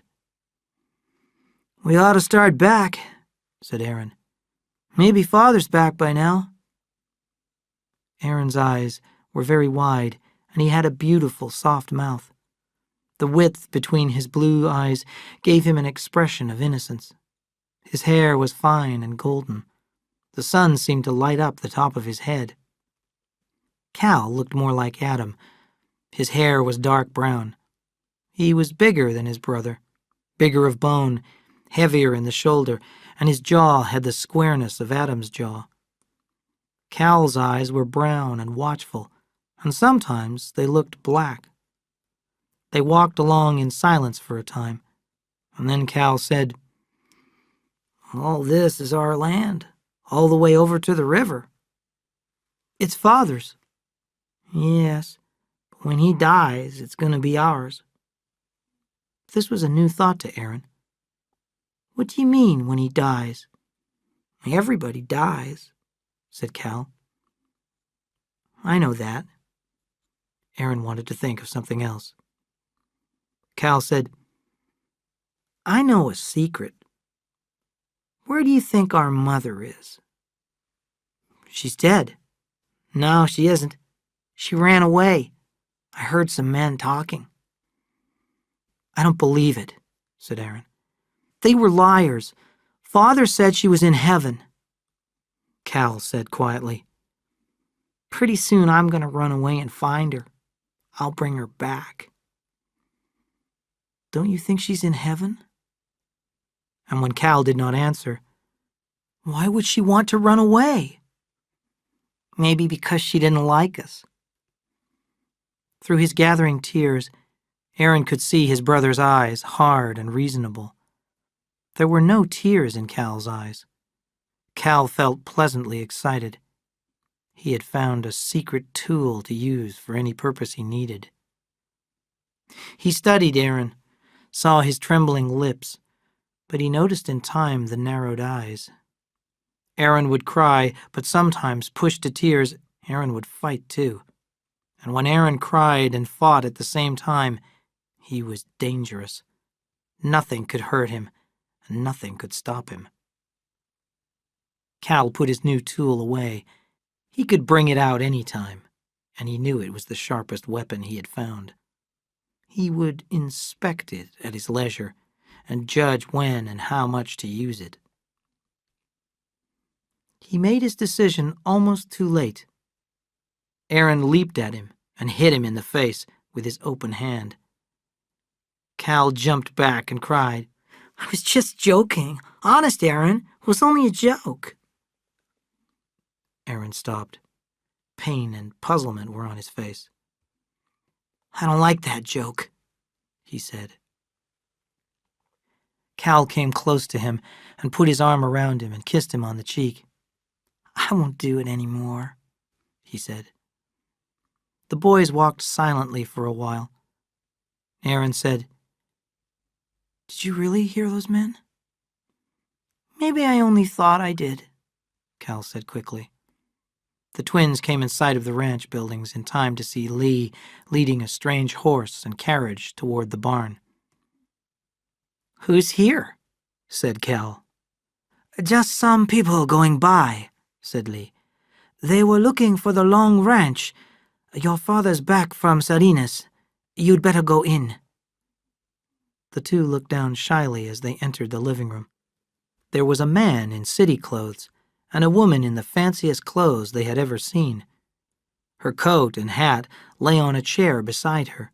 We ought to start back, said Aaron. Maybe Father's back by now. Aaron's eyes were very wide, and he had a beautiful, soft mouth. The width between his blue eyes gave him an expression of innocence. His hair was fine and golden. The sun seemed to light up the top of his head. Cal looked more like Adam. His hair was dark brown. He was bigger than his brother, bigger of bone, heavier in the shoulder, and his jaw had the squareness of Adam's jaw. Cal's eyes were brown and watchful, and sometimes they looked black. They walked along in silence for a time, and then Cal said, All this is our land, all the way over to the river. It's Father's. Yes, but when he dies, it's going to be ours. This was a new thought to Aaron. What do you mean, when he dies? Everybody dies, said Cal. I know that. Aaron wanted to think of something else. Cal said, I know a secret. Where do you think our mother is? She's dead. No, she isn't. She ran away. I heard some men talking. I don't believe it, said Aaron. They were liars. Father said she was in heaven. Cal said quietly, Pretty soon I'm going to run away and find her. I'll bring her back. Don't you think she's in heaven? And when Cal did not answer, Why would she want to run away? Maybe because she didn't like us. Through his gathering tears, Aaron could see his brother's eyes, hard and reasonable. There were no tears in Cal's eyes. Cal felt pleasantly excited. He had found a secret tool to use for any purpose he needed. He studied Aaron, saw his trembling lips, but he noticed in time the narrowed eyes. Aaron would cry, but sometimes, pushed to tears, Aaron would fight too. And when Aaron cried and fought at the same time, he was dangerous. Nothing could hurt him, and nothing could stop him. Cal put his new tool away. He could bring it out any time, and he knew it was the sharpest weapon he had found. He would inspect it at his leisure and judge when and how much to use it. He made his decision almost too late. Aaron leaped at him and hit him in the face with his open hand. Cal jumped back and cried, I was just joking. Honest, Aaron, it was only a joke. Aaron stopped. Pain and puzzlement were on his face. I don't like that joke, he said. Cal came close to him and put his arm around him and kissed him on the cheek. I won't do it anymore, he said. The boys walked silently for a while. Aaron said, Did you really hear those men? Maybe I only thought I did, Cal said quickly. The twins came in sight of the ranch buildings in time to see Lee leading a strange horse and carriage toward the barn. "Who's here?" said Cal. "Just some people going by," said Lee. "They were looking for the Long Ranch. Your father's back from Salinas. You'd better go in." The two looked down shyly as they entered the living room. There was a man in city clothes and a woman in the fanciest clothes they had ever seen. Her coat and hat lay on a chair beside her,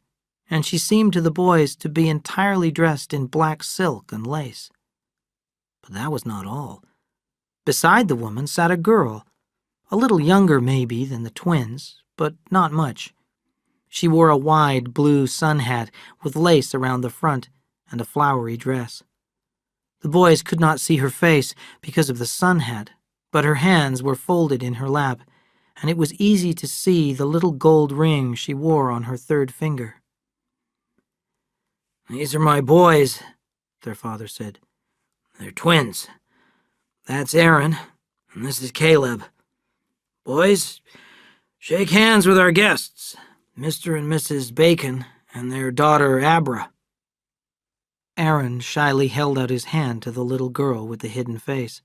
and she seemed to the boys to be entirely dressed in black silk and lace. But that was not all. Beside the woman sat a girl, a little younger maybe than the twins, but not much. She wore a wide blue sun hat with lace around the front and a flowery dress. The boys could not see her face because of the sun hat, but her hands were folded in her lap, and it was easy to see the little gold ring she wore on her third finger. "These are my boys," their father said. "They're twins. That's Aaron, and this is Caleb. Boys, shake hands with our guests, Mr. and Mrs. Bacon and their daughter Abra." Aaron shyly held out his hand to the little girl with the hidden face,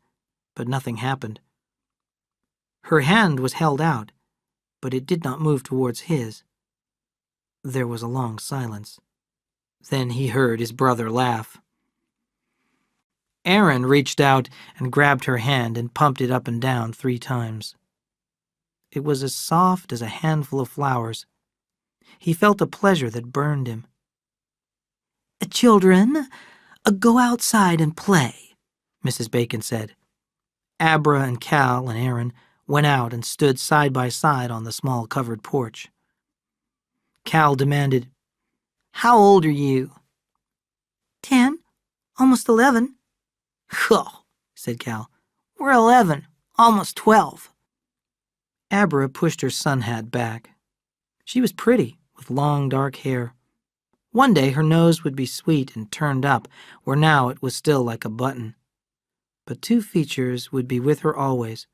but nothing happened. Her hand was held out, but it did not move towards his. There was a long silence. Then he heard his brother laugh. Aaron reached out and grabbed her hand and pumped it up and down 3 times. It was as soft as a handful of flowers. He felt a pleasure that burned him. "Children, go outside and play," Mrs. Bacon said. Abra and Cal and Aaron went out and stood side by side on the small covered porch. Cal demanded, "How old are you?" 10, almost 11. "Oh," said Cal. "We're 11, almost 12. Abra pushed her sun hat back. She was pretty, with long dark hair. One day her nose would be sweet and turned up, where now it was still like a button. But 2 features would be with her always.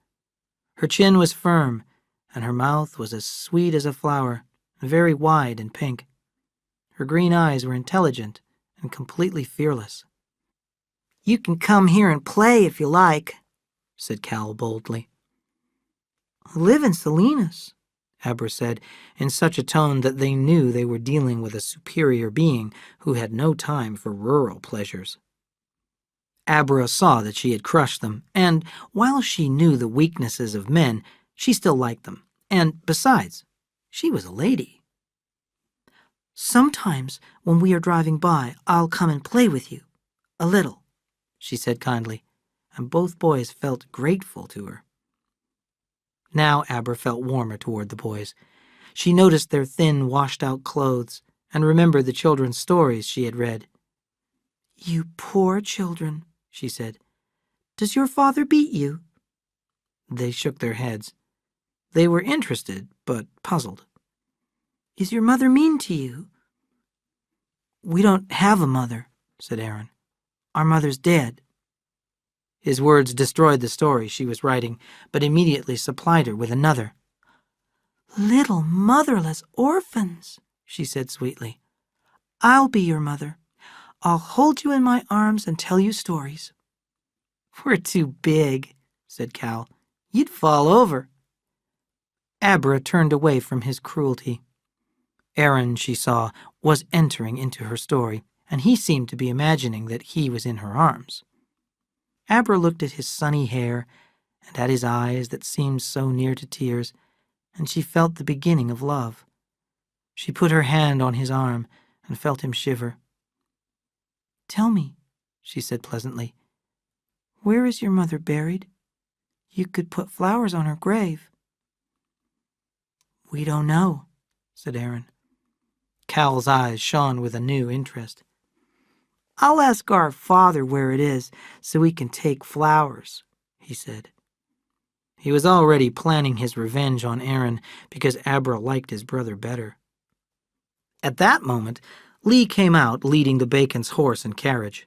Her chin was firm, and her mouth was as sweet as a flower, very wide and pink. Her green eyes were intelligent and completely fearless. "You can come here and play if you like," said Cal boldly. "I live in Salinas," Abra said, in such a tone that they knew they were dealing with a superior being who had no time for rural pleasures. Abra saw that she had crushed them, and while she knew the weaknesses of men, she still liked them, and besides, she was a lady. "Sometimes when we are driving by, I'll come and play with you. A little," she said kindly, and both boys felt grateful to her. Now Abra felt warmer toward the boys. She noticed their thin, washed-out clothes and remembered the children's stories she had read. "You poor children," she said. "Does your father beat you?" They shook their heads. They were interested, but puzzled. "Is your mother mean to you?" "We don't have a mother," said Aaron. "Our mother's dead." His words destroyed the story she was writing, but immediately supplied her with another. "Little motherless orphans," she said sweetly. "I'll be your mother. I'll hold you in my arms and tell you stories." "We're too big," said Cal. "You'd fall over." Abra turned away from his cruelty. Aaron, she saw, was entering into her story, and he seemed to be imagining that he was in her arms. Abra looked at his sunny hair and at his eyes that seemed so near to tears, and she felt the beginning of love. She put her hand on his arm and felt him shiver. "Tell me," she said pleasantly, "where is your mother buried? You could put flowers on her grave." "We don't know," said Aaron. Cal's eyes shone with a new interest. "I'll ask our father where it is so we can take flowers," he said. He was already planning his revenge on Aaron because Abra liked his brother better. At that moment, Lee came out leading the Bacon's horse and carriage.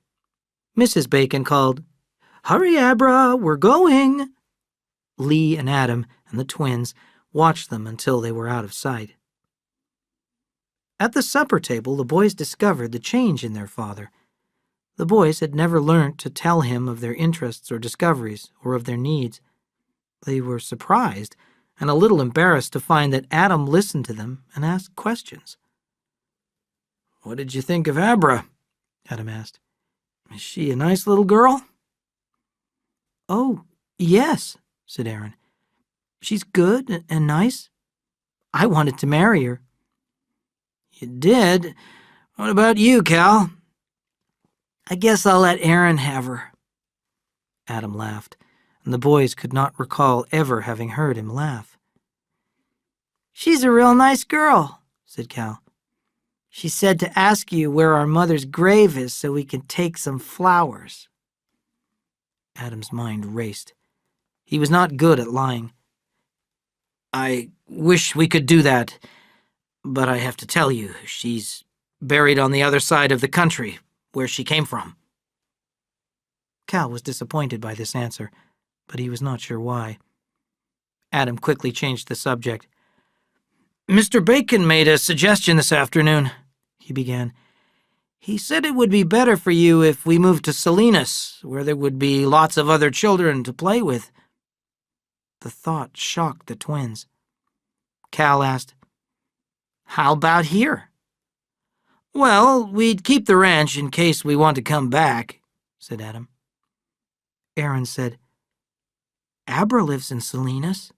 Mrs. Bacon called, "Hurry, Abra, we're going." Lee and Adam and the twins watched them until they were out of sight. At the supper table, the boys discovered the change in their father. The boys had never learned to tell him of their interests or discoveries or of their needs. They were surprised and a little embarrassed to find that Adam listened to them and asked questions. "What did you think of Abra?" Adam asked. "Is she a nice little girl?" "Oh, yes," said Aaron. "She's good and nice. I wanted to marry her." "You did? What about you, Cal?" "I guess I'll let Aaron have her." Adam laughed, and the boys could not recall ever having heard him laugh. "She's a real nice girl," said Cal. "She said to ask you where our mother's grave is so we can take some flowers." Adam's mind raced. He was not good at lying. "I wish we could do that, but I have to tell you, she's buried on the other side of the country, where she came from." Cal was disappointed by this answer, but he was not sure why. Adam quickly changed the subject. "Mr. Bacon made a suggestion this afternoon," he began. "He said it would be better for you if we moved to Salinas, where there would be lots of other children to play with." The thought shocked the twins. Cal asked, "How about here?" "Well, we'd keep the ranch in case we want to come back," said Adam. Aaron said, "Abra lives in Salinas."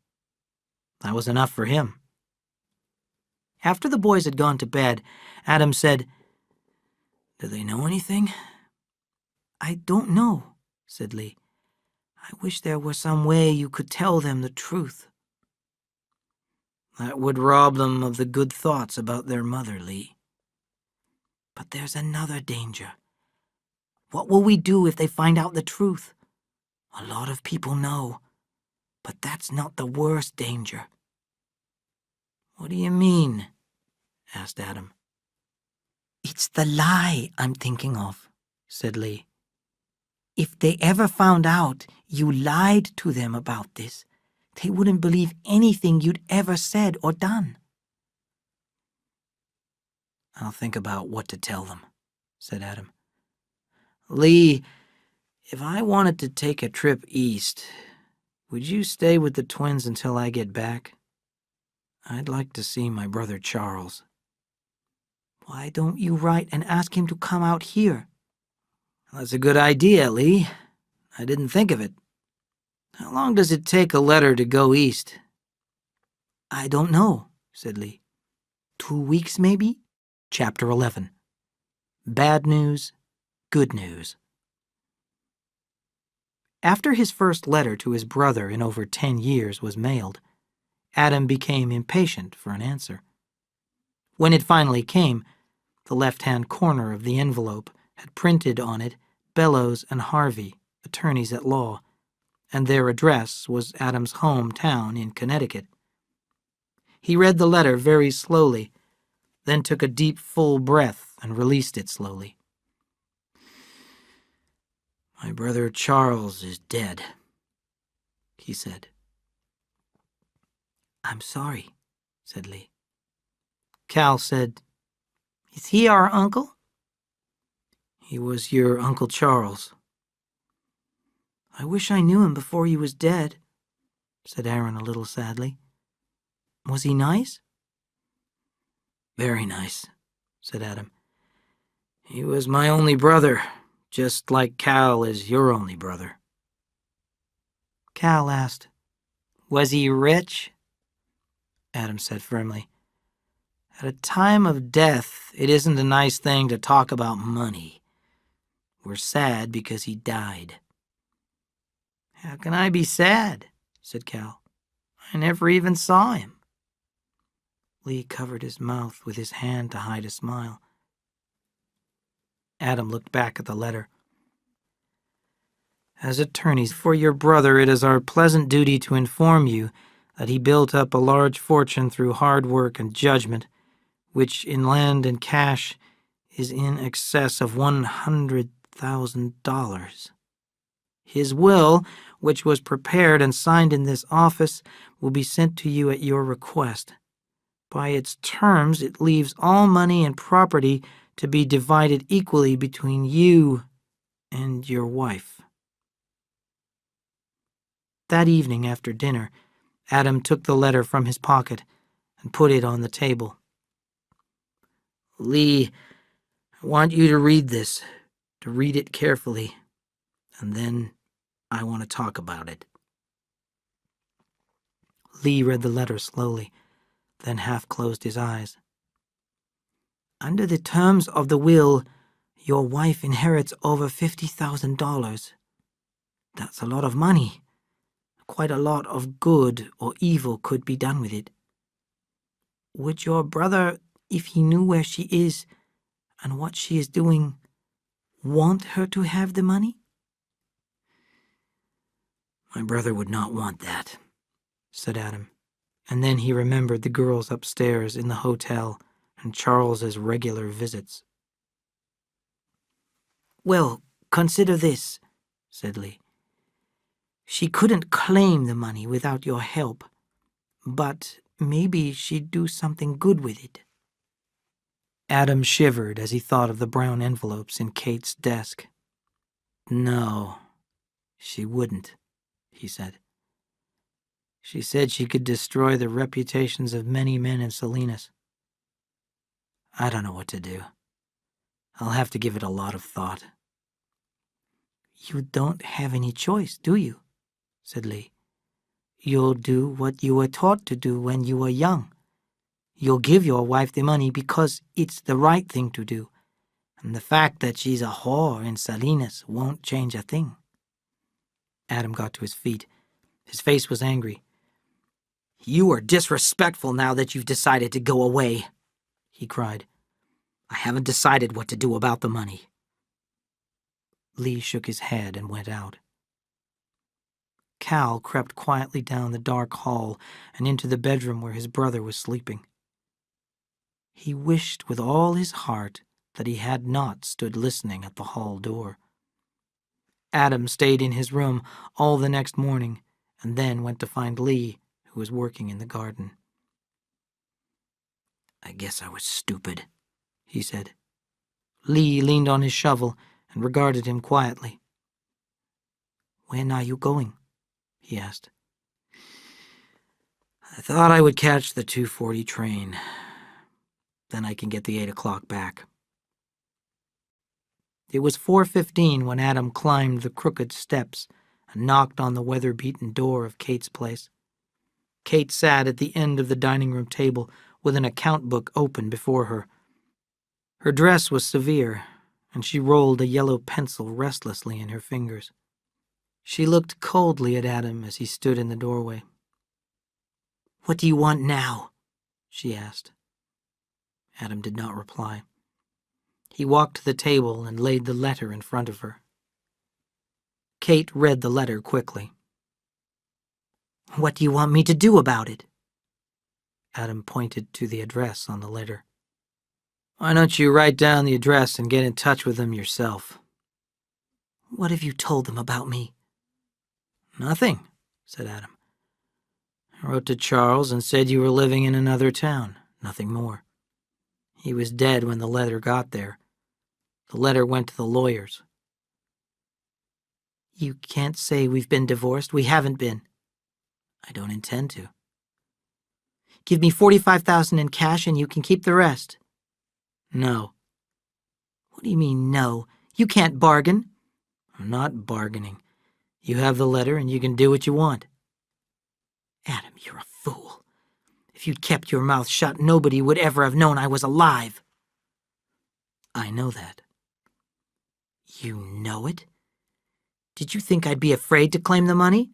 That was enough for him. After the boys had gone to bed, Adam said, "Do they know anything?" "I don't know," said Lee. "I wish there were some way you could tell them the truth." "That would rob them of the good thoughts about their mother, Lee." "But there's another danger. What will we do if they find out the truth? A lot of people know, but that's not the worst danger." "What do you mean?" asked Adam. "It's the lie I'm thinking of," said Lee. "If they ever found out you lied to them about this, they wouldn't believe anything you'd ever said or done." "I'll think about what to tell them," said Adam. "Lee, if I wanted to take a trip east, would you stay with the twins until I get back? I'd like to see my brother Charles." "Why don't you write and ask him to come out here?" "That's a good idea, Lee. I didn't think of it. How long does it take a letter to go east?" "I don't know," said Lee. 2 weeks, maybe?" Chapter 11. Bad News, Good News. After his first letter to his brother in over 10 years was mailed, Adam became impatient for an answer. When it finally came, the left-hand corner of the envelope had printed on it Bellows and Harvey, attorneys at law, and their address was Adam's hometown in Connecticut. He read the letter very slowly, then took a deep, full breath and released it slowly. "My brother Charles is dead," he said. "I'm sorry," said Lee. Cal said, "Is he our uncle?" "He was your Uncle Charles." "I wish I knew him before he was dead," said Aaron a little sadly. "Was he nice?" "Very nice," said Adam. "He was my only brother, just like Cal is your only brother." Cal asked, "Was he rich?" Adam said firmly, "At a time of death, it isn't a nice thing to talk about money. We're sad because he died." "How can I be sad?" said Cal. "I never even saw him." Lee covered his mouth with his hand to hide a smile. Adam looked back at the letter. "As attorneys for your brother, it is our pleasant duty to inform you that he built up a large fortune through hard work and judgment, which in land and cash is in excess of $100,000. His will, which was prepared and signed in this office, will be sent to you at your request. By its terms, it leaves all money and property to be divided equally between you and your wife." That evening after dinner, Adam took the letter from his pocket and put it on the table. "Lee, I want you to read this, to read it carefully, and then I want to talk about it." Lee read the letter slowly, then half closed his eyes. "Under the terms of the will, your wife inherits over $50,000. That's a lot of money. Quite a lot of good or evil could be done with it. Would your brother, if he knew where she is and what she is doing, want her to have the money?" "My brother would not want that," said Adam, and then he remembered the girls upstairs in the hotel and Charles's regular visits. "Well, consider this," said Lee. "She couldn't claim the money without your help, but maybe she'd do something good with it." Adam shivered as he thought of the brown envelopes in Kate's desk. "No, she wouldn't," he said. "She said she could destroy the reputations of many men in Salinas. I don't know what to do. I'll have to give it a lot of thought." "You don't have any choice, do you?" said Lee. "You'll do what you were taught to do when you were young. You'll give your wife the money because it's the right thing to do, and the fact that she's a whore in Salinas won't change a thing." Adam got to his feet. His face was angry. "You are disrespectful now that you've decided to go away," he cried. "I haven't decided what to do about the money." Lee shook his head and went out. Cal crept quietly down the dark hall and into the bedroom where his brother was sleeping. He wished with all his heart that he had not stood listening at the hall door. Adam stayed in his room all the next morning and then went to find Lee, who was working in the garden. "I guess I was stupid," he said. Lee leaned on his shovel and regarded him quietly. "When are you going?" he asked. "I thought I would catch the 2:40 train. Then I can get the 8 o'clock back." It was 4:15 when Adam climbed the crooked steps and knocked on the weather-beaten door of Kate's place. Kate sat at the end of the dining room table with an account book open before her. Her dress was severe, and she rolled a yellow pencil restlessly in her fingers. She looked coldly at Adam as he stood in the doorway. "What do you want now?" she asked. Adam did not reply. He walked to the table and laid the letter in front of her. Kate read the letter quickly. "What do you want me to do about it?" Adam pointed to the address on the letter. "Why don't you write down the address and get in touch with them yourself?" "What have you told them about me?" "Nothing," said Adam. "I wrote to Charles and said you were living in another town, nothing more. He was dead when the letter got there. The letter went to the lawyers." "You can't say we've been divorced. We haven't been." "I don't intend to." "Give me $45,000 in cash and you can keep the rest." "No." "What do you mean, no? You can't bargain." "I'm not bargaining. You have the letter and you can do what you want." "Adam, you're a fool. If you'd kept your mouth shut, nobody would ever have known I was alive." "I know that." "You know it? Did you think I'd be afraid to claim the money?"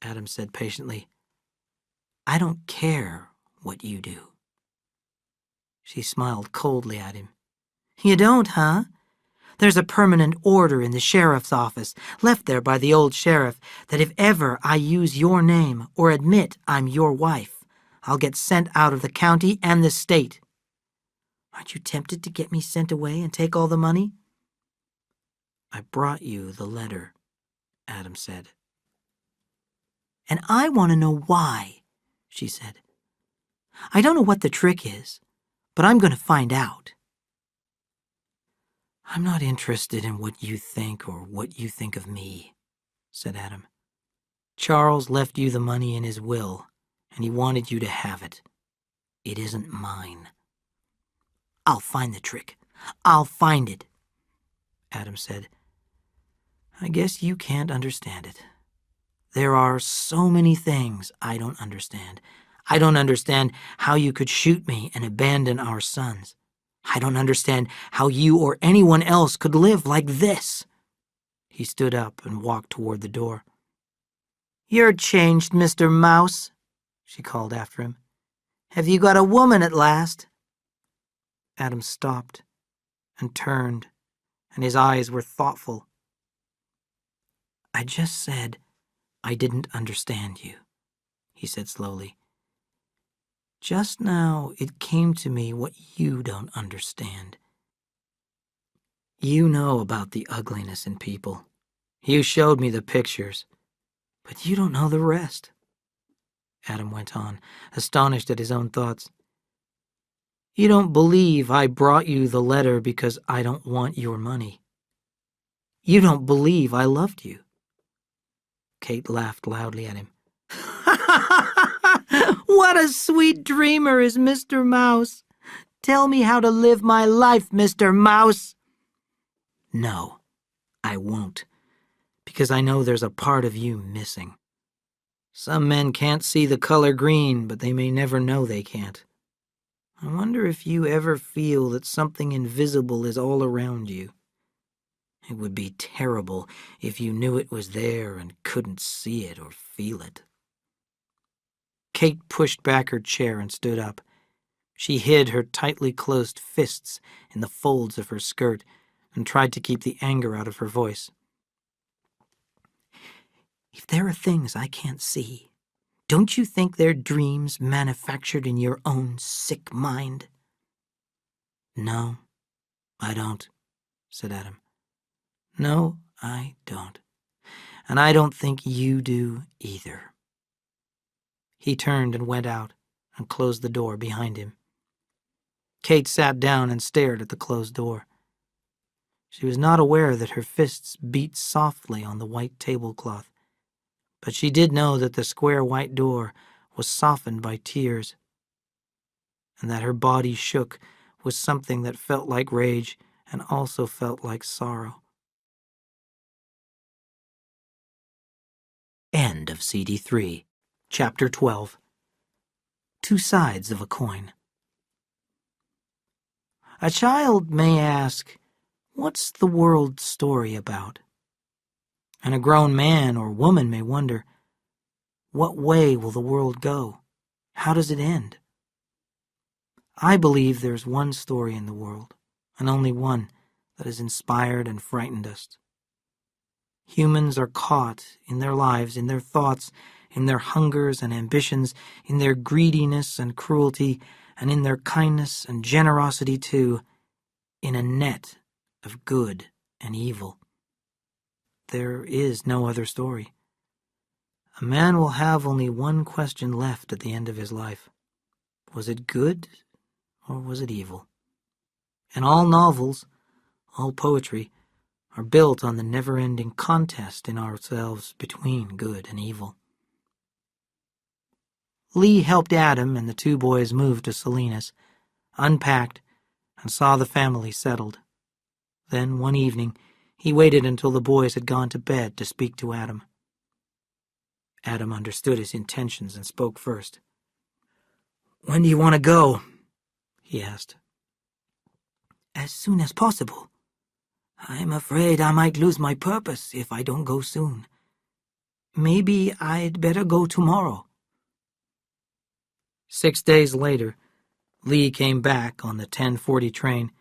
Adam said patiently, "I don't care what you do." She smiled coldly at him. "You don't, huh? There's a permanent order in the sheriff's office, left there by the old sheriff, that if ever I use your name or admit I'm your wife, I'll get sent out of the county and the state. Aren't you tempted to get me sent away and take all the money?" "I brought you the letter," Adam said. And I want to know why, she said. I don't know what the trick is, but I'm going to find out. I'm not interested in what you think or what you think of me, said Adam. Charles left you the money in his will, and he wanted you to have it. It isn't mine. I'll find the trick. I'll find it, Adam said. I guess you can't understand it. There are so many things I don't understand. I don't understand how you could shoot me and abandon our sons. I don't understand how you or anyone else could live like this. He stood up and walked toward the door. You're changed, Mr. Mouse, she called after him. Have you got a woman at last? Adam stopped and turned, and his eyes were thoughtful. I just said I didn't understand you, he said slowly. Just now it came to me what you don't understand. You know about the ugliness in people. You showed me the pictures, but you don't know the rest. Adam went on, astonished at his own thoughts. You don't believe I brought you the letter because I don't want your money. You don't believe I loved you. Kate laughed loudly at him. What a sweet dreamer is Mr. Mouse. Tell me how to live my life, Mr. Mouse. No, I won't, because I know there's a part of you missing. Some men can't see the color green, but they may never know they can't. I wonder if you ever feel that something invisible is all around you. It would be terrible if you knew it was there and couldn't see it or feel it. Kate pushed back her chair and stood up. She hid her tightly closed fists in the folds of her skirt and tried to keep the anger out of her voice. If there are things I can't see, don't you think they're dreams manufactured in your own sick mind? No, I don't, said Adam. No, I don't. And I don't think you do either. He turned and went out and closed the door behind him. Kate sat down and stared at the closed door. She was not aware that her fists beat softly on the white tablecloth, but she did know that the square white door was softened by tears, and that her body shook with something that felt like rage and also felt like sorrow. End of CD 3, Chapter 12. Two Sides of a Coin. A child may ask, what's the world's story about? And a grown man or woman may wonder, what way will the world go? How does it end? I believe there's one story in the world, and only one, that has inspired and frightened us. Humans are caught in their lives, in their thoughts, in their hungers and ambitions, in their greediness and cruelty, and in their kindness and generosity too, in a net of good and evil. There is no other story. A man will have only one question left at the end of his life. Was it good or was it evil? And all novels, all poetry, are built on the never-ending contest in ourselves between good and evil. Lee helped Adam and the two boys move to Salinas, unpacked, and saw the family settled. Then, one evening, he waited until the boys had gone to bed to speak to Adam. Adam understood his intentions and spoke first. "When do you want to go?" he asked. "As soon as possible. I'm afraid I might lose my purpose if I don't go soon. Maybe I'd better go tomorrow." 6 days later, Lee came back on the 10:40 train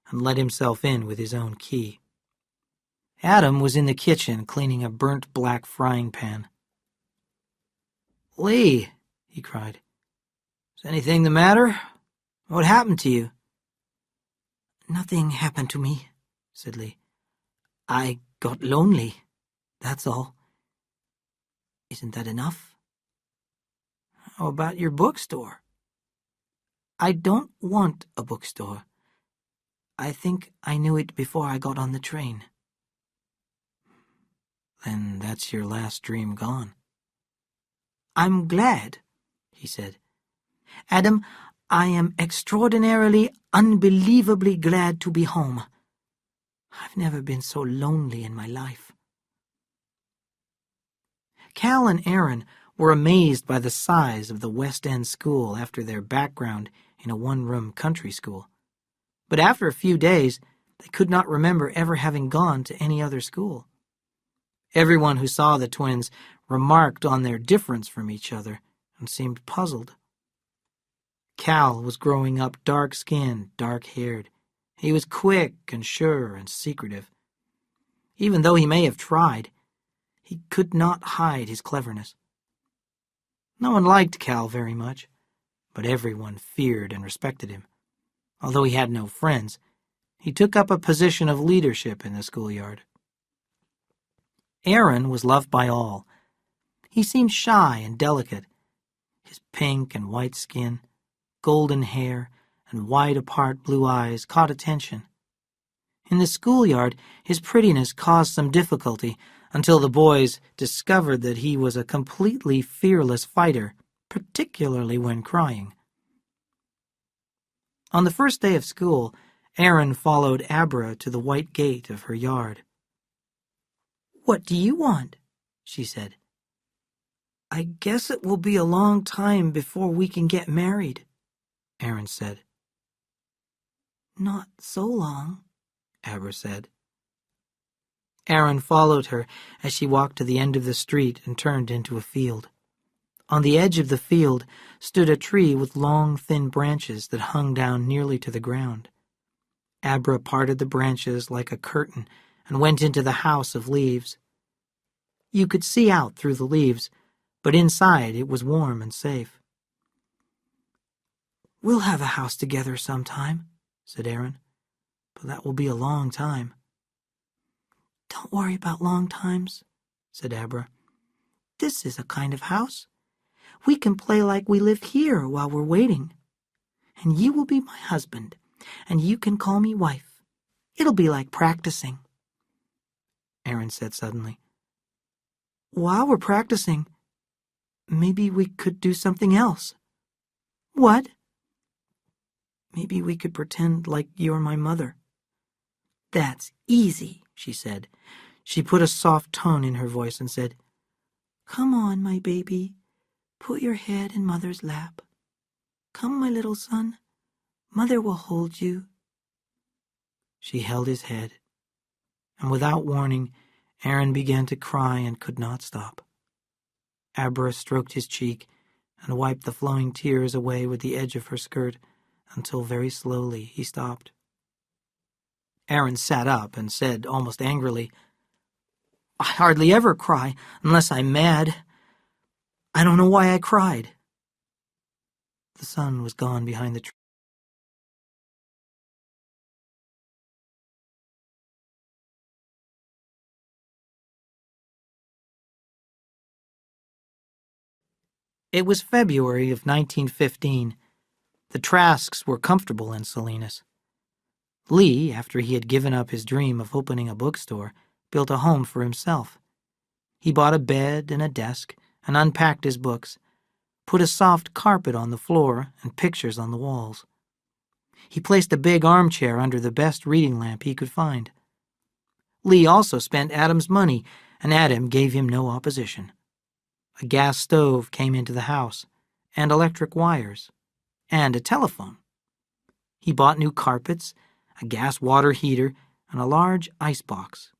and let himself in with his own key. Adam was in the kitchen cleaning a burnt black frying pan. "Lee," he cried, "is anything the matter? What happened to you?" "Nothing happened to me," said Lee. "I got lonely, that's all. Isn't that enough? How about your bookstore? I don't want a bookstore. I think I knew it before I got on the train. Then that's your last dream gone. I'm glad, he said. Adam, I am extraordinarily, unbelievably glad to be home. I've never been so lonely in my life. Cal and Aaron were amazed by the size of the West End school after their background in a one-room country school. But after a few days, they could not remember ever having gone to any other school. Everyone who saw the twins remarked on their difference from each other and seemed puzzled. Cal was growing up dark-skinned, dark-haired. He was quick and sure and secretive. Even though he may have tried, he could not hide his cleverness. No one liked Cal very much, but everyone feared and respected him. Although he had no friends, he took up a position of leadership in the schoolyard. Aaron was loved by all. He seemed shy and delicate. His pink and white skin, golden hair, and wide-apart blue eyes caught attention. In the schoolyard, his prettiness caused some difficulty until the boys discovered that he was a completely fearless fighter, particularly when crying. On the first day of school, Aaron followed Abra to the white gate of her yard. "What do you want?" she said. "I guess it will be a long time before we can get married," Aaron said. "Not so long," Abra said. Aaron followed her as she walked to the end of the street and turned into a field. On the edge of the field stood a tree with long, thin branches that hung down nearly to the ground. Abra parted the branches like a curtain and went into the house of leaves. You could see out through the leaves, but inside it was warm and safe. "We'll have a house together sometime," said Aaron, "but that will be a long time." "Don't worry about long times," said Abra. "This is a kind of house. We can play like we live here while we're waiting. And you will be my husband, and you can call me wife. It'll be like practicing." Aaron said suddenly, "While we're practicing, maybe we could do something else." "What?" "Maybe we could pretend like you're my mother." "That's easy," she said. She put a soft tone in her voice and said, "Come on, my baby. Put your head in Mother's lap. Come, my little son. Mother will hold you." She held his head, and without warning, Aaron began to cry and could not stop. Abra stroked his cheek and wiped the flowing tears away with the edge of her skirt until very slowly he stopped. Aaron sat up and said almost angrily, "I hardly ever cry unless I'm mad. I don't know why I cried." The sun was gone behind the tree. It was February of 1915. The Trasks were comfortable in Salinas. Lee, after he had given up his dream of opening a bookstore, built a home for himself. He bought a bed and a desk and unpacked his books, put a soft carpet on the floor and pictures on the walls. He placed a big armchair under the best reading lamp he could find. Lee also spent Adam's money, and Adam gave him no opposition. A gas stove came into the house, and electric wires, and a telephone. He bought new carpets, a gas water heater, and a large icebox.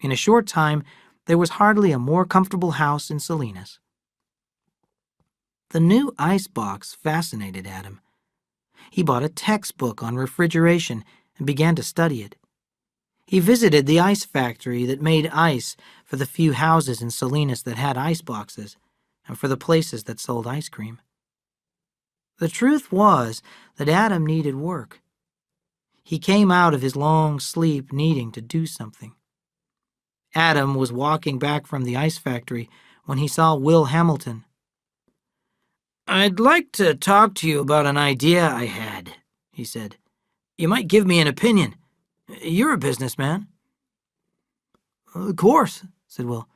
In a short time, there was hardly a more comfortable house in Salinas. The new icebox fascinated Adam. He bought a textbook on refrigeration and began to study it. He visited the ice factory that made ice for the few houses in Salinas that had iceboxes and for the places that sold ice cream. The truth was that Adam needed work. He came out of his long sleep needing to do something. Adam was walking back from the ice factory when he saw Will Hamilton. "I'd like to talk to you about an idea I had," he said. "You might give me an opinion. You're a businessman." "Of course," said Will.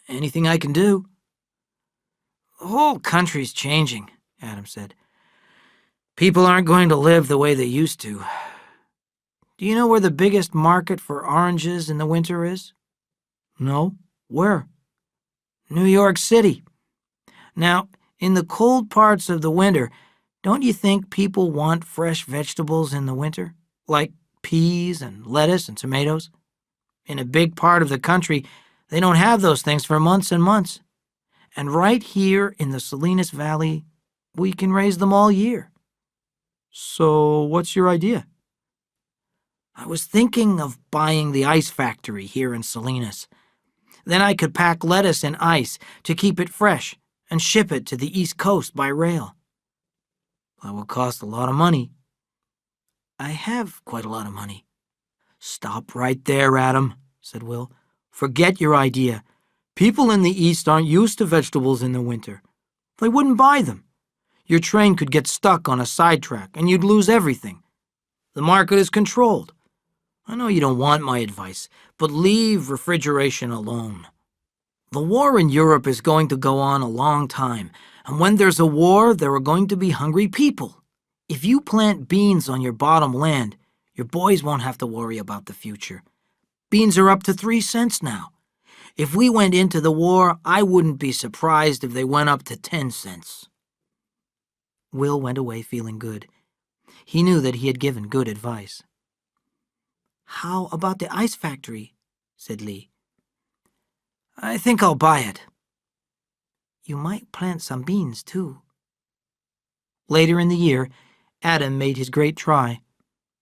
"Anything I can do." "The whole country's changing," Adam said. "People aren't going to live the way they used to. Do you know where the biggest market for oranges in the winter is?" "No. Where?" "New York City. Now, in the cold parts of the winter, don't you think people want fresh vegetables in the winter? Like peas and lettuce and tomatoes? In a big part of the country, they don't have those things for months and months. And right here in the Salinas Valley, we can raise them all year." "So what's your idea?" "I was thinking of buying the ice factory here in Salinas. Then I could pack lettuce in ice to keep it fresh and ship it to the East Coast by rail." "That will cost a lot of money." "I have quite a lot of money." "Stop right there, Adam," said Will. "Forget your idea. People in the East aren't used to vegetables in the winter. They wouldn't buy them. Your train could get stuck on a sidetrack and you'd lose everything. The market is controlled. I know you don't want my advice, but leave refrigeration alone. The war in Europe is going to go on a long time, and when there's a war, there are going to be hungry people. If you plant beans on your bottom land, your boys won't have to worry about the future. Beans are up to 3 cents now. If we went into the war, I wouldn't be surprised if they went up to 10 cents. Will went away feeling good. He knew that he had given good advice. "How about the ice factory?" said Lee. "I think I'll buy it." "You might plant some beans, too." Later in the year, Adam made his great try,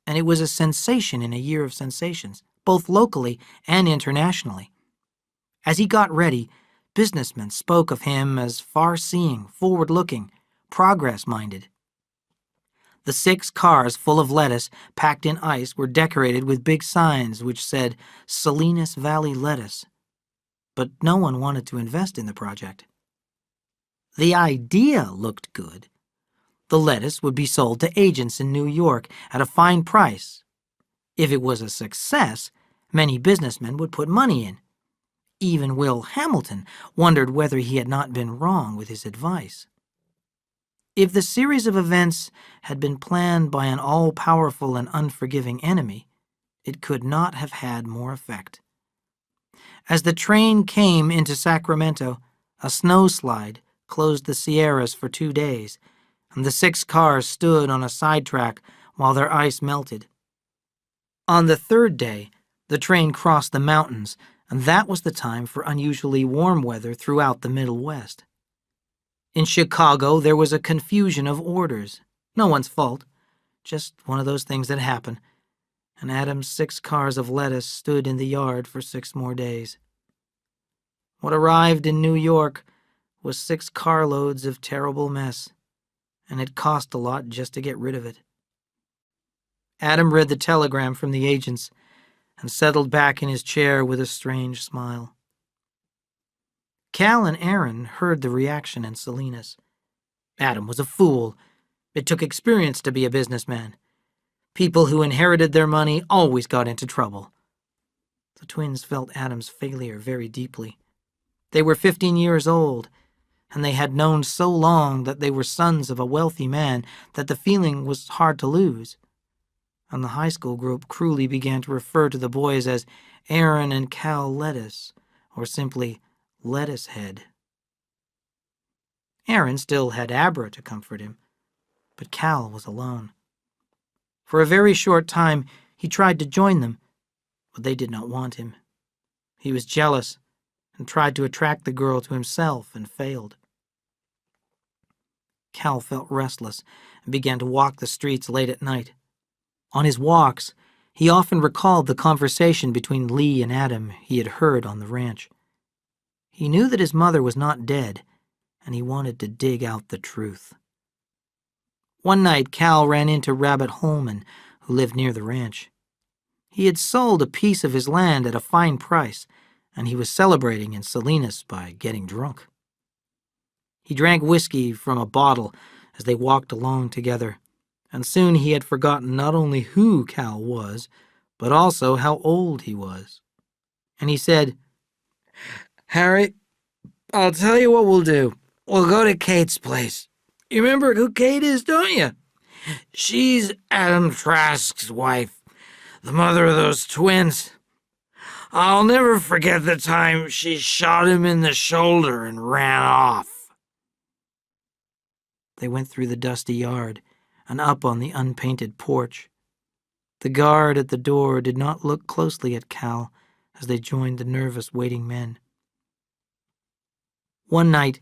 and it was a sensation in a year of sensations, both locally and internationally. As he got ready, businessmen spoke of him as far-seeing, forward-looking, progress-minded. The 6 cars full of lettuce packed in ice were decorated with big signs which said Salinas Valley Lettuce, but no one wanted to invest in the project. The idea looked good. The lettuce would be sold to agents in New York at a fine price. If it was a success, many businessmen would put money in. Even Will Hamilton wondered whether he had not been wrong with his advice. If the series of events had been planned by an all-powerful and unforgiving enemy, it could not have had more effect. As the train came into Sacramento, a snowslide closed the Sierras for 2 days, and the 6 cars stood on a sidetrack while their ice melted. On the 3rd day, the train crossed the mountains, and that was the time for unusually warm weather throughout the Middle West. In Chicago, there was a confusion of orders. No one's fault, just one of those things that happen, and Adam's 6 cars of lettuce stood in the yard for 6 more days. What arrived in New York was 6 carloads of terrible mess, and it cost a lot just to get rid of it. Adam read the telegram from the agents and settled back in his chair with a strange smile. Cal and Aaron heard the reaction in Salinas. Adam was a fool. It took experience to be a businessman. People who inherited their money always got into trouble. The twins felt Adam's failure very deeply. They were 15 years old, and they had known so long that they were sons of a wealthy man that the feeling was hard to lose. And the high school group cruelly began to refer to the boys as Aaron and Cal Lettuce, or simply Lettuce Head. Aaron still had Abra to comfort him, but Cal was alone. For a very short time, he tried to join them, but they did not want him. He was jealous and tried to attract the girl to himself and failed. Cal felt restless and began to walk the streets late at night. On his walks, he often recalled the conversation between Lee and Adam he had heard on the ranch. He knew that his mother was not dead, and he wanted to dig out the truth. One night, Cal ran into Rabbit Holman, who lived near the ranch. He had sold a piece of his land at a fine price, and he was celebrating in Salinas by getting drunk. He drank whiskey from a bottle as they walked along together, and soon he had forgotten not only who Cal was, but also how old he was. And he said, Harry, I'll tell you what we'll do. We'll go to Kate's place. You remember who Kate is, don't you? She's Adam Trask's wife, the mother of those twins. I'll never forget the time she shot him in the shoulder and ran off. They went through the dusty yard and up on the unpainted porch. The guard at the door did not look closely at Cal as they joined the nervous waiting men. One night,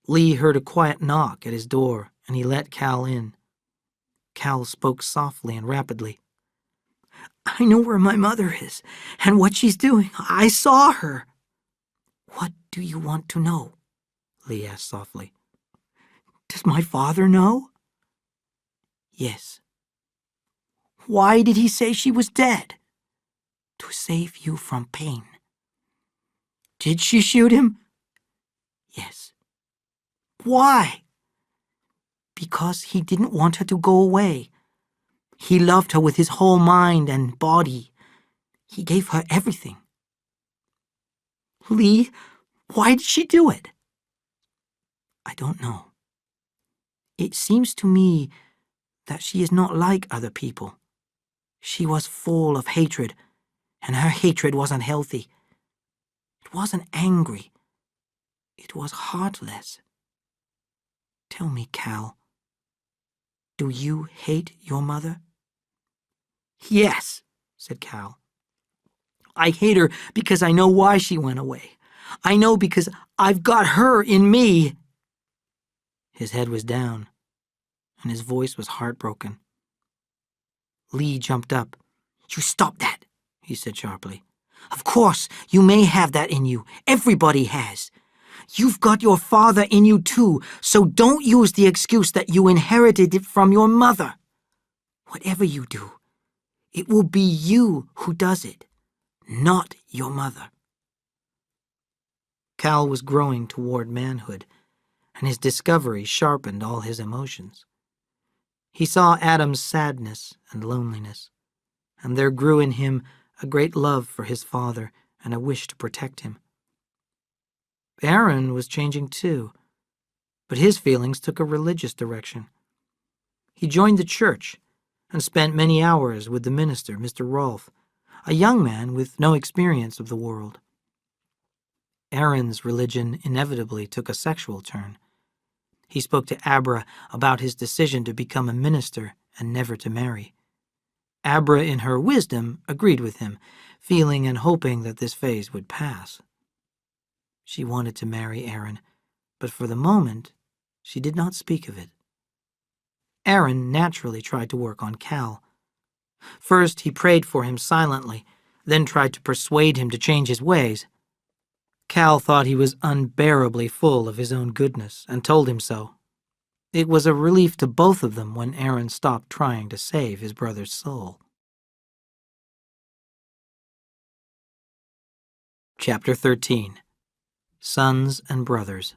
Lee heard a quiet knock at his door, and he let Cal in. Cal spoke softly and rapidly. I know where my mother is and what she's doing. I saw her. What do you want to know? Lee asked softly. Does my father know? Yes. Why did he say she was dead? To save you from pain. Did she shoot him? Yes. Why? Because he didn't want her to go away. He loved her with his whole mind and body. He gave her everything. Lee, why did she do it? I don't know. It seems to me that she is not like other people. She was full of hatred, and her hatred wasn't healthy. It wasn't angry. It was heartless. Tell me, Cal, do you hate your mother? Yes, said Cal. I hate her because I know why she went away. I know because I've got her in me. His head was down, and his voice was heartbroken. Lee jumped up. You stop that, he said sharply. Of course, you may have that in you. Everybody has. You've got your father in you too, so don't use the excuse that you inherited it from your mother. Whatever you do, it will be you who does it, not your mother. Cal was growing toward manhood, and his discovery sharpened all his emotions. He saw Adam's sadness and loneliness, and there grew in him a great love for his father and a wish to protect him. Aaron was changing too, but his feelings took a religious direction. He joined the church and spent many hours with the minister, Mr. Rolfe, a young man with no experience of the world. Aaron's religion inevitably took a sexual turn. He spoke to Abra about his decision to become a minister and never to marry. Abra, in her wisdom, agreed with him, feeling and hoping that this phase would pass. She wanted to marry Aaron, but for the moment, she did not speak of it. Aaron naturally tried to work on Cal. First, he prayed for him silently, then tried to persuade him to change his ways. Cal thought he was unbearably full of his own goodness and told him so. It was a relief to both of them when Aaron stopped trying to save his brother's soul. Chapter 13. Sons and Brothers.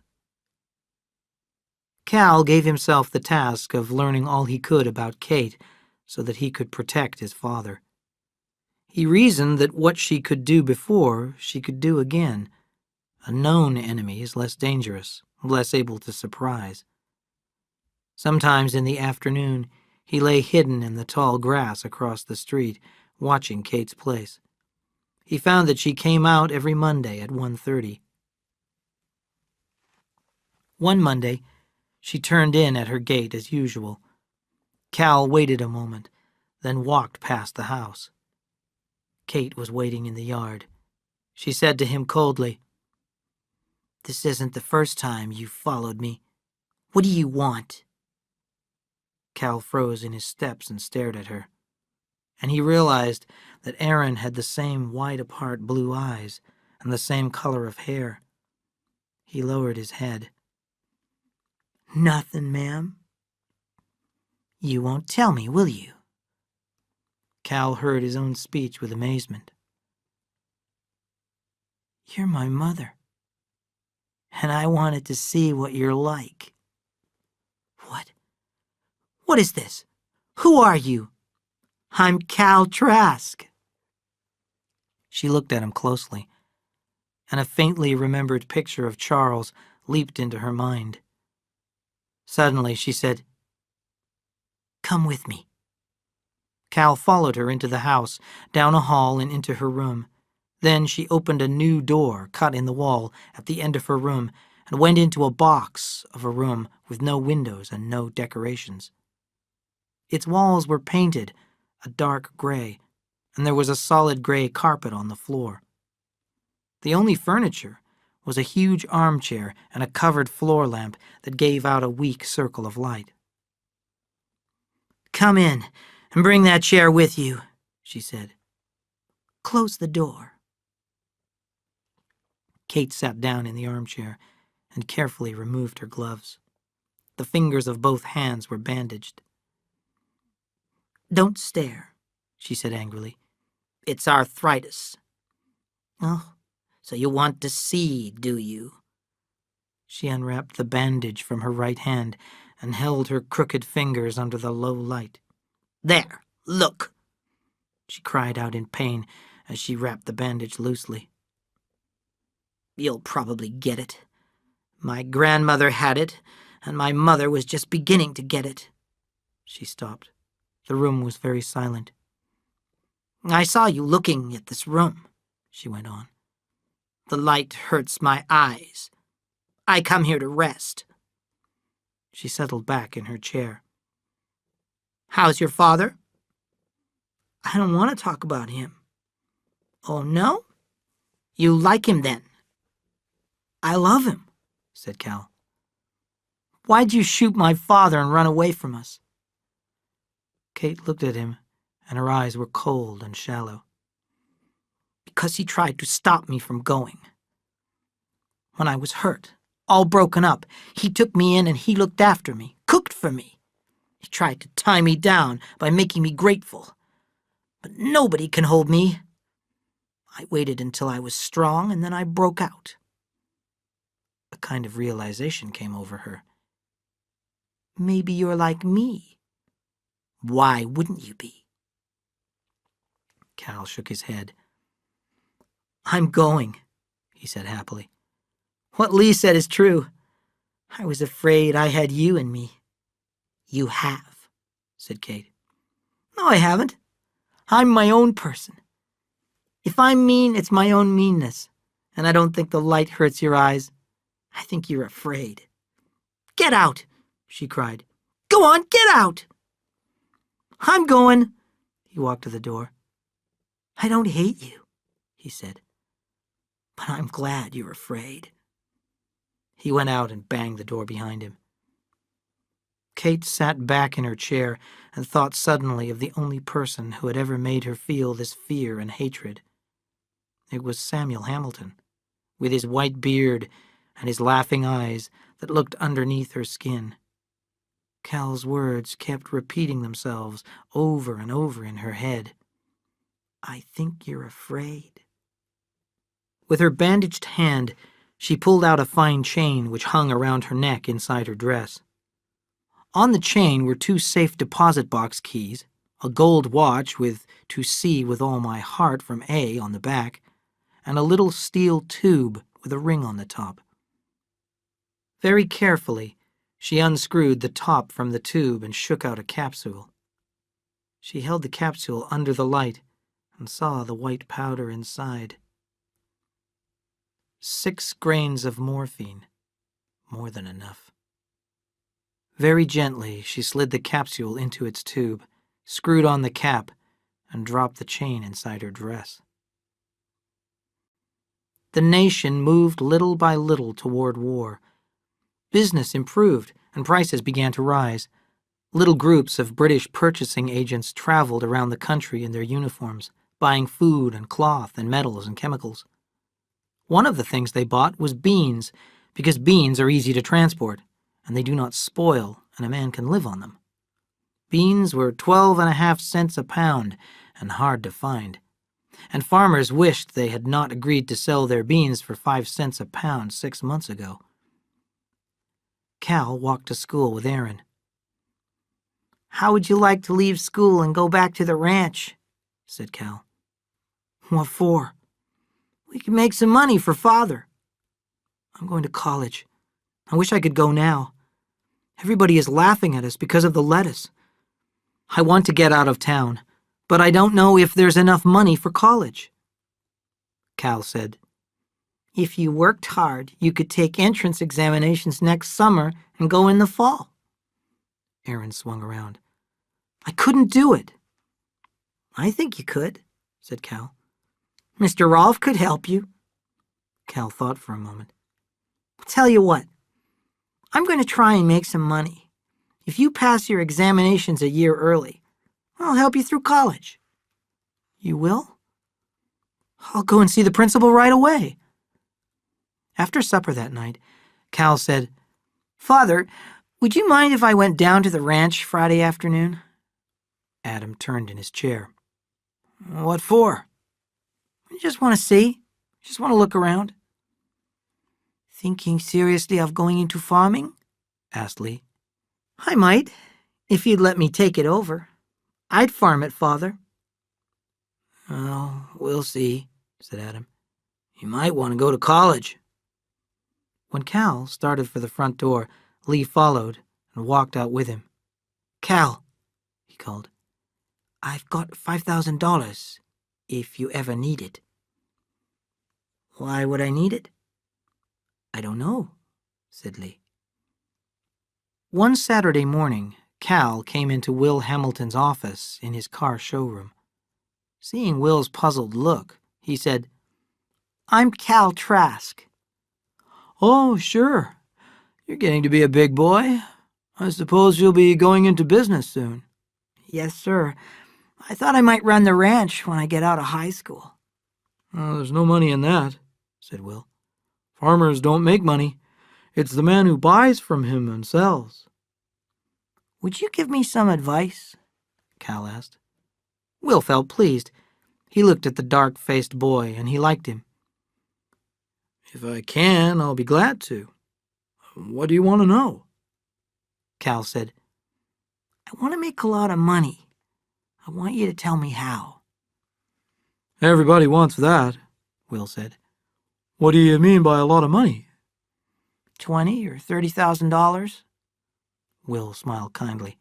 Cal gave himself the task of learning all he could about Kate so that he could protect his father. He reasoned that what she could do before, she could do again. A known enemy is less dangerous, less able to surprise. Sometimes in the afternoon, he lay hidden in the tall grass across the street, watching Kate's place. He found that she came out every Monday at 1:30. One Monday, she turned in at her gate as usual. Cal waited a moment, then walked past the house. Kate was waiting in the yard. She said to him coldly, "This isn't the first time you've followed me. What do you want?" Cal froze in his steps and stared at her, and he realized that Aaron had the same wide-apart blue eyes and the same color of hair. He lowered his head. Nothing, ma'am. You won't tell me, will you? Cal heard his own speech with amazement. You're my mother. And I wanted to see what you're like. What? What is this? Who are you? I'm Cal Trask. She looked at him closely, and a faintly remembered picture of Charles leaped into her mind. Suddenly she said, "Come with me." Cal followed her into the house, down a hall and into her room. Then she opened a new door cut in the wall at the end of her room and went into a box of a room with no windows and no decorations. Its walls were painted a dark gray, and there was a solid gray carpet on the floor. The only furniture was a huge armchair and a covered floor lamp that gave out a weak circle of light. "Come in and bring that chair with you," she said. "Close the door." Kate sat down in the armchair and carefully removed her gloves. The fingers of both hands were bandaged. "Don't stare," she said angrily. "It's arthritis." "Oh, so you want to see, do you?" She unwrapped the bandage from her right hand and held her crooked fingers under the low light. "There, look!" she cried out in pain as she wrapped the bandage loosely. "You'll probably get it. My grandmother had it, and my mother was just beginning to get it." She stopped. The room was very silent. "I saw you looking at this room," she went on. "The light hurts my eyes. I come here to rest." She settled back in her chair. "How's your father?" "I don't want to talk about him." "Oh, no? You like him then?" "I love him," said Cal. "Why'd you shoot my father and run away from us?" Kate looked at him, and her eyes were cold and shallow. "Because he tried to stop me from going. When I was hurt, all broken up, he took me in and he looked after me, cooked for me. He tried to tie me down by making me grateful. But nobody can hold me. I waited until I was strong, and then I broke out." A kind of realization came over her. "Maybe you're like me. Why wouldn't you be?" Cal shook his head. "I'm going," he said happily. "What Lee said is true. I was afraid I had you in me." "You have," said Kate. "No, I haven't. I'm my own person. If I'm mean, it's my own meanness, and I don't think the light hurts your eyes. I think you're afraid." "Get out," she cried. "Go on, get out." "I'm going." He walked to the door. "I don't hate you," he said, "but I'm glad you're afraid." He went out and banged the door behind him. Kate sat back in her chair and thought suddenly of the only person who had ever made her feel this fear and hatred. It was Samuel Hamilton, with his white beard and his laughing eyes that looked underneath her skin. Cal's words kept repeating themselves over and over in her head. "I think you're afraid." With her bandaged hand, she pulled out a fine chain which hung around her neck inside her dress. On the chain were 2 safe deposit box keys, a gold watch with "To See with All My Heart" from A on the back, and a little steel tube with a ring on the top. Very carefully, she unscrewed the top from the tube and shook out a capsule. She held the capsule under the light and saw the white powder inside. 6 grains of morphine, more than enough. Very gently, she slid the capsule into its tube, screwed on the cap, and dropped the chain inside her dress. The nation moved little by little toward war. Business improved, and prices began to rise. Little groups of British purchasing agents traveled around the country in their uniforms, buying food and cloth and metals and chemicals. One of the things they bought was beans, because beans are easy to transport, and they do not spoil, and a man can live on them. Beans were 12.5 cents a pound, and hard to find. and farmers wished they had not agreed to sell their beans for 5 cents a pound 6 months ago. Cal walked to school with Aaron. "How would you like to leave school and go back to the ranch?" said Cal. "What for?" "We can make some money for Father." "I'm going to college. I wish I could go now. Everybody is laughing at us because of the lettuce. I want to get out of town, but I don't know if there's enough money for college." Cal said, "If you worked hard, you could take entrance examinations next summer and go in the fall." Aaron swung around. "I couldn't do it." "I think you could," said Cal. "Mr. Rolfe could help you." Cal thought for a moment. "Tell you what, I'm going to try and make some money. If you pass your examinations a year early, I'll help you through college." "You will?" "I'll go and see the principal right away." After supper that night, Cal said, "Father, would you mind if I went down to the ranch Friday afternoon?" Adam turned in his chair. "What for?" "I just want to see. Just want to look around." "Thinking seriously of going into farming?" asked Lee. "I might, if you'd let me take it over. I'd farm it, Father." "Oh, we'll see," said Adam. "You might want to go to college." When Cal started for the front door, Lee followed and walked out with him. "Cal," he called, "I've got $5,000 if you ever need it." "Why would I need it?" "I don't know," said Lee. One Saturday morning, Cal came into Will Hamilton's office in his car showroom. Seeing Will's puzzled look, he said, "I'm Cal Trask." "Oh, sure. You're getting to be a big boy. I suppose you'll be going into business soon." "Yes, sir. I thought I might run the ranch when I get out of high school." "Oh, there's no money in that," said Will. "Farmers don't make money. It's the man who buys from him and sells." "Would you give me some advice?" Cal asked. Will felt pleased. He looked at the dark-faced boy, and he liked him. "If I can, I'll be glad to. What do you want to know?" Cal said, "I want to make a lot of money. I want you to tell me how." "Everybody wants that," Will said. "What do you mean by a lot of money?" $20,000 or $30,000? Will smiled kindly.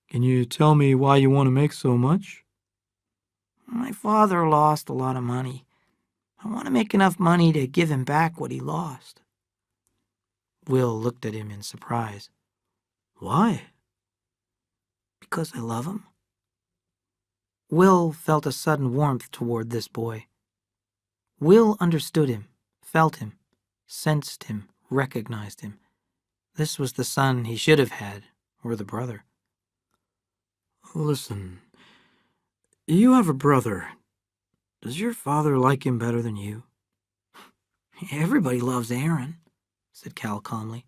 "Can you tell me why you want to make so much?" My father lost a lot of money. I want to make enough money to give him back what he lost." Will looked at him in surprise. "Why?" "Because I love him." Will felt a sudden warmth toward this boy. Will understood him, felt him, sensed him, recognized him. This was the son he should have had, or the brother. "Listen, you have a brother. Does your father like him better than you?" "Everybody loves Aaron," said Cal calmly.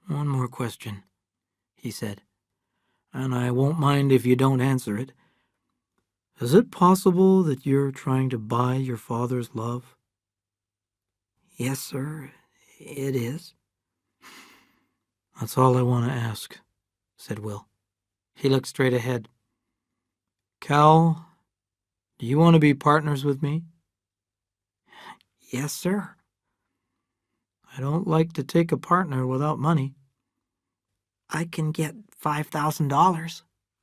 "One more question," he said, "and I won't mind if you don't answer it. Is it possible that you're trying to buy your father's love?" "Yes, sir, it is." "That's all I want to ask," said Will. He looked straight ahead. "Cal, do you want to be partners with me?" "Yes, sir." "I don't like to take a partner without money." "I can get $5,000,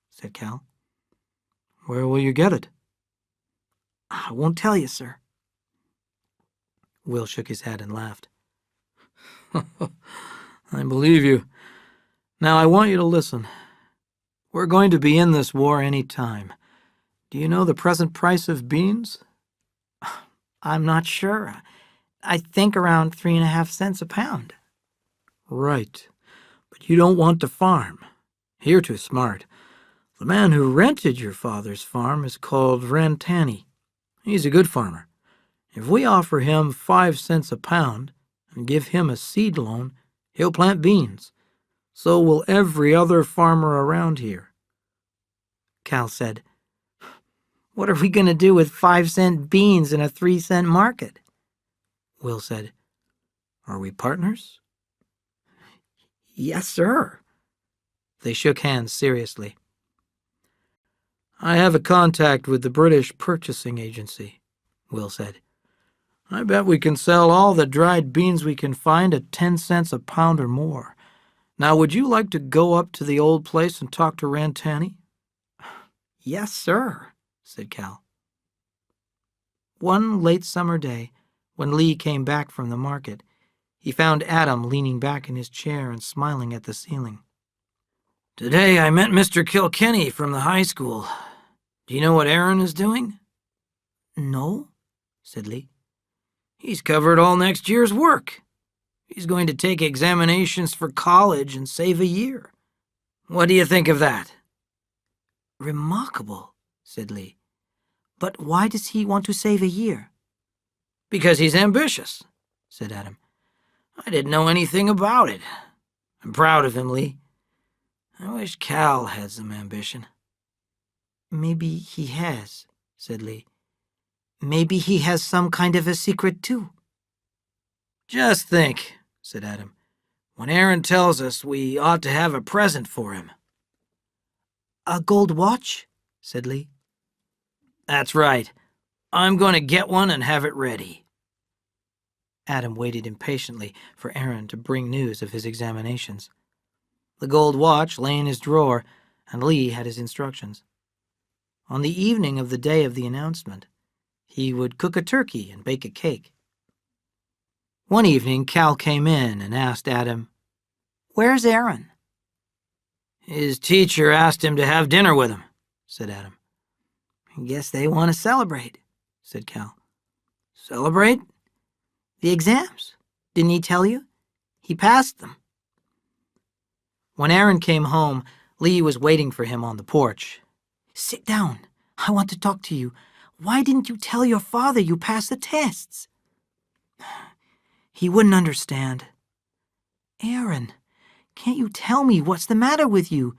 said Cal. "Where will you get it?" "I won't tell you, sir." Will shook his head and laughed. "I believe you. Now I want you to listen. We're going to be in this war any time. Do you know the present price of beans?" "I'm not sure. I think around 3.5 cents a pound." "Right. But you don't want to farm. You're too smart. The man who rented your father's farm is called Rantani. He's a good farmer. If we offer him 5 cents a pound and give him a seed loan, he'll plant beans. So will every other farmer around here." Cal said, What are we going to do with 5-cent beans in a 3-cent market? Will said. Are we partners? Yes, sir. They shook hands seriously. I have a contact with the British Purchasing Agency, Will said. I bet we can sell all the dried beans we can find at 10 cents a pound or more. Now, would you like to go up to the old place and talk to Rantanny? Yes, sir, said Cal. One late summer day, when Lee came back from the market, he found Adam leaning back in his chair and smiling at the ceiling. Today I met Mr. Kilkenny from the high school. Do you know what Aaron is doing? No, said Lee. He's covered all next year's work. He's going to take examinations for college and save a year. What do you think of that? Remarkable, said Lee. But why does he want to save a year? Because he's ambitious, said Adam. I didn't know anything about it. I'm proud of him, Lee. I wish Cal had some ambition. Maybe he has, said Lee. Maybe he has some kind of a secret, too. Just think, said Adam. When Aaron tells us we ought to have a present for him. A gold watch? Said Lee. That's right. I'm going to get one and have it ready. Adam waited impatiently for Aaron to bring news of his examinations. The gold watch lay in his drawer, and Lee had his instructions. On the evening of the day of the announcement, he would cook a turkey and bake a cake. One evening, Cal came in and asked Adam, "Where's Aaron?" His teacher asked him to have dinner with him, said Adam. "I guess they want to celebrate," said Cal. Celebrate? The exams. Didn't he tell you? He passed them. When Aaron came home, Lee was waiting for him on the porch. "Sit down. I want to talk to you. Why didn't you tell your father you passed the tests?" "He wouldn't understand." "Aaron, can't you tell me what's the matter with you?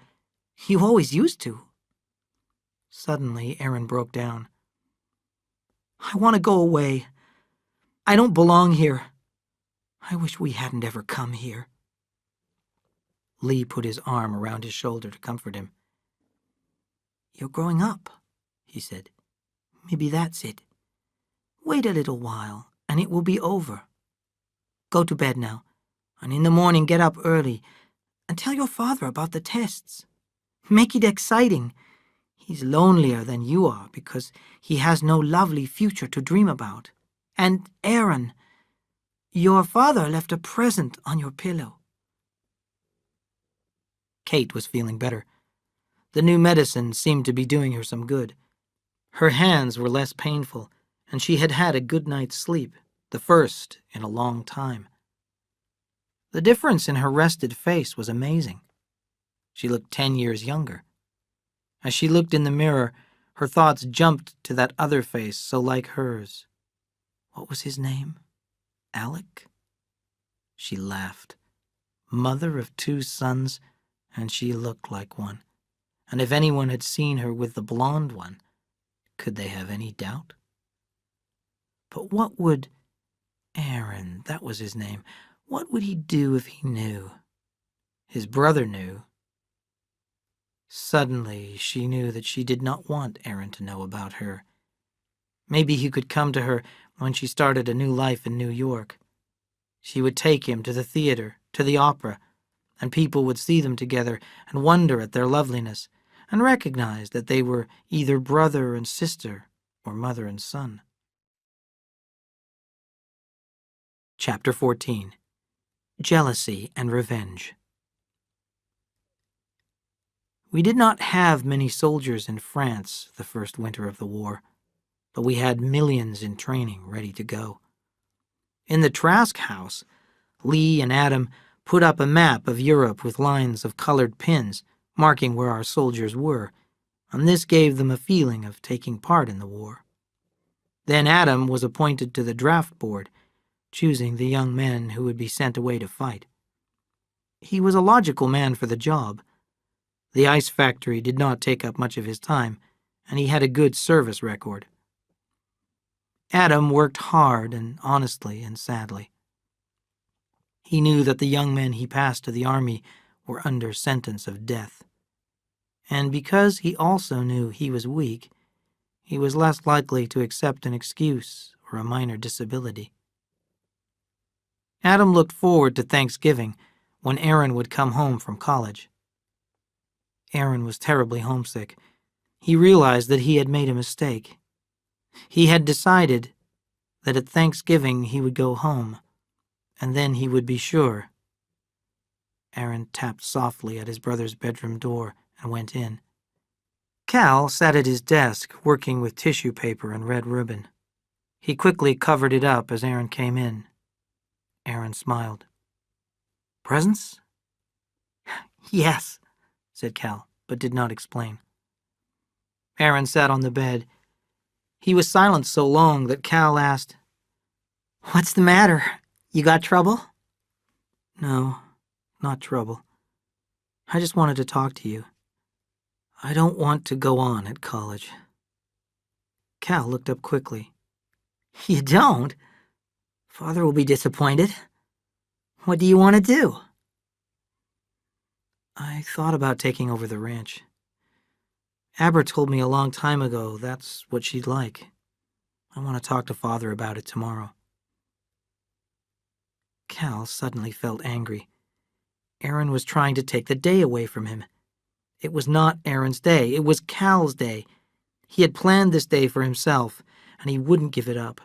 You always used to." Suddenly, Aaron broke down. "I want to go away. I don't belong here. I wish we hadn't ever come here." Lee put his arm around his shoulder to comfort him. "You're growing up," he said. "Maybe that's it. Wait a little while, and it will be over. Go to bed now, and in the morning get up early, and tell your father about the tests. Make it exciting. He's lonelier than you are because he has no lovely future to dream about. And Aaron, your father left a present on your pillow." Kate was feeling better. The new medicine seemed to be doing her some good. Her hands were less painful, and she had had a good night's sleep, the first in a long time. The difference in her rested face was amazing. She looked 10 years younger. As she looked in the mirror, her thoughts jumped to that other face so like hers. What was his name? Alec? She laughed. Mother of 2 sons, and she looked like one. And if anyone had seen her with the blonde one, could they have any doubt? But what would Aaron, that was his name, what would he do if he knew? His brother knew. Suddenly, she knew that she did not want Aaron to know about her. Maybe he could come to her when she started a new life in New York. She would take him to the theater, to the opera, and people would see them together and wonder at their loveliness and recognize that they were either brother and sister or mother and son. Chapter 14. Jealousy and Revenge. We did not have many soldiers in France the first winter of the war, but we had millions in training ready to go. In the Trask house, Lee and Adam put up a map of Europe with lines of colored pins marking where our soldiers were, and this gave them a feeling of taking part in the war. Then Adam was appointed to the draft board, choosing the young men who would be sent away to fight. He was a logical man for the job. The ice factory did not take up much of his time, and he had a good service record. Adam worked hard and honestly and sadly. He knew that the young men he passed to the army were under sentence of death. And because he also knew he was weak, he was less likely to accept an excuse or a minor disability. Adam looked forward to Thanksgiving when Aaron would come home from college. Aaron was terribly homesick. He realized that he had made a mistake. He had decided that at Thanksgiving he would go home, and then he would be sure. Aaron tapped softly at his brother's bedroom door and went in. Cal sat at his desk working with tissue paper and red ribbon. He quickly covered it up as Aaron came in. Aaron smiled. "Presents?" "Yes," said Cal, but did not explain. Aaron sat on the bed. He was silent so long that Cal asked, "What's the matter? You got trouble?" "No, not trouble. I just wanted to talk to you. I don't want to go on at college." Cal looked up quickly. "You don't? Father will be disappointed. What do you want to do?" "I thought about taking over the ranch. Aber told me a long time ago that's what she'd like. I want to talk to Father about it tomorrow." Cal suddenly felt angry. Aaron was trying to take the day away from him. It was not Aaron's day. It was Cal's day. He had planned this day for himself, and he wouldn't give it up.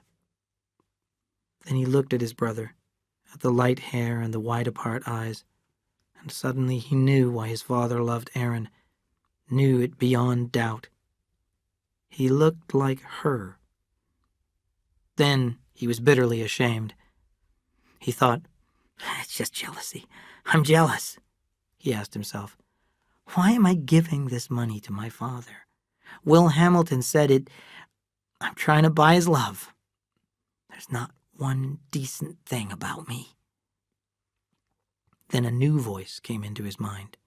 Then he looked at his brother, at the light hair and the wide-apart eyes, and suddenly he knew why his father loved Aaron, knew it beyond doubt. He looked like her. Then he was bitterly ashamed. He thought, "It's just jealousy. I'm jealous." He asked himself, "Why am I giving this money to my father? Will Hamilton said it. I'm trying to buy his love. There's not one decent thing about me." Then a new voice came into his mind.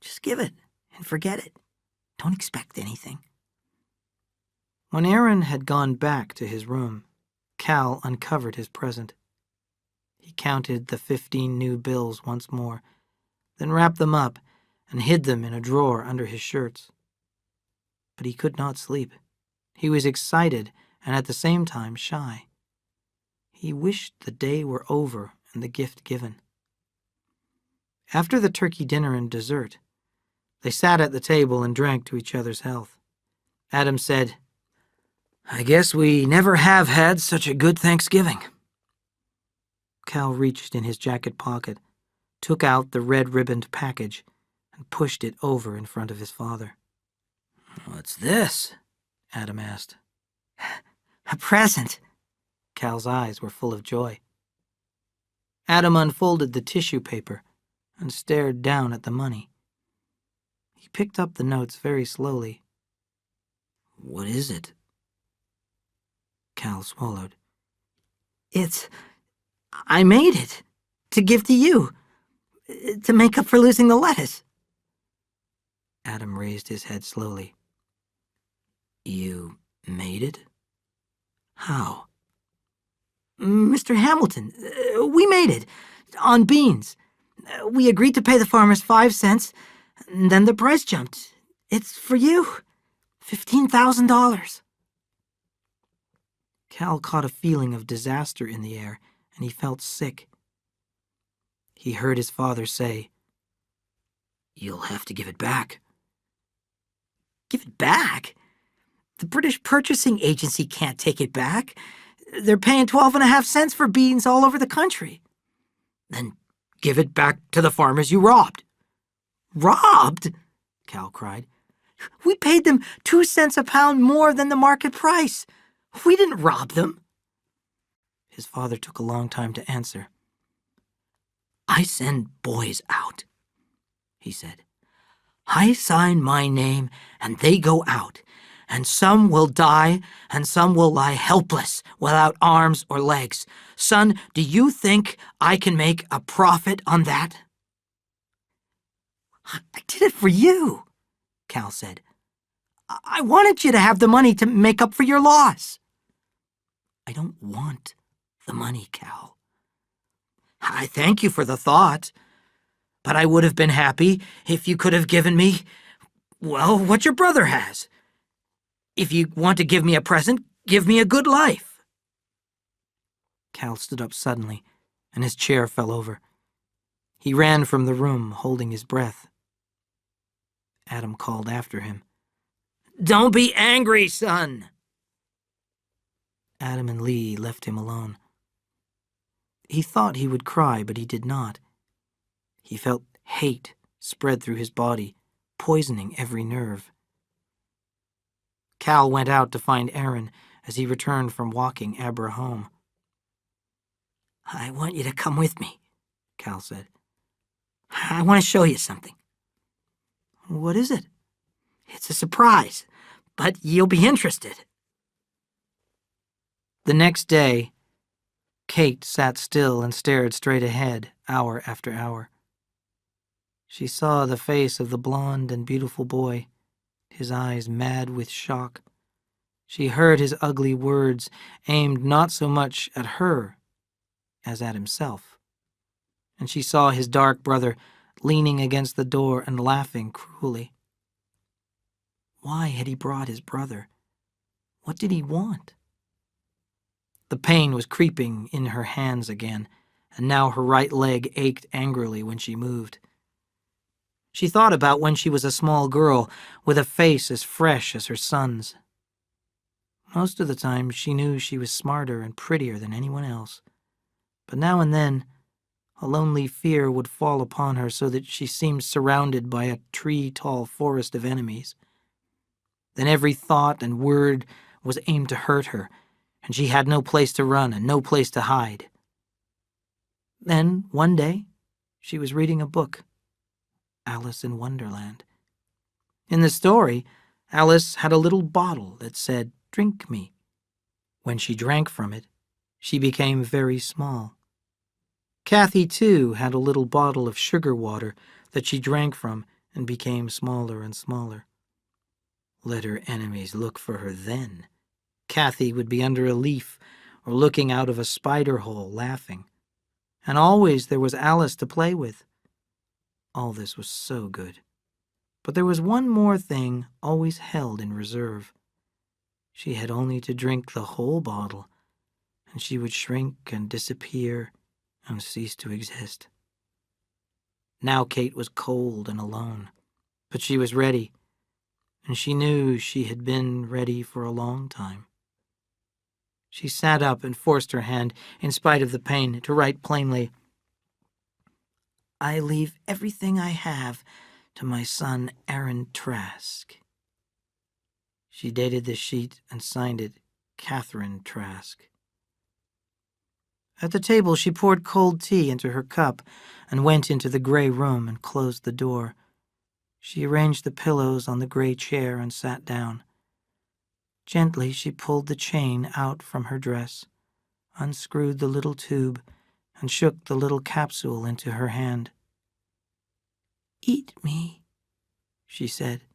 "Just give it and forget it. Don't expect anything." When Aaron had gone back to his room, Cal uncovered his present. He counted the 15 new bills once more, then wrapped them up and hid them in a drawer under his shirts. But he could not sleep. He was excited and at the same time shy. He wished the day were over and the gift given. After the turkey dinner and dessert, they sat at the table and drank to each other's health. Adam said, "I guess we never have had such a good Thanksgiving." Cal reached in his jacket pocket, took out the red-ribboned package, and pushed it over in front of his father. "What's this?" Adam asked. "A present." Cal's eyes were full of joy. Adam unfolded the tissue paper and stared down at the money. He picked up the notes very slowly. "What is it?" Cal swallowed. I made it to give to you, to make up for losing the lettuce." Adam raised his head slowly. "You made it? How?" "Mr. Hamilton, we made it, on beans. We agreed to pay the farmers 5 cents, and then the price jumped. It's for you, $15,000. Cal caught a feeling of disaster in the air, and he felt sick. He heard his father say, "You'll have to give it back." "Give it back? The British Purchasing Agency can't take it back. They're paying 12.5 cents for beans all over the country." "Then give it back to the farmers you robbed." "Robbed?" Cal cried. "We paid them 2 cents a pound more than the market price. We didn't rob them." His father took a long time to answer. "I send boys out," he said. "I sign my name and they go out, and some will die and some will lie helpless without arms or legs. Son, do you think I can make a profit on that?" "I did it for you," Cal said. I wanted you to have the money to make up for your loss. I don't want the money, Cal. I thank you for the thought, but I would have been happy if you could have given me, well, what your brother has. If you want to give me a present, give me a good life. Cal stood up suddenly, and his chair fell over. He ran from the room, holding his breath. Adam called after him. "Don't be angry, son." Adam and Lee left him alone. He thought he would cry, but he did not. He felt hate spread through his body, poisoning every nerve. Cal went out to find Aaron as he returned from walking Abra home. "I want you to come with me," Cal said. "I want to show you something." "What is it?" "It's a surprise, but you'll be interested." The next day, Kate sat still and stared straight ahead, hour after hour. She saw the face of the blond and beautiful boy, his eyes mad with shock. She heard his ugly words aimed not so much at her as at himself. And she saw his dark brother leaning against the door and laughing cruelly. Why had he brought his brother? What did he want? The pain was creeping in her hands again, and now her right leg ached angrily when she moved. She thought about when she was a small girl with a face as fresh as her son's. Most of the time she knew she was smarter and prettier than anyone else, but now and then a lonely fear would fall upon her so that she seemed surrounded by a tree-tall forest of enemies. Then every thought and word was aimed to hurt her, and she had no place to run and no place to hide. Then, one day, she was reading a book, Alice in Wonderland. In the story, Alice had a little bottle that said, "Drink me." When she drank from it, she became very small. Kathy, too, had a little bottle of sugar water that she drank from and became smaller and smaller. Let her enemies look for her then. Kathy would be under a leaf or looking out of a spider hole laughing. And always there was Alice to play with. All this was so good. But there was one more thing always held in reserve. She had only to drink the whole bottle, and she would shrink and disappear and cease to exist. Now Kate was cold and alone, but she was ready, and she knew she had been ready for a long time. She sat up and forced her hand, in spite of the pain, to write plainly, "I leave everything I have to my son Aaron Trask." She dated the sheet and signed it Catherine Trask. At the table she poured cold tea into her cup and went into the gray room and closed the door. She arranged the pillows on the gray chair and sat down. Gently she pulled the chain out from her dress, unscrewed the little tube, and shook the little capsule into her hand. "Eat me," she said,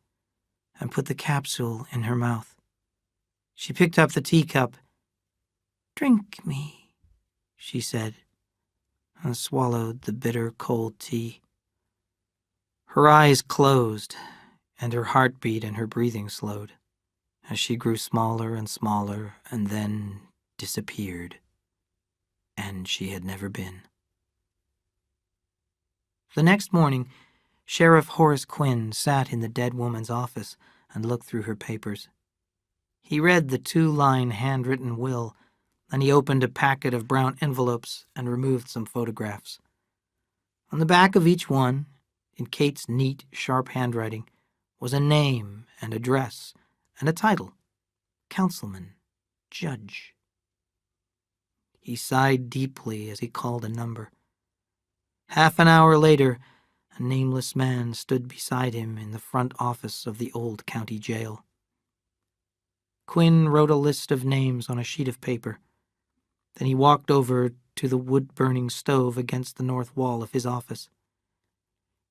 and put the capsule in her mouth. She picked up the teacup. "Drink me," she said, and swallowed the bitter cold tea. Her eyes closed, and her heartbeat and her breathing slowed, as she grew smaller and smaller and then disappeared, and she had never been. The next morning, Sheriff Horace Quinn sat in the dead woman's office and looked through her papers. He read the 2-line handwritten will, then he opened a packet of brown envelopes and removed some photographs. On the back of each one, in Kate's neat, sharp handwriting, was a name and address and a title, Councilman, Judge. He sighed deeply as he called a number. Half an hour later, a nameless man stood beside him in the front office of the old county jail. Quinn wrote a list of names on a sheet of paper. Then he walked over to the wood-burning stove against the north wall of his office.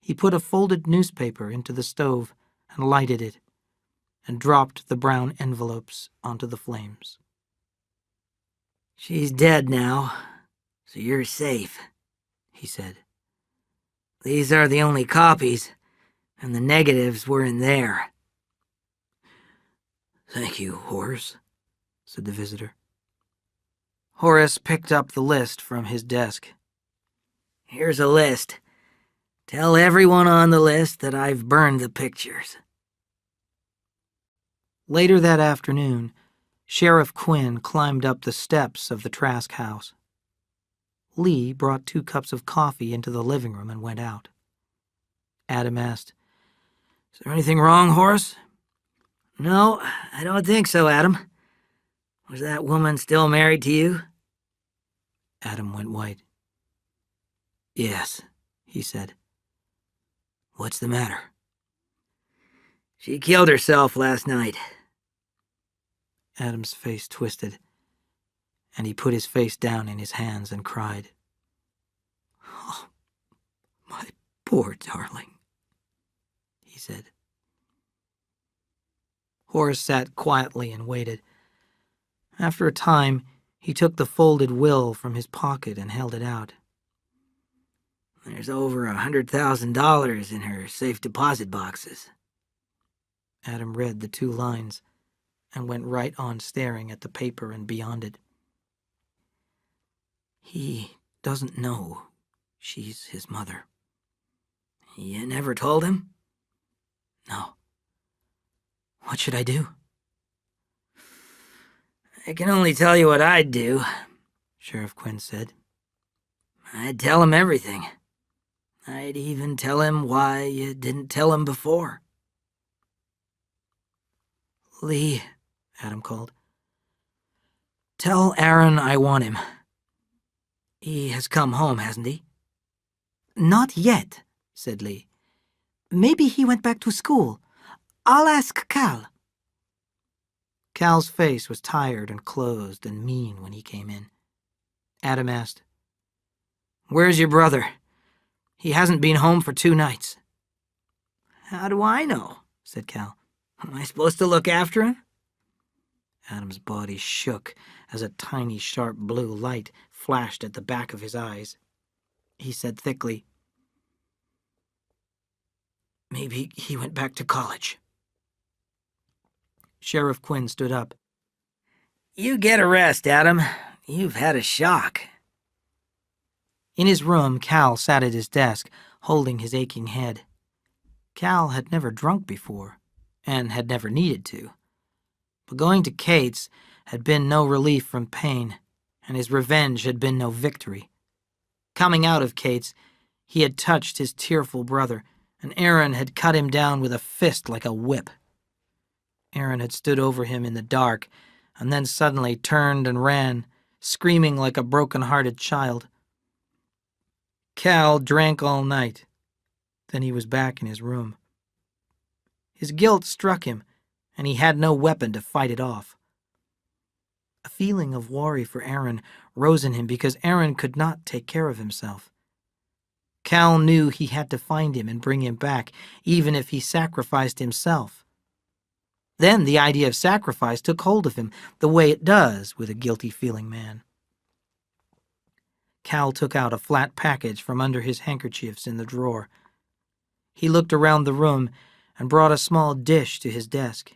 He put a folded newspaper into the stove and lighted it, and dropped the brown envelopes onto the flames. "She's dead now, so you're safe," he said. "These are the only copies, and the negatives were in there." "Thank you, Horace," said the visitor. Horace picked up the list from his desk. "Here's a list. Tell everyone on the list that I've burned the pictures." Later that afternoon, Sheriff Quinn climbed up the steps of the Trask house. Lee brought 2 cups of coffee into the living room and went out. Adam asked, "Is there anything wrong, Horace?" "No, I don't think so, Adam. Was that woman still married to you?" Adam went white. "Yes," he said. "What's the matter?" "She killed herself last night." Adam's face twisted, and he put his face down in his hands and cried. "Oh, my poor darling," he said. Horace sat quietly and waited. After a time, he took the folded will from his pocket and held it out. "There's over $100,000 in her safe deposit boxes." Adam read the 2 lines and went right on staring at the paper and beyond it. "He doesn't know she's his mother." "You never told him?" "No. What should I do?" "I can only tell you what I'd do," Sheriff Quinn said. "I'd tell him everything. I'd even tell him why you didn't tell him before." "Lee," Adam called. "Tell Aaron I want him. He has come home, hasn't he?" Not yet, said Lee. Maybe he went back to school. I'll ask Cal. Cal's face was tired and closed and mean when he came in. Adam asked, "Where's your brother? He hasn't been home for 2 nights." "How do I know?" said Cal. "Am I supposed to look after him?" Adam's body shook as a tiny sharp blue light flashed at the back of his eyes. He said thickly, "Maybe he went back to college." Sheriff Quinn stood up. "You get a rest, Adam. You've had a shock." In his room, Cal sat at his desk, holding his aching head. Cal had never drunk before, and had never needed to. But going to Kate's had been no relief from pain, and his revenge had been no victory. Coming out of Kate's, he had touched his tearful brother, and Aaron had cut him down with a fist like a whip. Aaron had stood over him in the dark, and then suddenly turned and ran, screaming like a broken-hearted child. Cal drank all night. Then he was back in his room. His guilt struck him, and he had no weapon to fight it off. A feeling of worry for Aaron rose in him because Aaron could not take care of himself. Cal knew he had to find him and bring him back, even if he sacrificed himself. Then the idea of sacrifice took hold of him, the way it does with a guilty-feeling man. Cal took out a flat package from under his handkerchiefs in the drawer. He looked around the room and brought a small dish to his desk.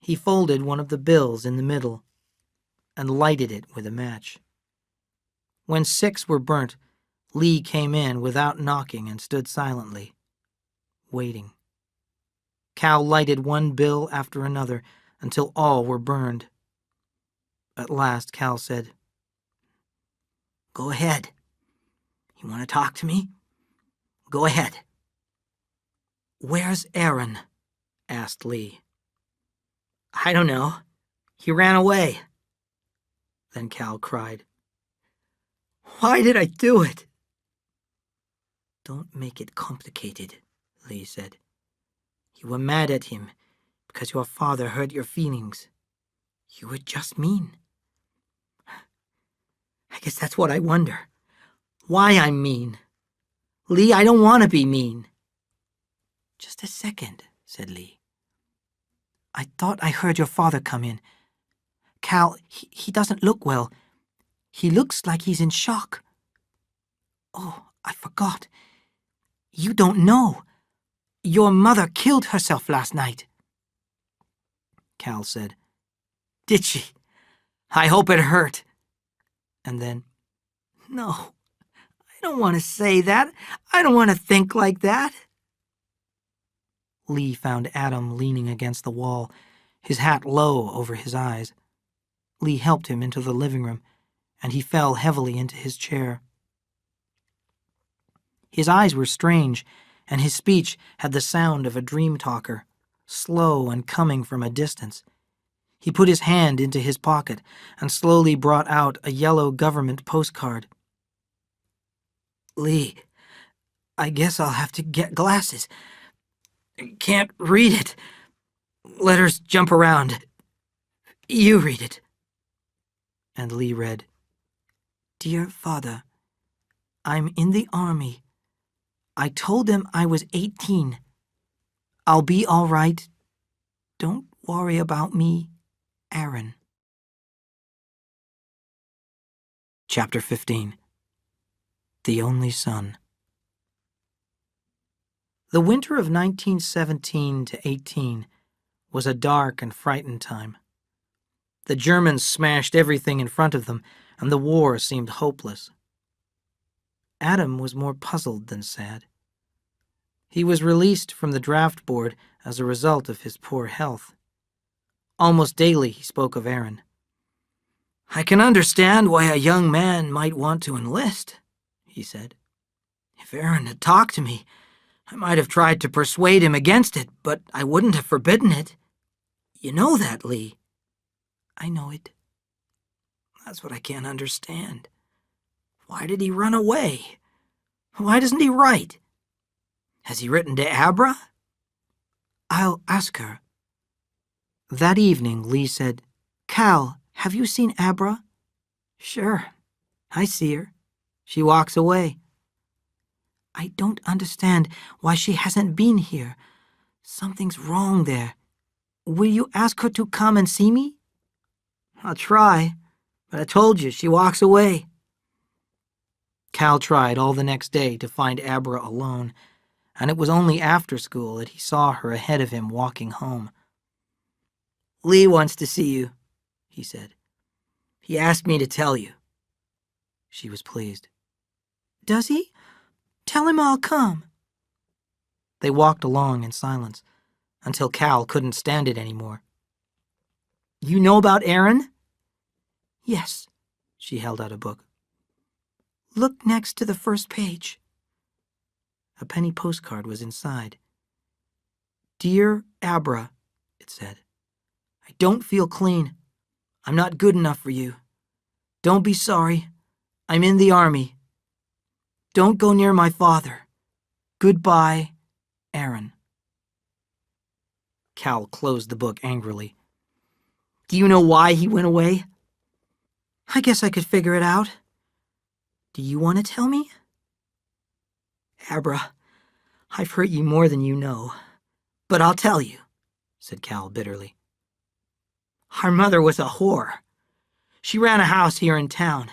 He folded one of the bills in the middle and lighted it with a match. When 6 were burnt, Lee came in without knocking and stood silently, waiting. Cal lighted one bill after another until all were burned. At last, Cal said, "Go ahead. You want to talk to me? Go ahead." "Where's Aaron?" asked Lee. "I don't know. He ran away." Then Cal cried, "Why did I do it?" "Don't make it complicated," Lee said. "You were mad at him because your father hurt your feelings. You were just mean." "I guess that's what I wonder. Why I'm mean. Lee, I don't want to be mean." "Just a second," said Lee. I thought I heard your father come in. Cal, he doesn't look well. He looks like he's in shock. Oh, I forgot. You don't know. Your mother killed herself last night. Cal said, Did she? I hope it hurt. And then, no, I don't want to say that. I don't want to think like that. Lee found Adam leaning against the wall, his hat low over his eyes. Lee helped him into the living room, and he fell heavily into his chair. His eyes were strange, and his speech had the sound of a dream talker, slow and coming from a distance. He put his hand into his pocket and slowly brought out a yellow government postcard. Lee, I guess I'll have to get glasses. Can't read it. Letters jump around. You read it. And Lee read, Dear Father, I'm in the army. I told them I was 18. I'll be all right. Don't worry about me, Aaron. Chapter 15. The Only Son. The winter of 1917 to 18 was a dark and frightened time. The Germans smashed everything in front of them, and the war seemed hopeless. Adam was more puzzled than sad. He was released from the draft board as a result of his poor health. Almost daily he spoke of Aaron. I can understand why a young man might want to enlist, he said. If Aaron had talked to me, I might have tried to persuade him against it, but I wouldn't have forbidden it. You know that, Lee. I know it. That's what I can't understand. Why did he run away? Why doesn't he write? Has he written to Abra? I'll ask her. That evening, Lee said, Cal, have you seen Abra? Sure, I see her. She walks away. I don't understand why she hasn't been here. Something's wrong there. Will you ask her to come and see me? I'll try, but I told you, she walks away. Cal tried all the next day to find Abra alone, and it was only after school that he saw her ahead of him walking home. Lee wants to see you, he said. He asked me to tell you. She was pleased. Does he? Tell him I'll come. They walked along in silence until Cal couldn't stand it anymore. You know about Aaron? Yes, she held out a book. Look next to the first page. A penny postcard was inside. Dear Abra, it said. I don't feel clean. I'm not good enough for you. Don't be sorry. I'm in the army. Don't go near my father. Goodbye, Aaron. Cal closed the book angrily. Do you know why he went away? I guess I could figure it out. Do you want to tell me? Abra, I've hurt you more than you know, but I'll tell you, said Cal bitterly. Our mother was a whore. She ran a house here in town.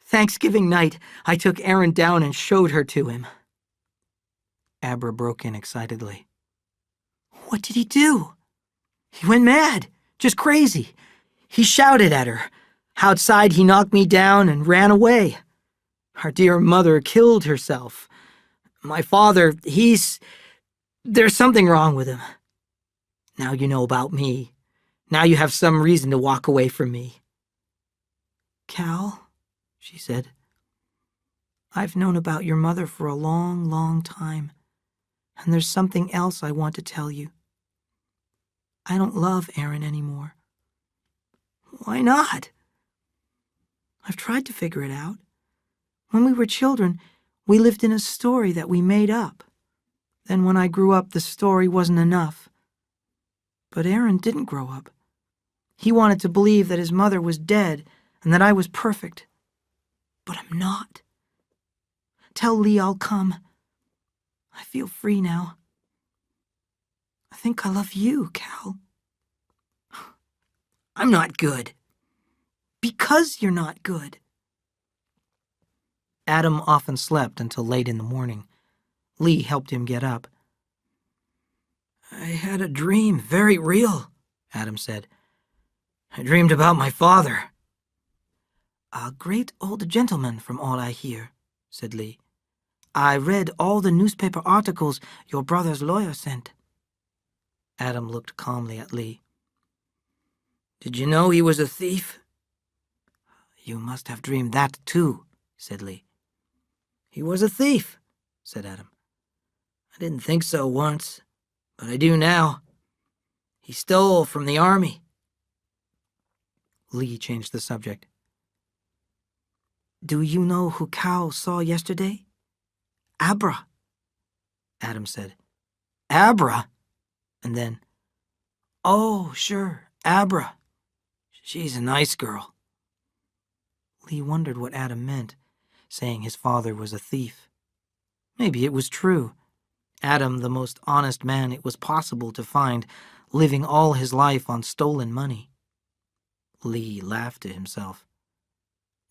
Thanksgiving night, I took Aaron down and showed her to him. Abra broke in excitedly. What did he do? He went mad, just crazy. He shouted at her. Outside, he knocked me down and ran away. Our dear mother killed herself. My father, there's something wrong with him. Now you know about me. Now you have some reason to walk away from me. Cal, she said, I've known about your mother for a long, long time, and there's something else I want to tell you. I don't love Aaron anymore. Why not? I've tried to figure it out. When we were children, we lived in a story that we made up. Then when I grew up, the story wasn't enough. But Aaron didn't grow up. He wanted to believe that his mother was dead and that I was perfect. But I'm not. Tell Lee I'll come. I feel free now. I think I love you, Cal. I'm not good. Because you're not good. Adam often slept until late in the morning. Lee helped him get up. I had a dream, very real, Adam said. I dreamed about my father. A great old gentleman, from all I hear, said Lee. I read all the newspaper articles your brother's lawyer sent. Adam looked calmly at Lee. Did you know he was a thief? You must have dreamed that too, said Lee. He was a thief, said Adam. I didn't think so once, but I do now. He stole from the army. Lee changed the subject. Do you know who Cal saw yesterday? Abra. Adam said. Abra? And then, Oh, sure, Abra. She's a nice girl. Lee wondered what Adam meant, saying his father was a thief. Maybe it was true. Adam, the most honest man it was possible to find, living all his life on stolen money. Lee laughed to himself.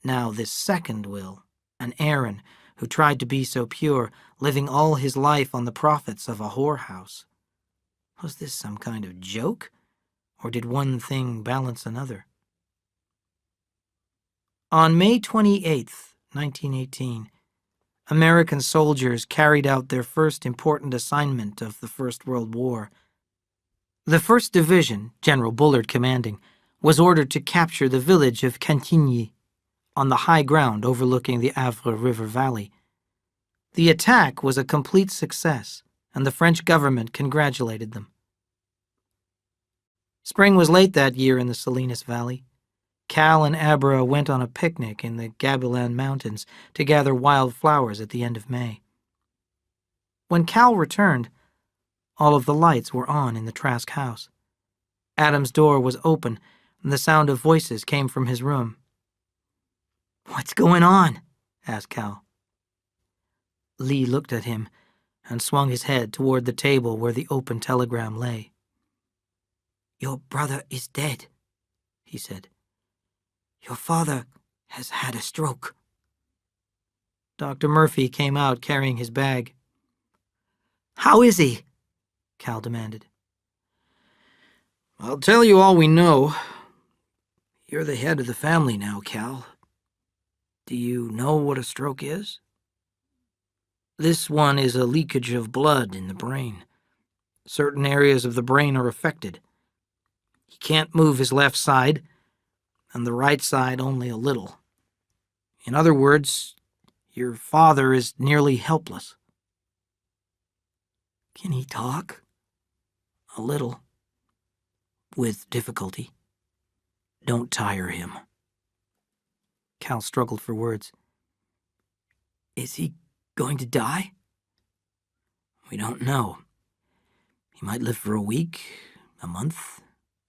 Now this second Will, an Aaron who tried to be so pure, living all his life on the profits of a whorehouse. Was this some kind of joke, or did one thing balance another? On May 28th, 1918, American soldiers carried out their first important assignment of the First World War. The 1st Division, General Bullard commanding, was ordered to capture the village of Cantigny on the high ground overlooking the Avre River Valley. The attack was a complete success, and the French government congratulated them. Spring was late that year in the Salinas Valley. Cal and Abra went on a picnic in the Gabilan Mountains to gather wild flowers at the end of May. When Cal returned, all of the lights were on in the Trask house. Adam's door was open, and the sound of voices came from his room. What's going on? Asked Cal. Lee looked at him and swung his head toward the table where the open telegram lay. Your brother is dead, he said. Your father has had a stroke. Dr. Murphy came out carrying his bag. How is he? Cal demanded. I'll tell you all we know. You're the head of the family now, Cal. Do you know what a stroke is? This one is a leakage of blood in the brain. Certain areas of the brain are affected. He can't move his left side, and the right side only a little. In other words, your father is nearly helpless. Can he talk? A little. With difficulty. Don't tire him. Cal struggled for words. Is he going to die? We don't know. He might live for a week, a month,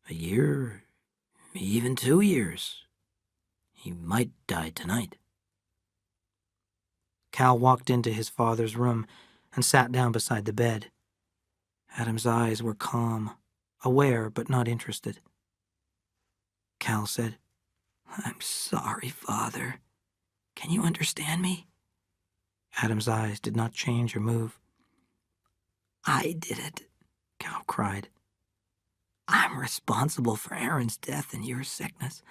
a year, even 2 years. He might die tonight. Cal walked into his father's room and sat down beside the bed. Adam's eyes were calm, aware but not interested. Cal said, I'm sorry, Father. Can you understand me? Adam's eyes did not change or move. I did it, Cal cried. I'm responsible for Aaron's death and your sickness.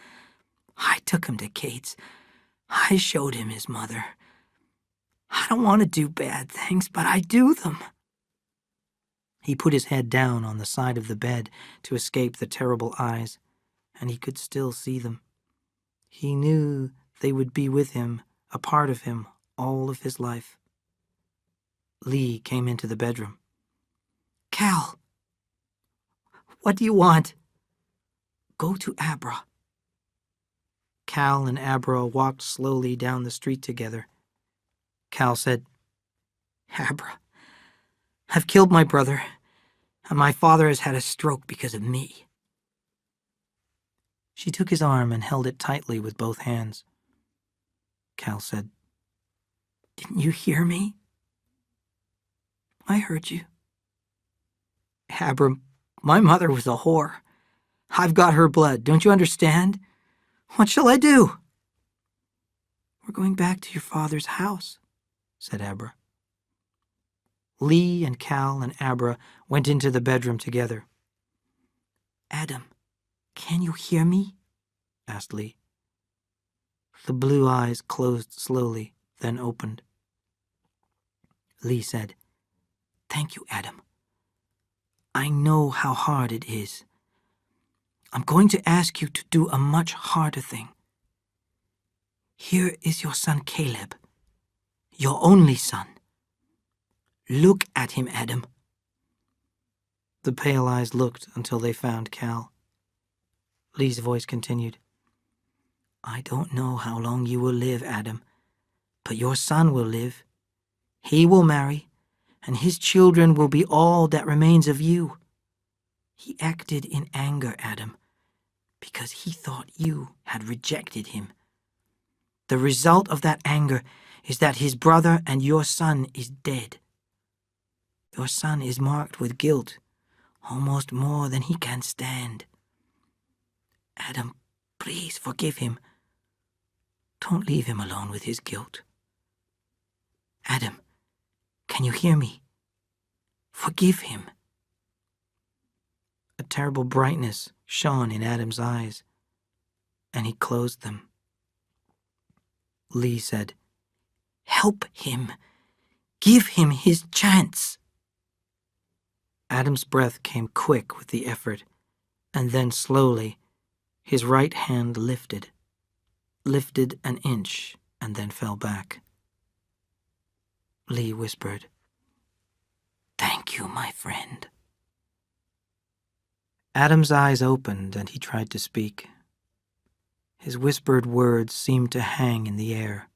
I took him to Kate's. I showed him his mother. I don't want to do bad things, but I do them. He put his head down on the side of the bed to escape the terrible eyes, and he could still see them. He knew they would be with him, a part of him, all of his life. Lee came into the bedroom. Cal, what do you want? Go to Abra. Cal and Abra walked slowly down the street together. Cal said, Abra, I've killed my brother, and my father has had a stroke because of me. She took his arm and held it tightly with both hands. Cal said, Didn't you hear me? I heard you. Abra, my mother was a whore. I've got her blood, don't you understand? What shall I do? We're going back to your father's house, said Abra. Lee and Cal and Abra went into the bedroom together. Adam, can you hear me? Asked Lee. The blue eyes closed slowly, then opened. Lee said, Thank you, Adam. I know how hard it is. I'm going to ask you to do a much harder thing. Here is your son Caleb, your only son. Look at him, Adam. The pale eyes looked until they found Cal. Lee's voice continued. I don't know how long you will live, Adam, but your son will live. He will marry, and his children will be all that remains of you. He acted in anger, Adam, because he thought you had rejected him. The result of that anger is that his brother and your son is dead. Your son is marked with guilt, almost more than he can stand. Adam, please forgive him. Don't leave him alone with his guilt. Adam, can you hear me? Forgive him. A terrible brightness shone in Adam's eyes, and he closed them. Lee said, Help him. Give him his chance. Adam's breath came quick with the effort, and then slowly, his right hand lifted an inch, and then fell back. Lee whispered, Thank you, my friend. Adam's eyes opened, and he tried to speak. His whispered words seemed to hang in the air.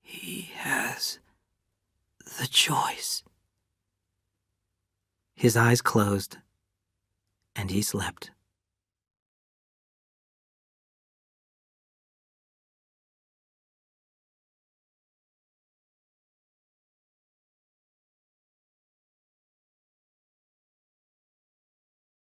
He has the choice. His eyes closed, and he slept.